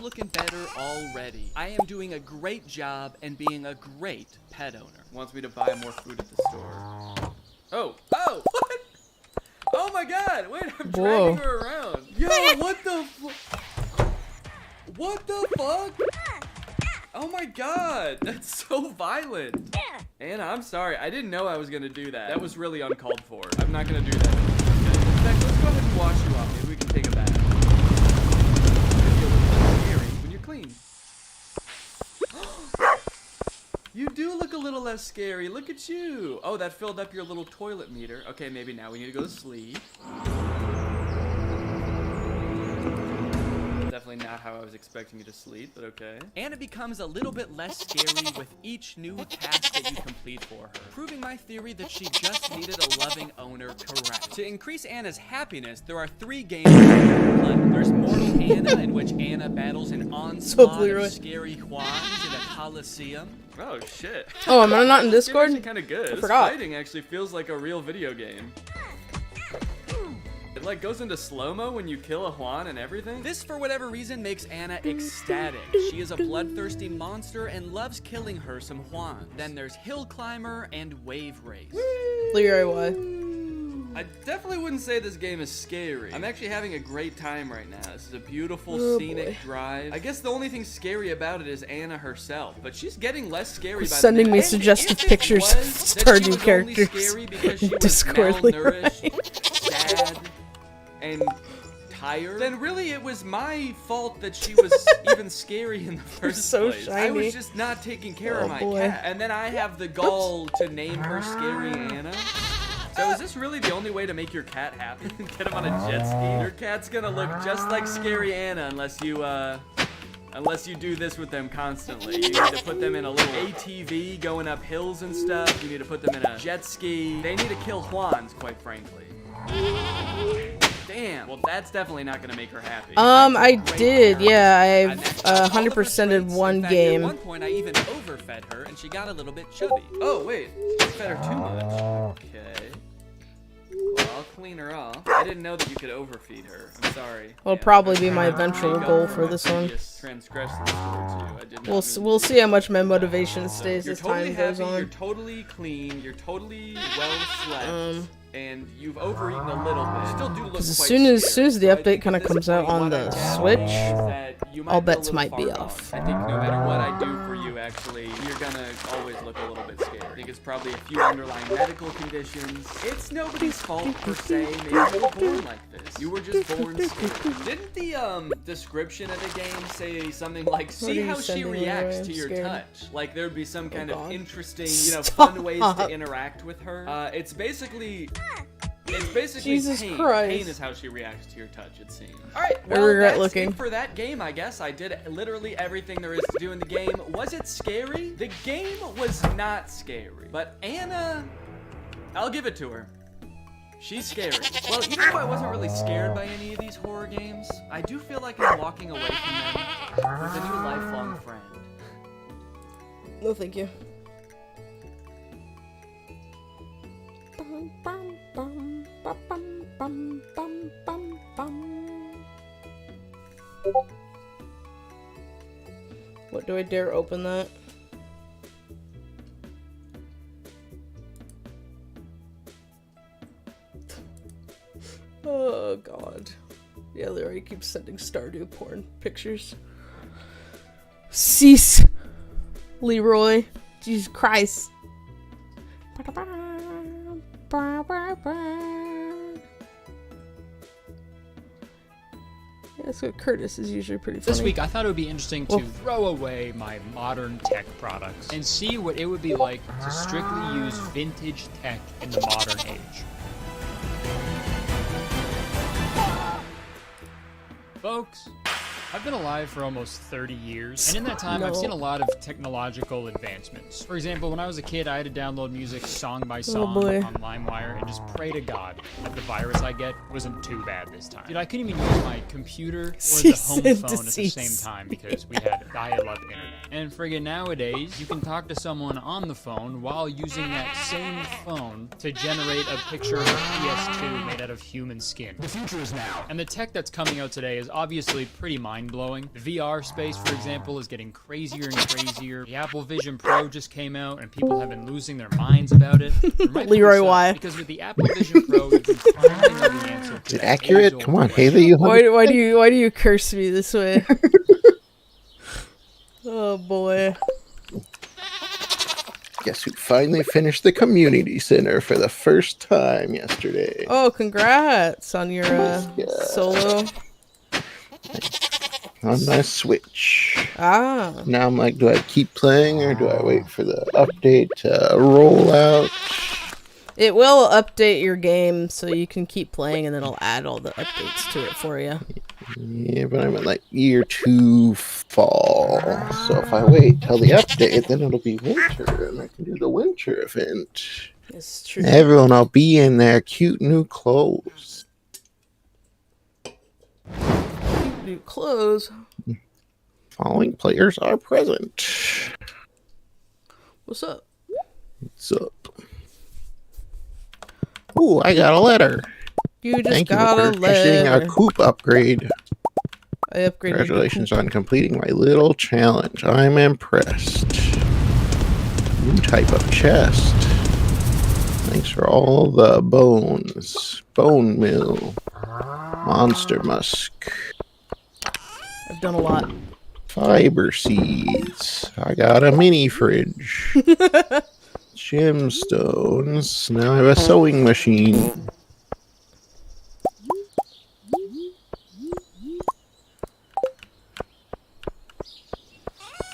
looking better already. I am doing a great job and being a great pet owner. Wants me to buy more food at the store. Oh, what? Oh my God! Wait, I'm dragging her around. Yo, what the? What the fuck? Oh my God, that's so violent. Anna, I'm sorry. I didn't know I was gonna do that. That was really uncalled for. I'm not gonna do that. Okay. In fact, let's go ahead and wash you off. Maybe we can take a bath. It'll be a little scary when you're clean. You do look a little less scary. Look at you. Oh, that filled up your little toilet meter. Okay, maybe now we need to go to sleep. Definitely not how I was expecting you to sleep, but okay. Anna becomes a little bit less scary with each new task that you complete for her, proving my theory that she just needed a loving owner correct. To increase Anna's happiness, there are 3 games to play. There's Mortal Anna, in which Anna battles an onslaught of scary Juans in a coliseum. Oh shit. Oh, am I not in Discord? Kind of good. I This forgot. fighting actually feels like a real video game. It like goes into slow-mo when you kill a Juan and everything. This, for whatever reason, makes Anna ecstatic. She is a bloodthirsty monster and loves killing her some Juans. Then there's Hill Climber and Wave Race. Leroy, why? I definitely wouldn't say this game is scary. I'm actually having a great time right now. This is a beautiful scenic drive. I guess the only thing scary about it is Anna herself, but she's getting less scary by Sending the me minute. suggestive And if it pictures was of that she Stardew was only characters scary because she in was Discord, Leroy. malnourished, sad, and tired, then really it was my fault that she was even scary in the first so place. I was shiny. just not taking care of my boy. cat. And then I have the gall to name her Scary Anna. So is this really the only way to make your cat happy? Get him on a jet ski? Your cat's gonna look just like Scary Anna unless you do this with them constantly. You need to put them in a little ATV going up hills and stuff. You need to put them in a jet ski. They need to kill Juans, quite frankly. Damn. Well, that's definitely not gonna make her happy. I did, yeah. I've 100%ed one game. At one point, I even overfed her, and she got a little bit chubby. Oh wait, I fed her too much. Okay. Well, I'll clean her off. I didn't know that you could overfeed her. I'm sorry. Will probably be my eventual goal for this one. We'll see how much my motivation stays as time goes You're on. totally clean. You're totally well slept. And you've overeaten a little bit. Still do look quite As soon as the update kind of comes out on the what Switch, all bets might be off. I think no matter what I do for you, actually, you're gonna always look a little bit scared. I think it's probably a few underlying medical conditions. It's nobody's fault per se. Maybe you were born like this. You were just born scared. Didn't the description of the game say something like, "See how she reacts to your touch"? Like there'd be some kind of interesting, fun ways to interact with her. It's basically Jesus pain. Christ. Pain is how she reacts to your touch, it seems. Alright, I well, regret that's looking. it for that game, I guess. I did literally everything there is to do in the game. Was it scary? The game was not scary. But Anna, I'll give it to her. She's scary. Well, even though I wasn't really scared by any of these horror games, I do feel like I'm walking away from them with a new lifelong friend. No, thank you. Bum, bum, bum, bum, bum, bum, bum, bum. What, do I dare open that? Oh god. Yeah, Leroy keeps sending Stardew porn pictures. Cease! Leroy. Jesus Christ. Yeah, so Curtis is usually pretty funny. This week, I thought it would be interesting to throw away my modern tech products and see what it would be like to strictly use vintage tech in the modern age. Folks, I've been alive for almost 30 years, and in that time, I've seen a lot of technological advancements. For example, when I was a kid, I had to download music song by song on LimeWire and just pray to God that the virus I get wasn't too bad this time. Dude, I couldn't even use my computer or the home phone at the same time because we had dial-up internet. And friggin' nowadays, you can talk to someone on the phone while using that same phone to generate a picture of a PS2 made out of human skin. The future is now. And the tech that's coming out today is obviously pretty mind-blowing. The VR space, for example, is getting crazier and crazier. The Apple Vision Pro just came out, and people have been losing their minds about it. Leroy, why? Because with the Apple Vision Pro, you can finally know the answer to Is it accurate? Come on, Haley, you why do you curse me this way? Oh boy. Guess who finally finished the community center for the first time yesterday? Oh, congrats on your solo. On my Switch. Ah. Now I'm like, do I keep playing or do I wait for the update to roll out? It will update your game so you can keep playing, and then it'll add all the updates to it for you. Yeah, but I'm at like year 2 fall. So if I wait till the update, then it'll be winter, and I can do the winter event. It's true. Everyone will be in their cute new clothes. New clothes. Following players are present. What's up? What's up? Ooh, I got a letter. You just Thank got you a for purchasing letter. a coop upgrade. I upgraded. Congratulations on completing my little challenge. I'm impressed. New type of chest. Thanks for all the bones. Bone mill. Monster musk. I've done a lot. Fiber seeds. I got a mini fridge. Gemstones. Now I have a sewing machine.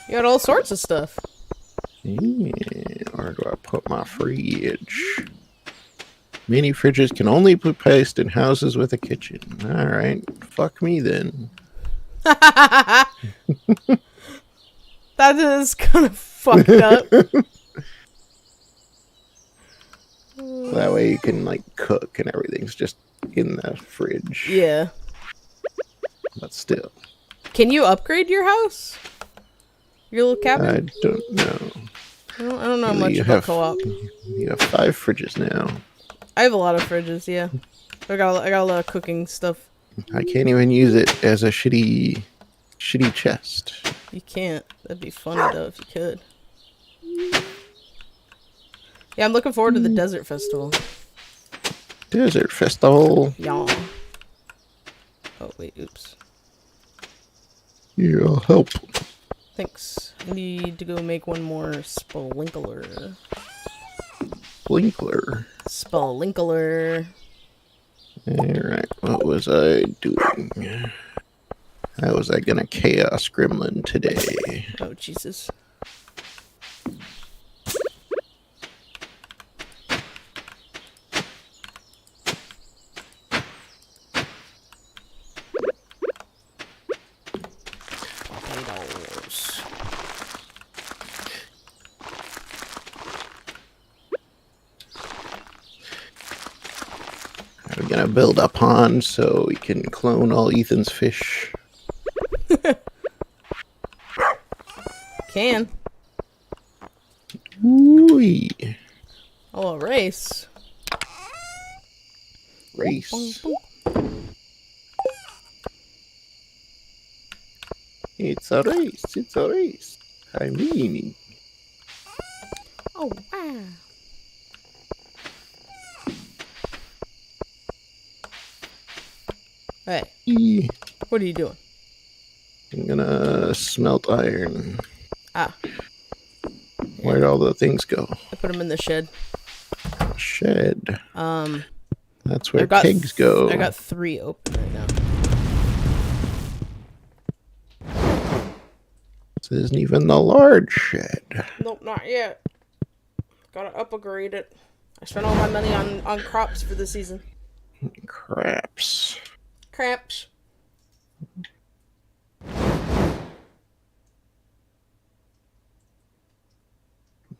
You got all sorts of stuff. Yeah, where do I put my fridge? Mini fridges can only be placed in houses with a kitchen. Alright, fuck me then. That is kind of fucked up. That way you can, like, cook and everything's just in the fridge. Yeah. But still. Can you upgrade your house? Your little cabin? I don't know. I don't know much about co-op. You have 5 fridges now. I have a lot of fridges, yeah. I got a lot of cooking stuff. I can't even use it as a shitty chest. You can't. That'd be funny though if you could. Yeah, I'm looking forward to the Desert Festival. Desert Festival. Yeah. Oh wait, oops. Yeah, I'll help. Thanks. I need to go make one more Spelunker. Spelunker. Alright, what was I doing? How was I gonna chaos gremlin today? Oh, Jesus. Potatoes. I'm gonna build a pond so we can clone all Ethan's fish. Woo-wee. Oh, a race. Race. It's a race. It's a race. I mean. Oh, wow. Hey, what are you doing? I'm gonna smelt iron. Ah. Where'd all the things go? I put them in the shed. Shed. That's where pigs go. I got 3 open right now. This isn't even the large shed. Nope, not yet. Gotta upgrade it. I spent all my money on crops for the season. Craps. Craps.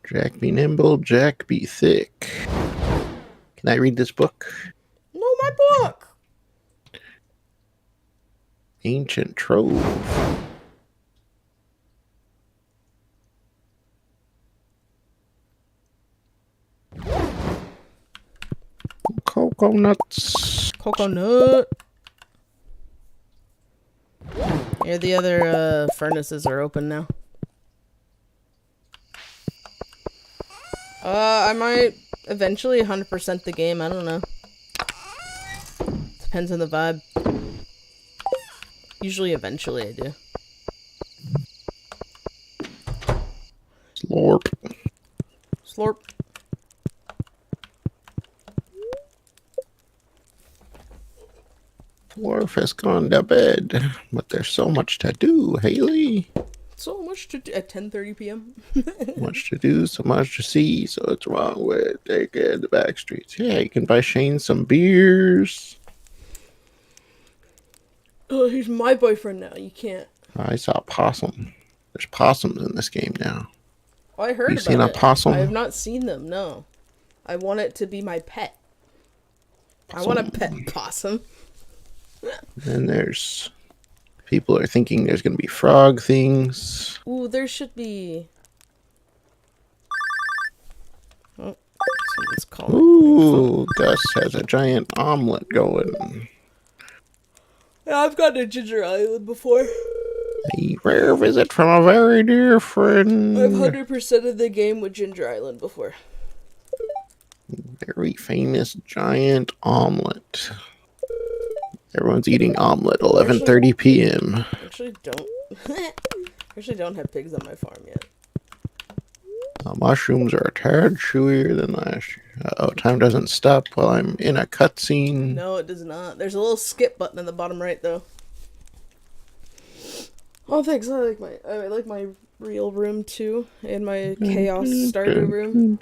Jack be nimble, Jack be thick. Can I read this book? No, my book. Ancient Trove. Coconuts. Coconut. Here, the other furnaces are open now. I might eventually 100% the game. I don't know. Depends on the vibe. Usually, eventually, I do. Slorp. Slorp. Florf has gone to bed, but there's so much to do, Haley. So much to do at 10:30 p.m. Much to do, so much to see. So it's wrong with taking the back streets. Yeah, you can buy Shane some beers. Oh, he's my boyfriend now. You can't. I saw a possum. There's possums in this game now. Oh, I heard You about seen a it. possum? I have not seen them. No, I want it to be my pet. I want a pet possum. Then there's people are thinking there's gonna be frog things. Ooh, there should be. Oh, someone's calling. Ooh, Gus has a giant omelet going. Yeah, I've gone to Ginger Island before. A rare visit from a very dear friend. I've 100% of the game with Ginger Island before. Very famous giant omelet. Everyone's eating omelet. 11:30 p.m. Actually, don't have pigs on my farm yet. Mushrooms are a tad chewier than last year. Oh, time doesn't stop while I'm in a cutscene. No, it does not. There's a little skip button in the bottom right, though. Oh, thanks. I like my real room too, and my chaos Stardew room.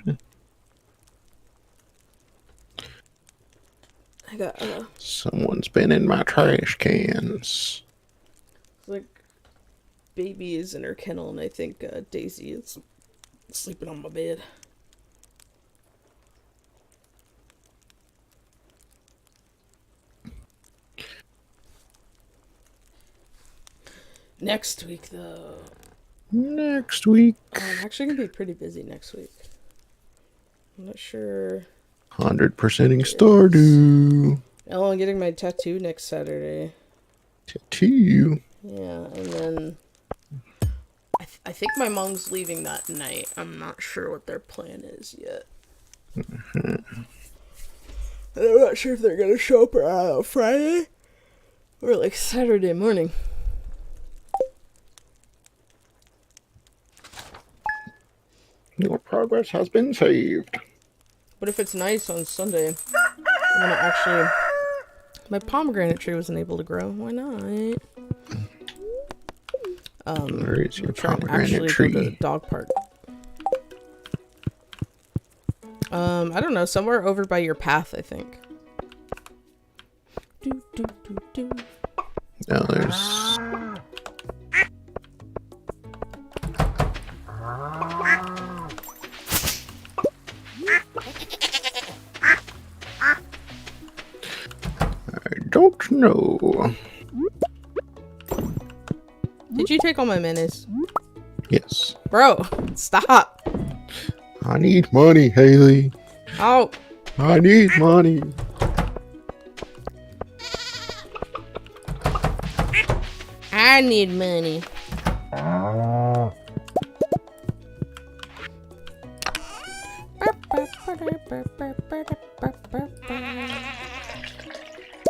I got Someone's been in my trash cans. like baby is in her kennel, and I think Daisy is sleeping on my bed. Next week, though. Next week. I'm actually gonna be pretty busy next week. I'm not sure. 100%ing Stardew. Oh, I'm getting my tattoo next Saturday. Tattoo. Yeah, and then I think my mom's leaving that night. I'm not sure what their plan is yet. And I'm not sure if they're gonna show up on Friday or like Saturday morning. Your progress has been saved. But if it's nice on Sunday, I'm gonna actually. My pomegranate tree wasn't able to grow. Why not? Where is your pomegranate actually tree? Go to the dog park. I don't know. Somewhere over by your path, I think. No, there's. I don't know. Did you take all my mayonnaise? Yes. Bro, stop. I need money, Haley. Oh. I need money. I need money.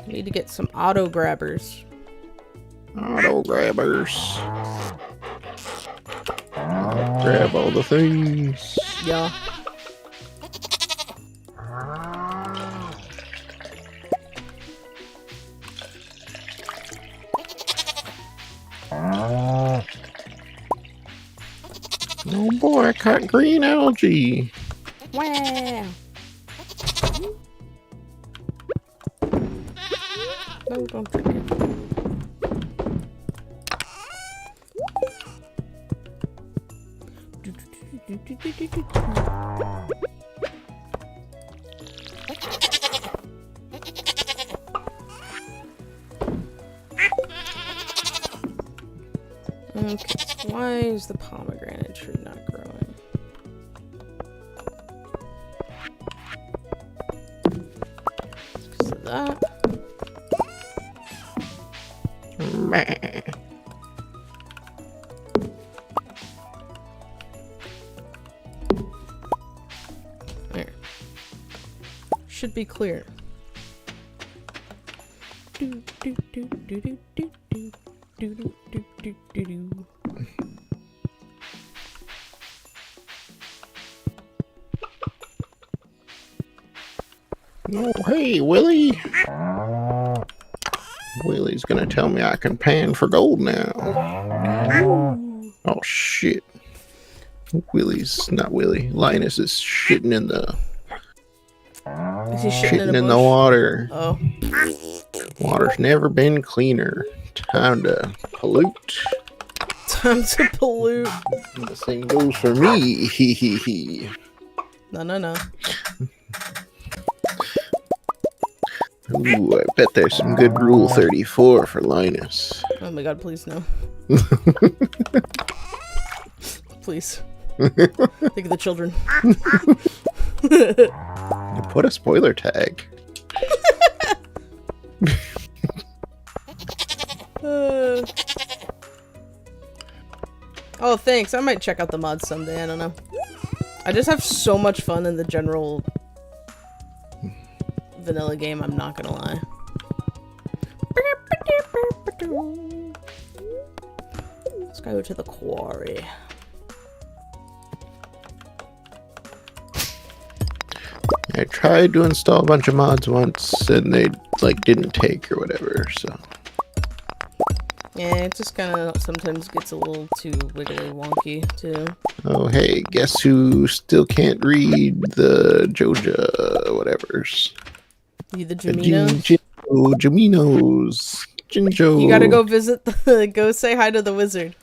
Need to get some auto grabbers. Auto grabbers. Grab all the things. Yeah. Oh boy, I caught green algae. Wow. No, don't drink it. Okay, why is the pomegranate tree not growing? Because of that. Meh. There. Should be clear. Do, do, do, do, do, do, do, do, do, do, do, do, do. Oh, hey, Willie. Willie's gonna tell me I can pan for gold now. Oh, shit. Willie's, not Willie. Linus is shitting in the... Is he shitting in a in the bush? water. Oh. Water's never been cleaner. Time to pollute. Time to pollute. The same goes for me. Hee hee hee. No, no, no. Ooh, I bet there's some good Rule 34 for Linus. Oh my god, please no. Please. Think of the children. You put a spoiler tag. Oh, thanks. I might check out the mods someday. I don't know. I just have so much fun in the general vanilla game, I'm not gonna lie. Let's go to the quarry. I tried to install a bunch of mods once and they like didn't take or whatever, so. Yeah, it just kind of sometimes gets a little too wiggly wonky too. Oh hey, guess who still can't read the Joja whatevers? You the Jaminos? Jaminos. Jinjo. You gotta go visit the go say hi to the wizard.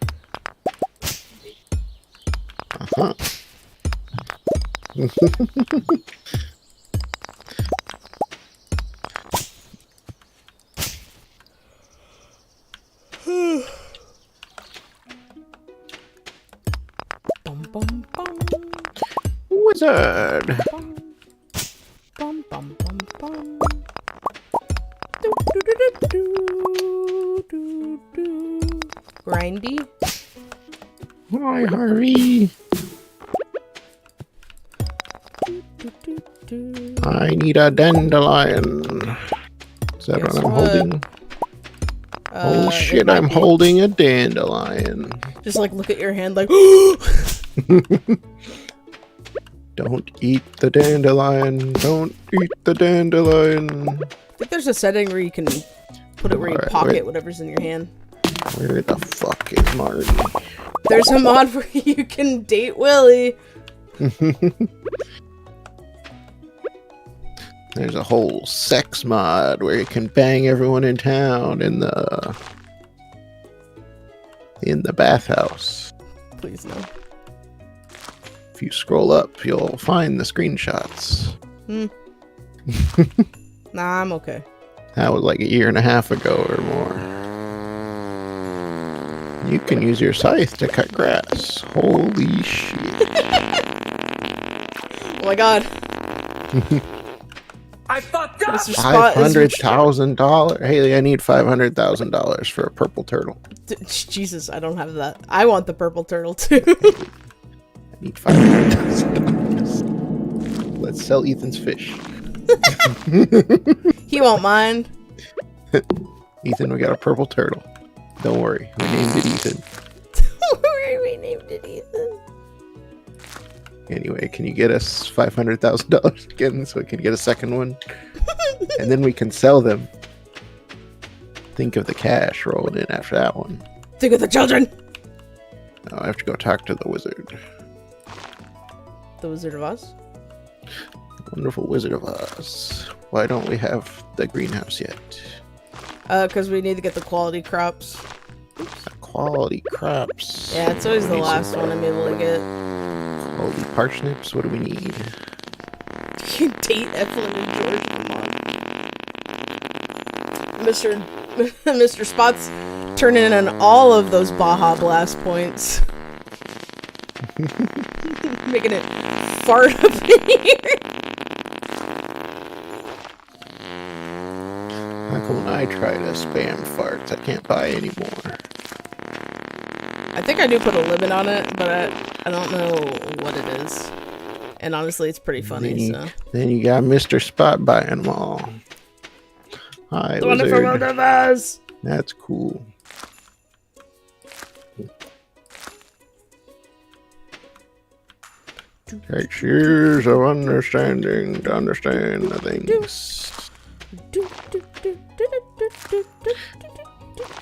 Uh-huh. Bum, bum, bum. Wizard. Bum, bum, bum, bum, bum. Do, do, do, do, do, do, do. Grindy. Hi, Harvey. Do, do, do. I need a dandelion. Is that Guess what I'm what? holding? Oh It shit, might I'm be. holding a dandelion. Just like look at your hand like Don't eat the dandelion. Don't eat the dandelion. I think there's a setting where you can put it where you Alright, pocket wait. whatever's in your hand. Where the fuck is Marty? There's a mod where you can date Willie. There's a whole sex mod where you can bang everyone in town in the bathhouse. Please no. If you scroll up, you'll find the screenshots. Nah, I'm okay. That was like a year and a half ago or more. You can use your scythe to cut grass. Holy shit. my god. I fucked up. Mr. Spot is $500,000. Haley, I need $500,000 for a purple turtle. Jesus, I don't have that. I want the purple turtle too. I need $500,000. Let's sell Ethan's fish. He won't mind. Ethan, we got a purple turtle. Don't worry, we named it Ethan. We named it Ethan. Anyway, can you get us $500,000 again so we can get a second one? And then we can sell them. Think of the cash rolling in after that one. Think of the children! Oh, I have to go talk to the wizard. The Wizard of Oz? Wonderful Wizard of Oz. Why don't we have the greenhouse yet? Because we need to get the quality crops. Quality crops. Yeah, it's always the last one I'm able to get. Quality parsnips. What do we need? Tate, Evelyn, and George. Come on. Mr. Spots turning in all of those Baja Blast points. Making it fart up in here. How come when I try to spam farts, I can't buy anymore? I think I do put a limit on it, but I don't know what it is. And honestly, it's pretty funny, so. Then you got Mr. Spot buying them all. Hi, The Wonderful Wizard. World of Oz! That's cool. Takes years of understanding to understand the things.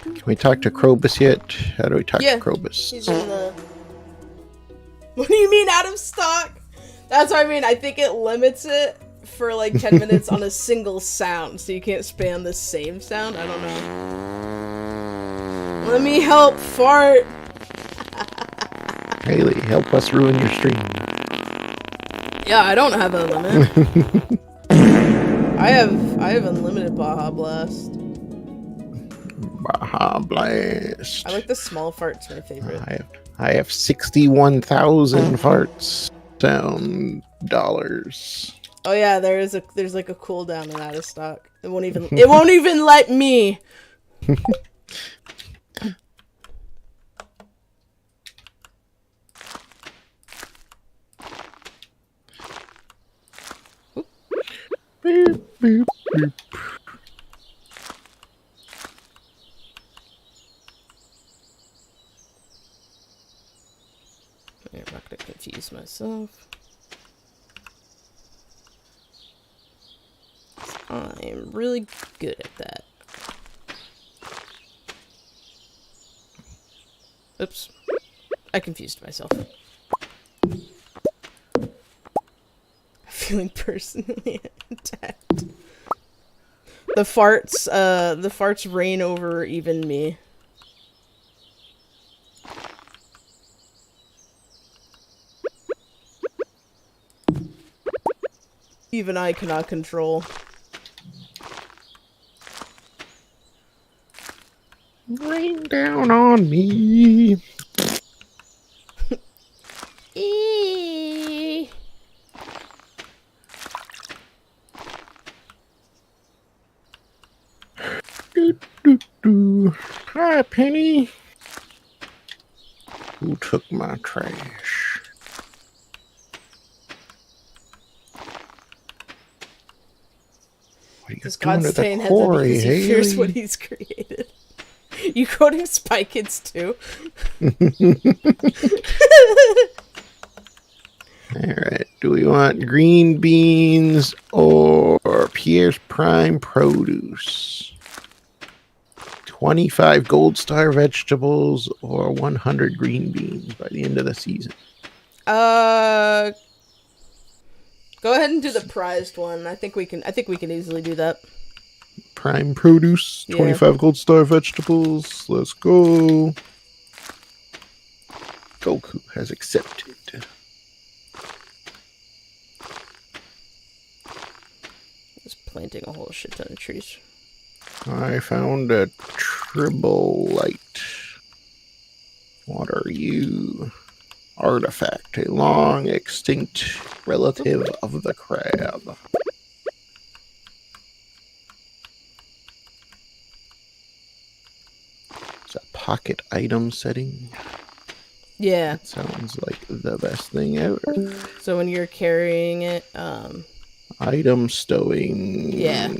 Can we talk to Krobus yet? How do we talk to Krobus? He's in the... What do you mean out of stock? That's what I mean. I think it limits it for like 10 minutes on a single sound, so you can't spam the same sound. I don't know. Let me help fart. Haley, help us ruin your stream. Yeah, I don't have a limit. I have unlimited Baja Blast. Baja Blast. I like the small farts, my favorite. I have 61,000 farts sound dollars. Oh yeah, there's like a cooldown and out of stock. It won't even let me. Beep, beep, beep. I'm not gonna confuse myself. I'm really good at that. Oops. I confused myself. Feeling personally attacked. The farts reign over even me. Even I cannot control. Rain down on me. Hi, Penny. Who took my trash? What are you This doing to the Godstein has quarry, because he fears Haley? what he's created. You quoting Spy Kids too? Alright, do we want green beans or Pierre's Prime Produce? 25 gold star vegetables or 100 green beans by the end of the season? Go ahead and do the prized one. I think we can easily do that. Prime Produce, 25 gold star vegetables. Let's go. Goku has accepted. Just planting a whole shit ton of trees. I found a tribble light. What are you? Artifact, a long extinct relative of the crab. It's a pocket item setting. Yeah. Sounds like the best thing ever. So when you're carrying it, item stowing. Yeah.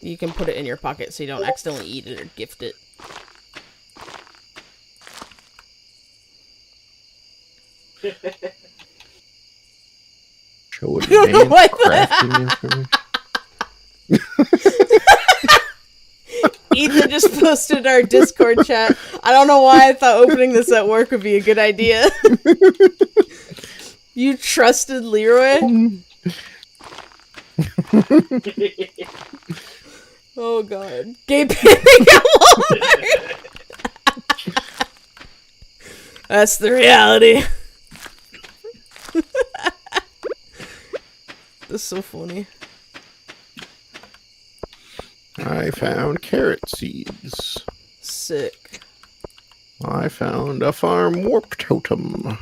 You can put it in your pocket so you don't accidentally eat it or gift it. Show advanced crafting information. Ethan just posted our Discord chat. I don't know why I thought opening this at work would be a good idea. You trusted Leroy? Oh god. Gay panicking at Walmart! That's the reality. That's so funny. I found carrot seeds. Sick. I found a farm warp totem.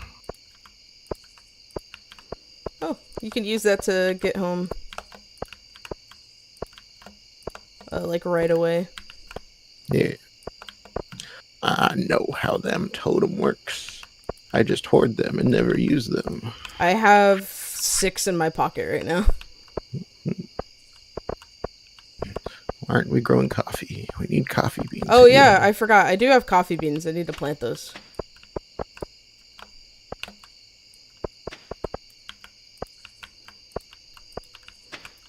Oh, you can use that to get home. Like right away. Yeah. I know how them totem works. I just hoard them and never use them. I have 6 in my pocket right now. Why aren't we growing coffee? We need coffee beans. Oh yeah, I forgot. I do have coffee beans. I need to plant those.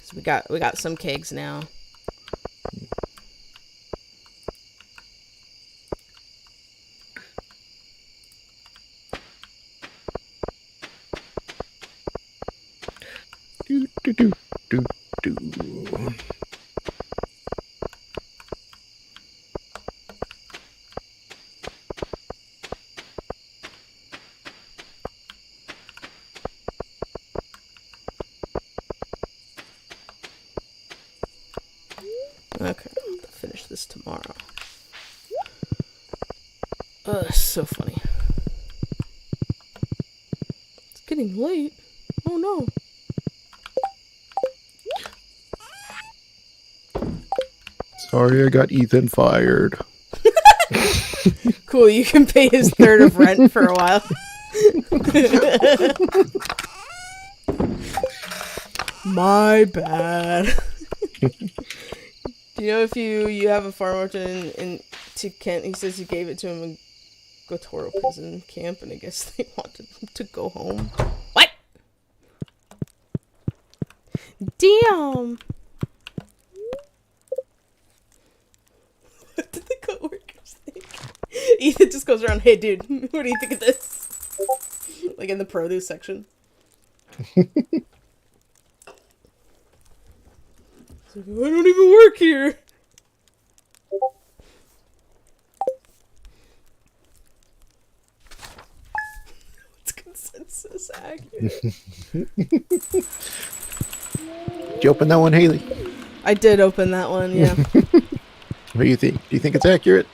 So we got some kegs now. Do do do do do. Okay, I'll have to finish this tomorrow. So funny. It's getting late. Oh no. Sorry, I got Ethan fired. Cool, you can pay his third of rent for a while. My bad. Do you know if you have a farm orchard in to Kent? He says you gave it to him in Gotoro prison camp, and I guess they wanted him to go home. What? Damn. What did the coworkers think? Ethan just goes around, hey dude, what do you think of this? Like in the produce section. I don't even work here. What's consensus accurate? Did you open that one, Haley? I did open that one, yeah. What do you think? Do you think it's accurate?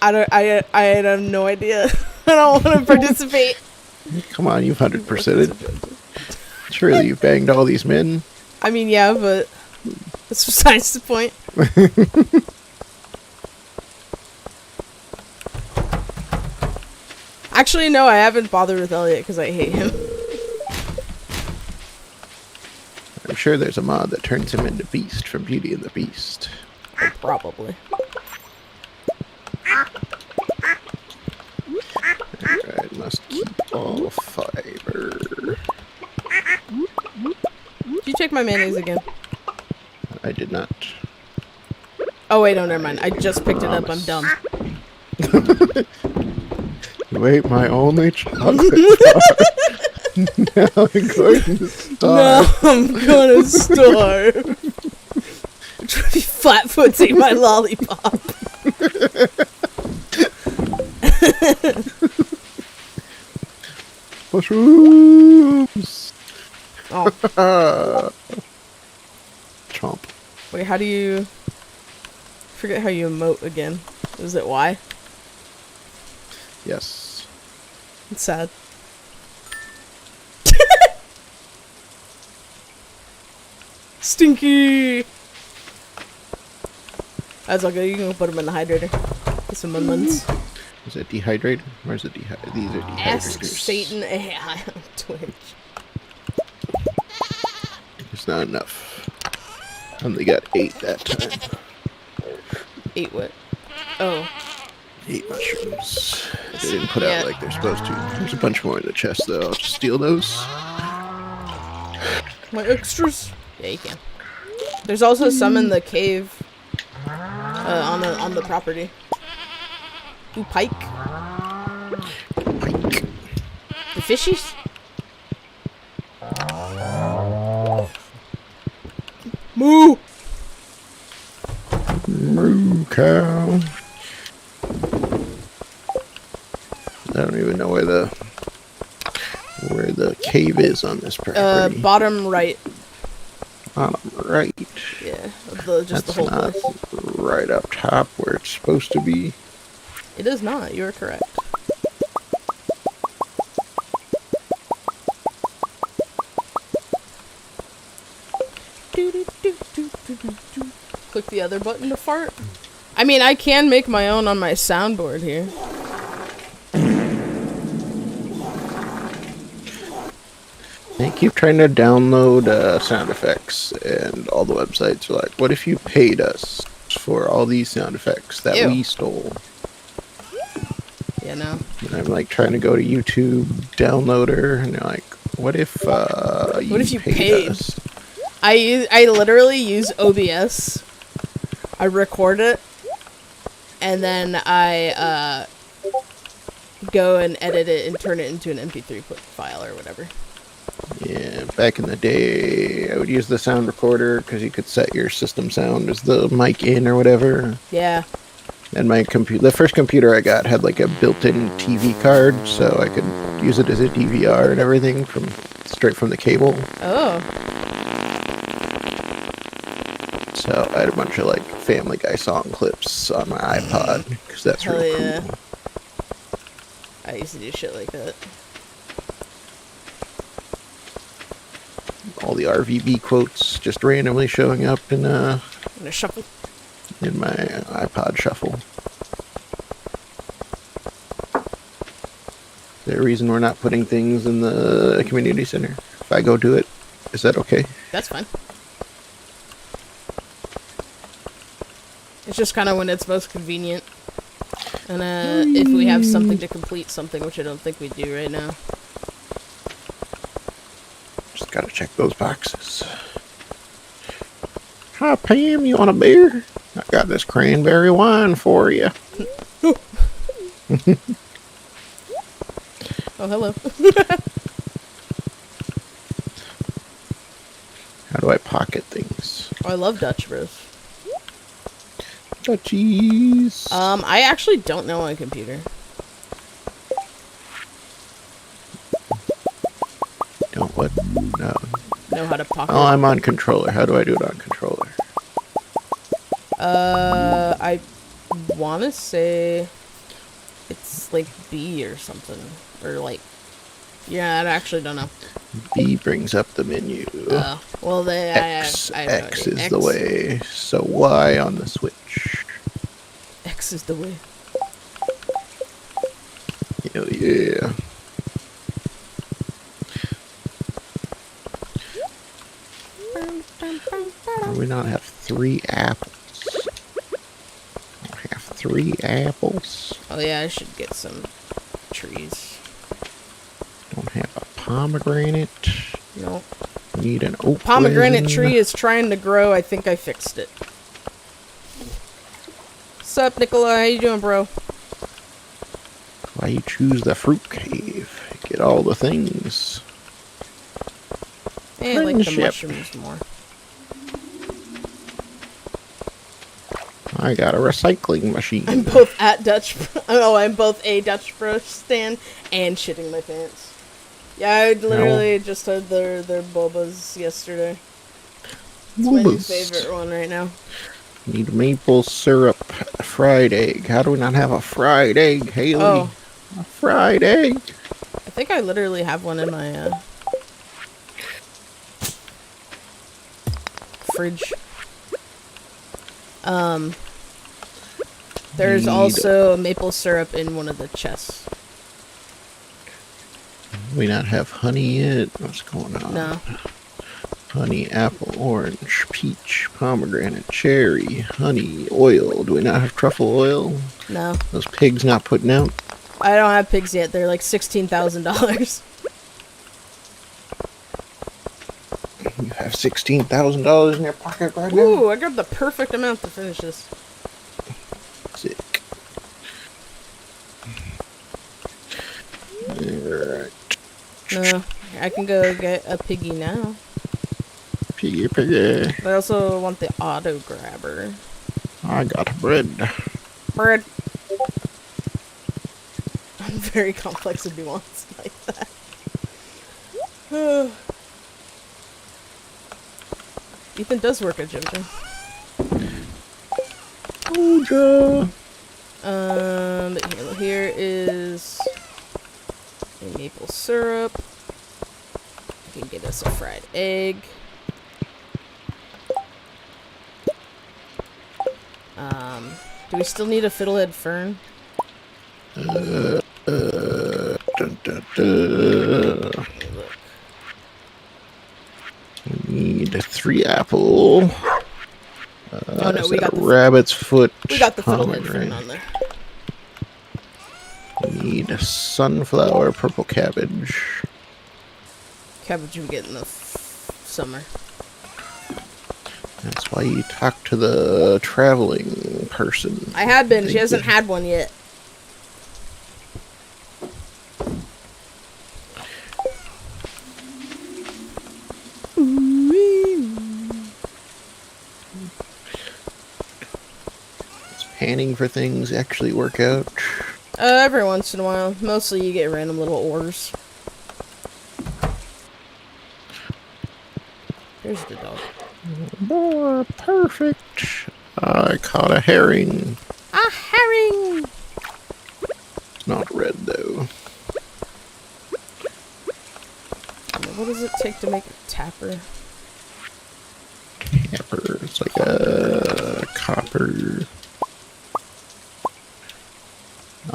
I have no idea. I don't want to participate. Come on, you've 100%ed. Surely you've banged all these men. I mean, yeah, but that's besides the point. Actually, no, I haven't bothered with Elliot because I hate him. I'm sure there's a mod that turns him into Beast from Beauty and the Beast. Probably. I must keep all fiber. Did you check my mayonnaise again? I did not. Oh wait, no, never mind. I just picked it up. I'm dumb. You ate my only chocolate bar. Now I'm going to starve. No, I'm gonna starve. I'm trying to be flat-footing my lollipop. Mushrooms! Oh. Chomp. Wait, how do you... forget how you emote again. Is it Y? Yes. It's sad. Stinky! That's okay, you can put them in the hydrator. Get some lemons. Is it dehydrated? Where's the dehydrator? These are dehydrators. Ask Satan AI on Twitch. It's not enough. I only got 8 that time. 8 what? Oh. 8 mushrooms. They didn't put out like they're supposed to. There's a bunch more in the chest though. I'll just steal those. My extras? Yeah, you can. There's also some in the cave. On the property. Ooh, pike. Pike. The fishies? Moo! Moo cow. I don't even know where the cave is on this property. Bottom right. Bottom right. Yeah, just That's the whole not place. right up top where it's supposed to be. It is not. You are correct. Click the other button to fart. I mean, I can make my own on my soundboard here. They keep trying to download sound effects, and all the websites are like, what if you paid us for all these sound effects that we stole? Yeah, no. And I'm like trying to go to YouTube downloader, and they're like, what if you paid us? I literally use OBS. I record it, and then I go and edit it and turn it into an MP3 file or whatever. Yeah, back in the day, I would use the sound recorder because you could set your system sound as the mic in or whatever. Yeah. And my the first computer I got had like a built-in TV card, so I could use it as a DVR and everything straight from the cable. Oh. So I had a bunch of like Family Guy song clips on my iPod because that's Hell really yeah. cool. I used to do shit like that. All the RVB quotes just randomly showing up in a shuffle. In my iPod shuffle. Is there a reason we're not putting things in the community center? If I go do it, is that okay? That's fine. It's just kind of when it's most convenient. And if we have something to complete something, which I don't think we do right now. Just gotta check those boxes. Hi Pam, you want a beer? I got this cranberry wine for you. Oh, hello. How do I pocket things? Oh, I love Dutch Bros. Dutchies. I actually don't know on a computer. Don't what? No. Know how to pocket. Oh, I'm on controller. How do I do it on controller? I want to say it's like B or something. Or like, yeah, I actually don't know. B brings up the menu. Oh, well, X, I have no X idea. is the way. So Y on the Switch. X is the way. Hell yeah. Do we not have 3 apples? I have 3 apples. Oh yeah, I should get some trees. Don't have a pomegranate. Nope. Need an oak. Pomegranate tree is trying to grow. I think I fixed it. Sup, Nicola? How you doing, bro? Why you choose the fruit cave? Get all the things. Hey, I like the Friendship. mushrooms more. I got a recycling machine. I'm both at Dutch. Oh, I'm both a Dutch Bro stand and shitting my pants. Yeah, I literally just had their bobas yesterday. It's my new favorite one right now. Need maple syrup, fried egg. How do we not have a fried egg, Haley? Oh. A fried egg. I think I literally have one in my fridge. There's also maple syrup in one of the chests. We not have honey yet? What's going on? No. Honey, apple, orange, peach, pomegranate, cherry, honey, oil. Do we not have truffle oil? No. Those pigs not putting out? I don't have pigs yet. They're like $16,000. You have $16,000 in your pocket right now? Ooh, I got the perfect amount to finish this. Sick. Alright. No, I can go get a piggy now. Piggy. But I also want the auto grabber. I got bread. Bread. I'm very complex and nuanced like that. Ethan does work at Jojo. Here is a maple syrup. You can get us a fried egg. Do we still need a fiddlehead fern? Dun, dun, dun. We need 3 apple. Oh no, we got the rabbit's foot. We got the fiddlehead fern on there. We need a sunflower, purple cabbage. Cabbage we get in the summer. That's why you talk to the traveling person. I have been. She hasn't had one yet. Does panning for things actually work out? Every once in a while. Mostly you get random little ores. There's the dog. More perfect. I caught a herring. A herring! It's not red though. What does it take to make a tapper? Tapper. It's like a copper.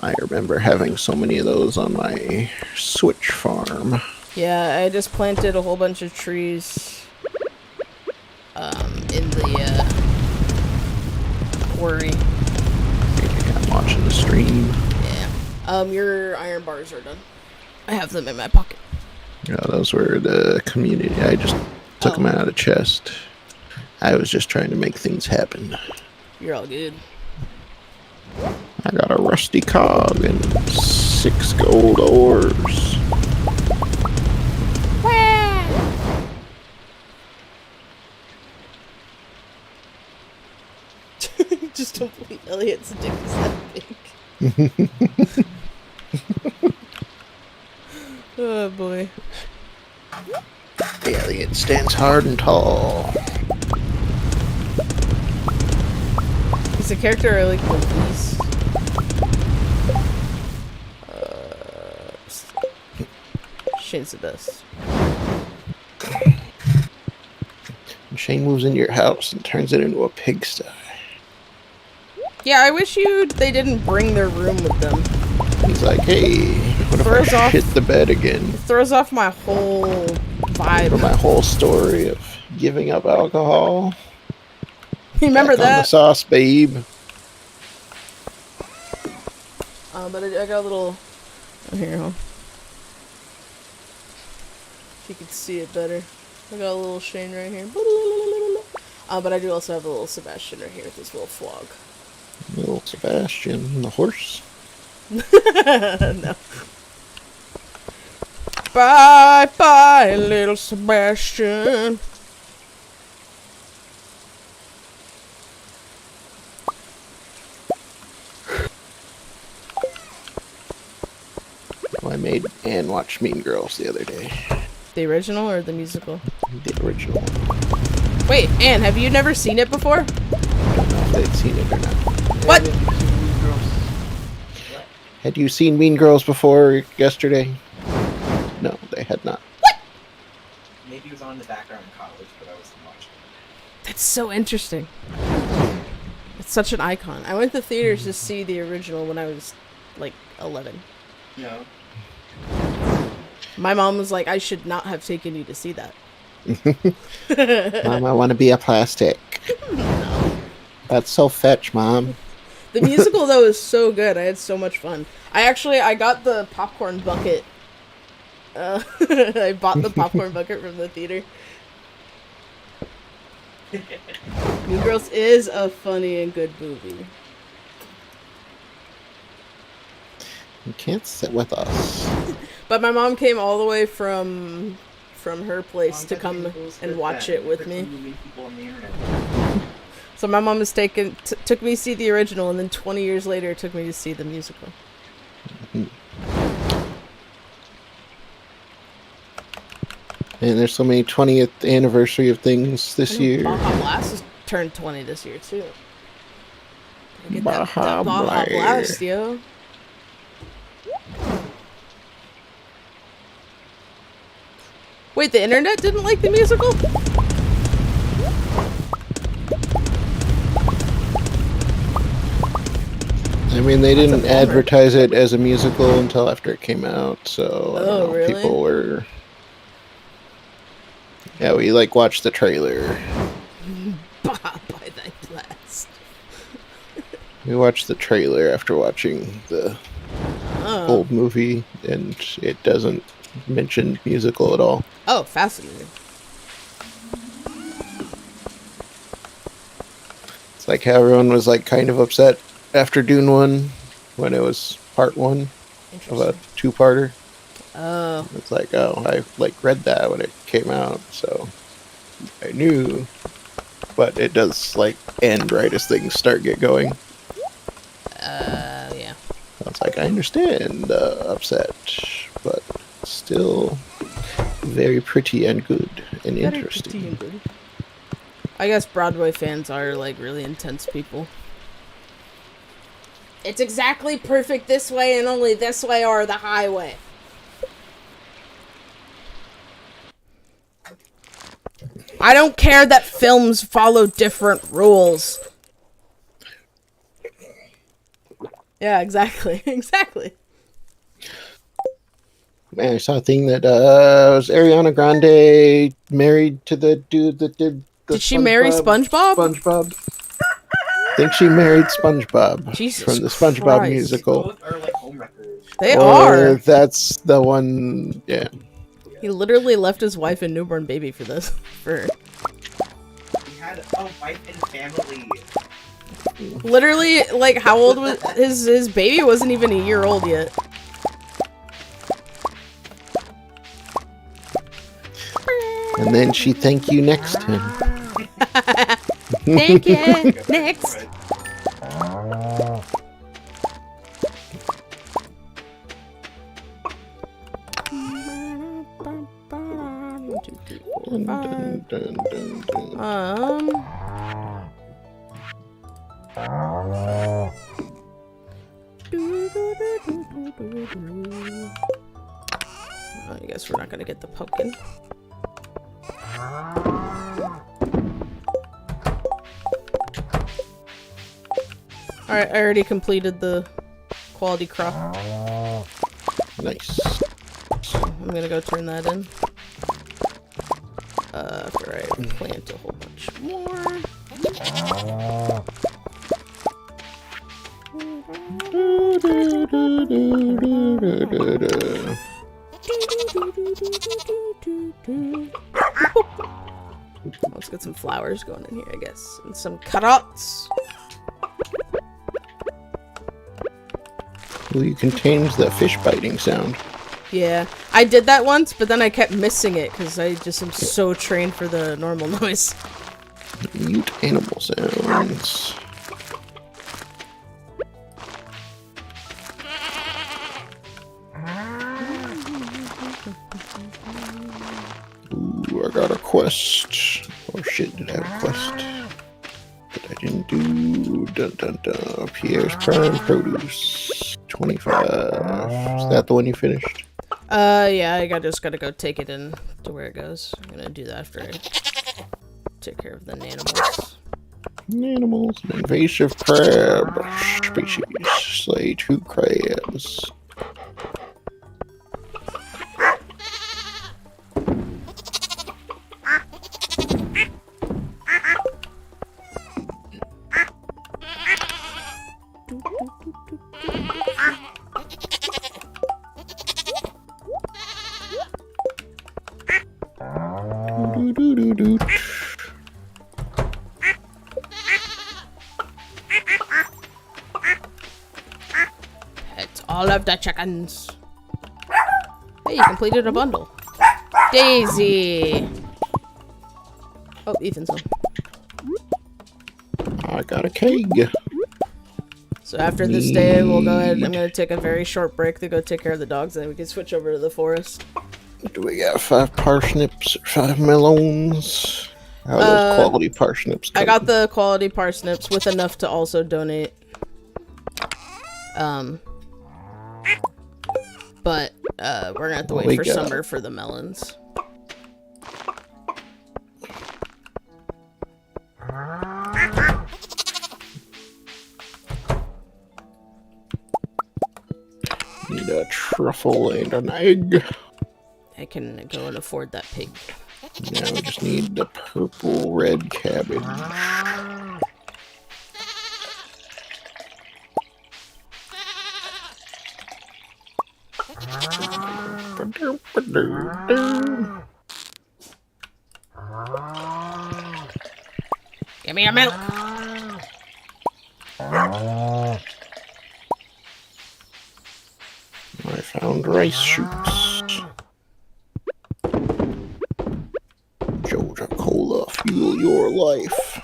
I remember having so many of those on my switch farm. Yeah, I just planted a whole bunch of trees in the quarry. I'm watching the stream. Yeah. Your iron bars are done. I have them in my pocket. Yeah, those were the community. I just took them out of the chest. I was just trying to make things happen. You're all good. I got a rusty cog and 6 gold ores. Just don't believe Elliot's dick is that big. Oh boy. Elliot stands hard and tall. He's a character I like the least. Shane's the best. Shane moves into your house and turns it into a pigsty. Yeah, I wish they didn't bring their room with them. He's like, hey, what if I shit the bed again? It throws off my whole vibe. For my whole story of giving up alcohol. You remember Back on that? the sauce, babe. But I got a little... Oh, here, huh? If you could see it better. I got a little Shane right here. But I do also have a little Sebastian right here with his little flog. Little Sebastian, the horse. No. Bye bye, little Sebastian. Well, I made Anne watch Mean Girls the other day. The original or the musical? The original. Wait, Anne, have you never seen it before? I don't know if they'd seen it or not. What? Had you seen Mean Girls before yesterday? No, they had not. What? Maybe it was on in the background in college, but I wasn't watching That's so interesting. It's such an icon. I went to theaters to see the original when I was like 11. Yeah. My mom was like, I should not have taken you to see that. Mom, I want to be a plastic. No. That's so fetch, Mom. The musical though is so good. I had so much fun. I got the popcorn bucket. I bought the popcorn bucket from the theater. Mean Girls is a funny and good movie. You can't sit with us. But my mom came all the way from her place to come and watch it with me. So my mom has took me to see the original, and then 20 years later took me to see the musical. And there's so many 20th anniversary of things this year. Baja Blast has turned 20 this year too. Get Baja that Baja Blast, yo. Wait, the internet didn't like the musical? I mean, they didn't advertise it as a musical until after it came out, so I don't know, really? people were... Yeah, we like watched the trailer. Baja by thy blast. We watched the trailer after watching the old movie, and it doesn't mention musical at all. Oh, fascinating. It's like how everyone was like kind of upset after Dune 1 when it was part 1 of a two-parter. Oh. It's like, oh, I like read that when it came out, so I knew. But it does like end right as things get going. Yeah. So it's like, I understand upset, but still very pretty and good and Very interesting. pretty and good. I guess Broadway fans are like really intense people. It's exactly perfect this way and only this way or the highway. I don't care that films follow different rules. Yeah, exactly. Exactly. Man, I saw a thing that was Ariana Grande married to the dude that did the Did she marry SpongeBob? SpongeBob. I think she married SpongeBob Jesus from the SpongeBoth Christ. musical. They Or are. that's the one, yeah. He literally left his wife and newborn baby for this. He had a wife and family. Literally, like, how old was his baby? Wasn't even a year old yet. And then she thank you next him. Thank you. Next. I guess we're not gonna get the pumpkin. Alright, I already completed the quality crop. Nice. I'm gonna go turn that in. After I plant a whole bunch more. Let's get some flowers going in here, I guess. And some carrots. Well, you can change the fish biting sound. Yeah, I did that once, but then I kept missing it because I just am so trained for the normal noise. Mute animal sounds. Ooh, I got a quest. Oh shit, did I have a quest? That I didn't do. Dun dun dun. Pierre's Prime Produce. 25. Is that the one you finished? Yeah, I just gotta go take it in to where it goes. I'm gonna do that after I take care of the animals. Animals, an invasive crab species. Slay 2 crabs. Do-do-do-do. Pets all of the chickens. Hey, you completed a bundle. Daisy. Oh, Ethan's home. I got a keg. So after this day, we'll go ahead. I'm going to take a very short break to go take care of the dogs, and then we can switch over to the forest. Do we got 5 parsnips or 5 melons? How are those quality parsnips I got the quality parsnips with enough to also donate. But we're gonna have to wait for summer for the melons. Need a truffle and an egg. I can go and afford that pig. Now we just need the purple red cabbage. Give me a milk. I found rice shoots. Georgia Cola, fuel your life.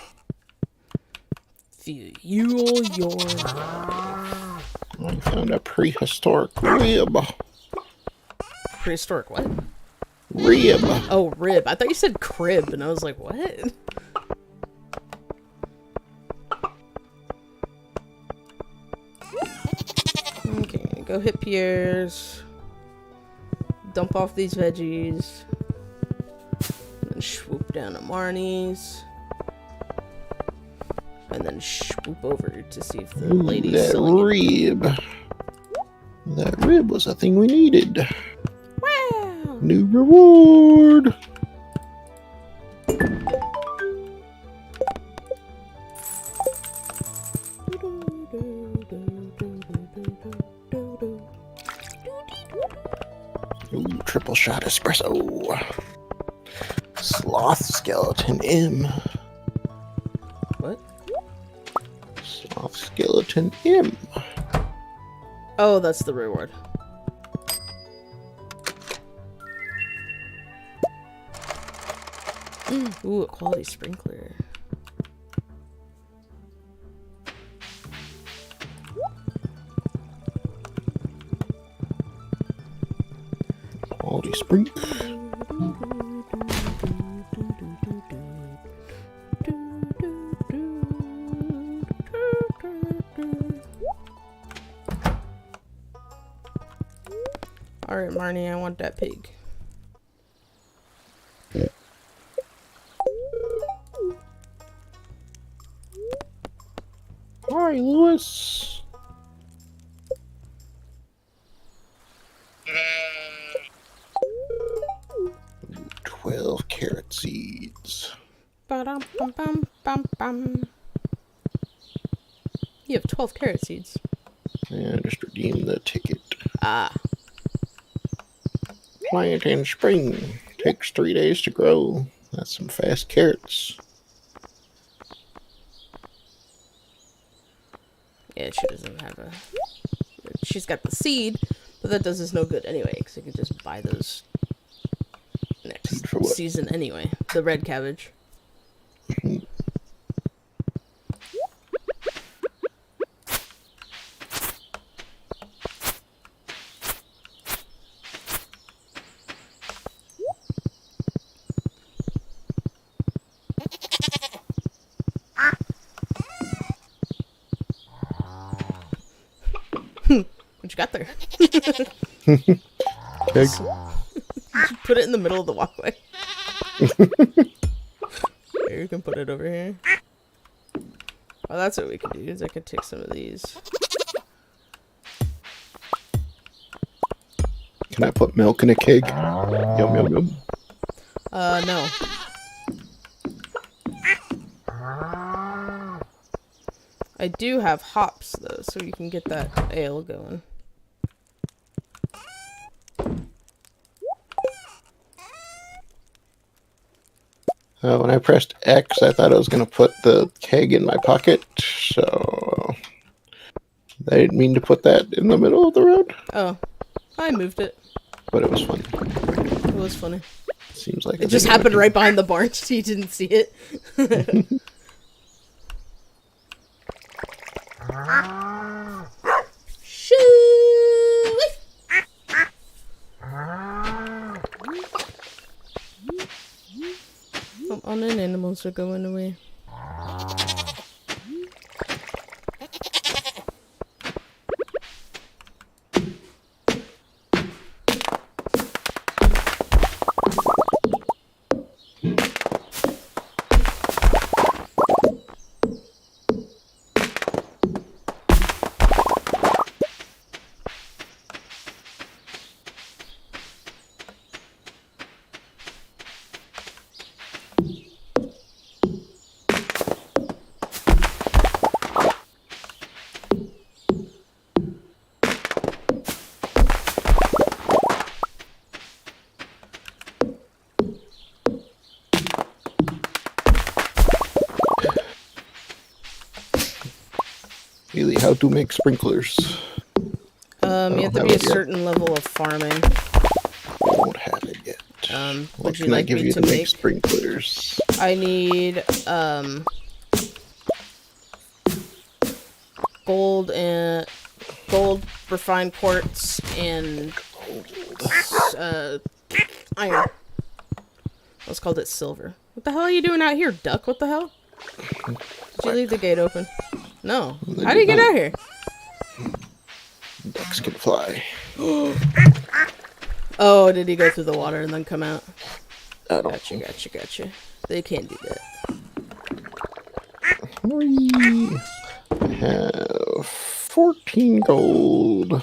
Fuel your life. I found a prehistoric rib. Prehistoric what? Rib. Oh, rib. I thought you said crib, and I was like, what? Okay, go hit Pierre's. Dump off these veggies. And then swoop down to Marnie's. And then swoop over to see if the lady's that selling rib. That rib was a thing we needed. Wow! New reward. Ooh, triple shot espresso. Sloth skeleton M. What? Sloth skeleton M. Oh, that's the reward. Ooh, a quality sprinkler. Quality sprinkler. Alright, Marnie, I want that pig. Hi, Lewis. Ooh, 12 carrot seeds. Ba-dum-bum-bum-bum-bum. You have 12 carrot seeds. Yeah, just redeem the ticket. Ah. Plant in spring. Takes 3 days to grow. That's some fast carrots. Yeah, she doesn't have a... She's got the seed, but that does us no good anyway, because I could just buy those next season anyway. The red cabbage. What you got there? Pig. Put it in the middle of the walkway. There you go. and put it over here. Oh, that's what we could do, is I could take some of these. Can I put milk in a keg? Yum, yum, yum. No. I do have hops, though, so you can get that ale going. When I pressed X, I thought I was going to put the keg in my pocket, so I didn't mean to put that in the middle of the road. Oh, I moved it. But it was funny. It was funny. Seems like it just happened right behind the barn, so you didn't see it. Shoo! Come on in, animals are going away. Really, how to make sprinklers? You have to be a certain level of farming. I don't have it yet. What Would you can I like give me you to to make make? sprinklers? I need gold and gold refined quartz and iron. Let's call it silver. What the hell are you doing out here, duck? What the hell? Did you leave the gate open? No. How did you get out here? Ducks can fly. Oh, did he go through the water and then come out? I don't Gotcha. They can't do that. I have 14 gold.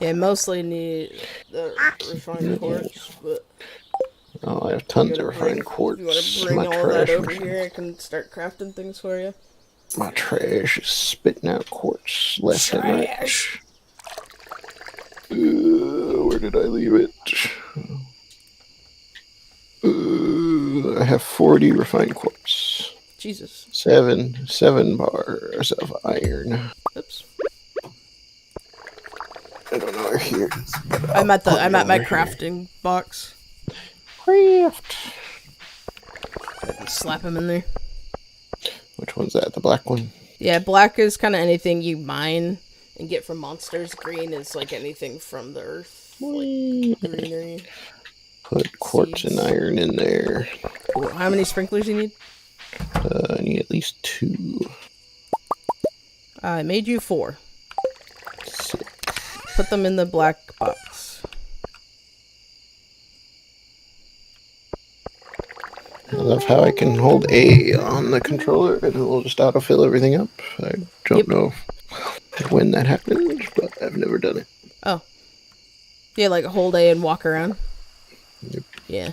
Yeah, mostly need the refined quartz, but... Oh, I have tons of refined quartz. You want to bring all that over here? I can start crafting things for you. My trash is spitting out quartz left and right. Where did I leave it? I have 40 refined quartz. Jesus. 7 bars of iron. Oops. I don't know where here it is. I'm at my crafting box. Craft. Slap him in there. Which one's that? The black one? Yeah, black is kind of anything you mine and get from monsters. Green is like anything from the earth. Like greenery. Put quartz and iron in there. Cool. How many sprinklers you need? I need at least 2. I made you 4. 6. Put them in the black box. I love how I can hold A on the controller and it will just autofill everything up. I don't know when that happened, but I've never done it. Oh. Yeah, like hold A and walk around? Yep. Yeah.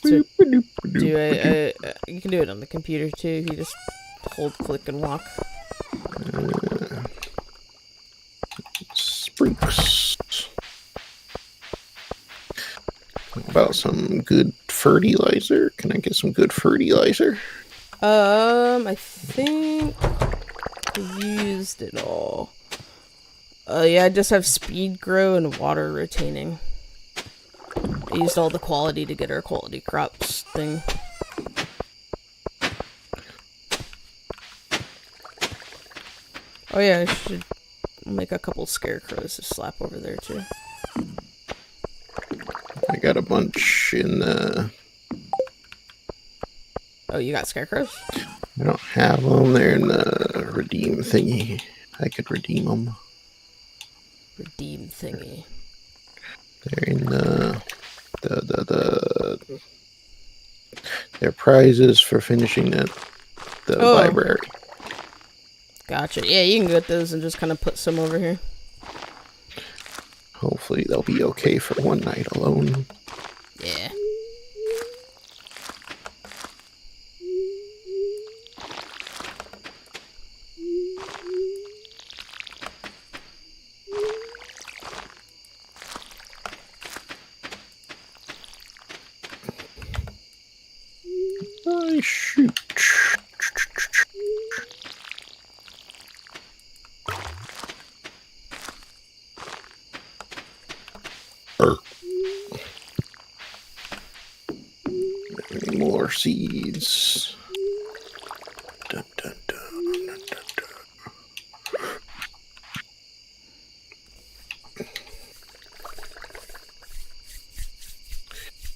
So, you can do it on the computer too. You just hold, click, and walk. Sprinks. About some good fertilizer? Can I get some good fertilizer? I think I used it all. Yeah, I just have speed grow and water retaining. I used all the quality to get our quality crops thing. Oh yeah, I should make a couple scarecrows to slap over there too. I got a bunch in the... Oh, you got scarecrows? I don't have them. They're in the redeem thingy. I could redeem them. Redeem thingy. They're in their prizes for finishing the library. Gotcha. Yeah, you can get those and just kind of put some over here. Hopefully they'll be okay for one night alone. Yeah. I shoot. Any more seeds? Dun, dun, dun, dun, dun, dun.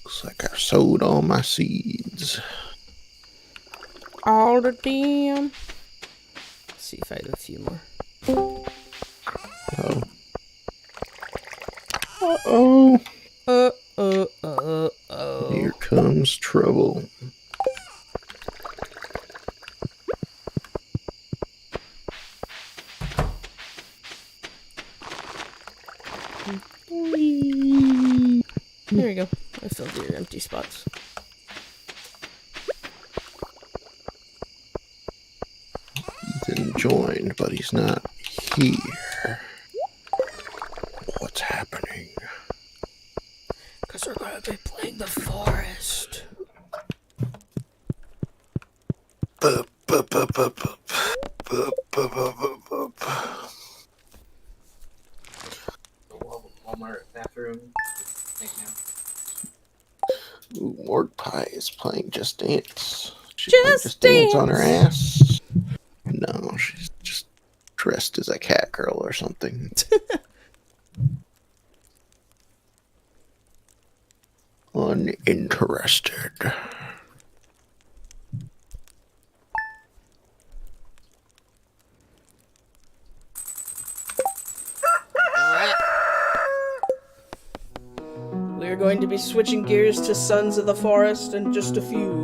Looks like I sowed all my seeds. All the damn. Let's see if I have a few more. Oh. Uh-oh. Here comes trouble. There we go. I filled your empty spots. Ethan joined, but he's not here. What's happening? Because we're going to be playing the forest. Walmart bathroom. Ooh, Morg Pie is playing Just Dance. She's Just playing Just Dance on her Dance. ass. No, she's just dressed as a cat girl or something. Uninterested. We're going to be switching gears to Sons of the Forest in just a few.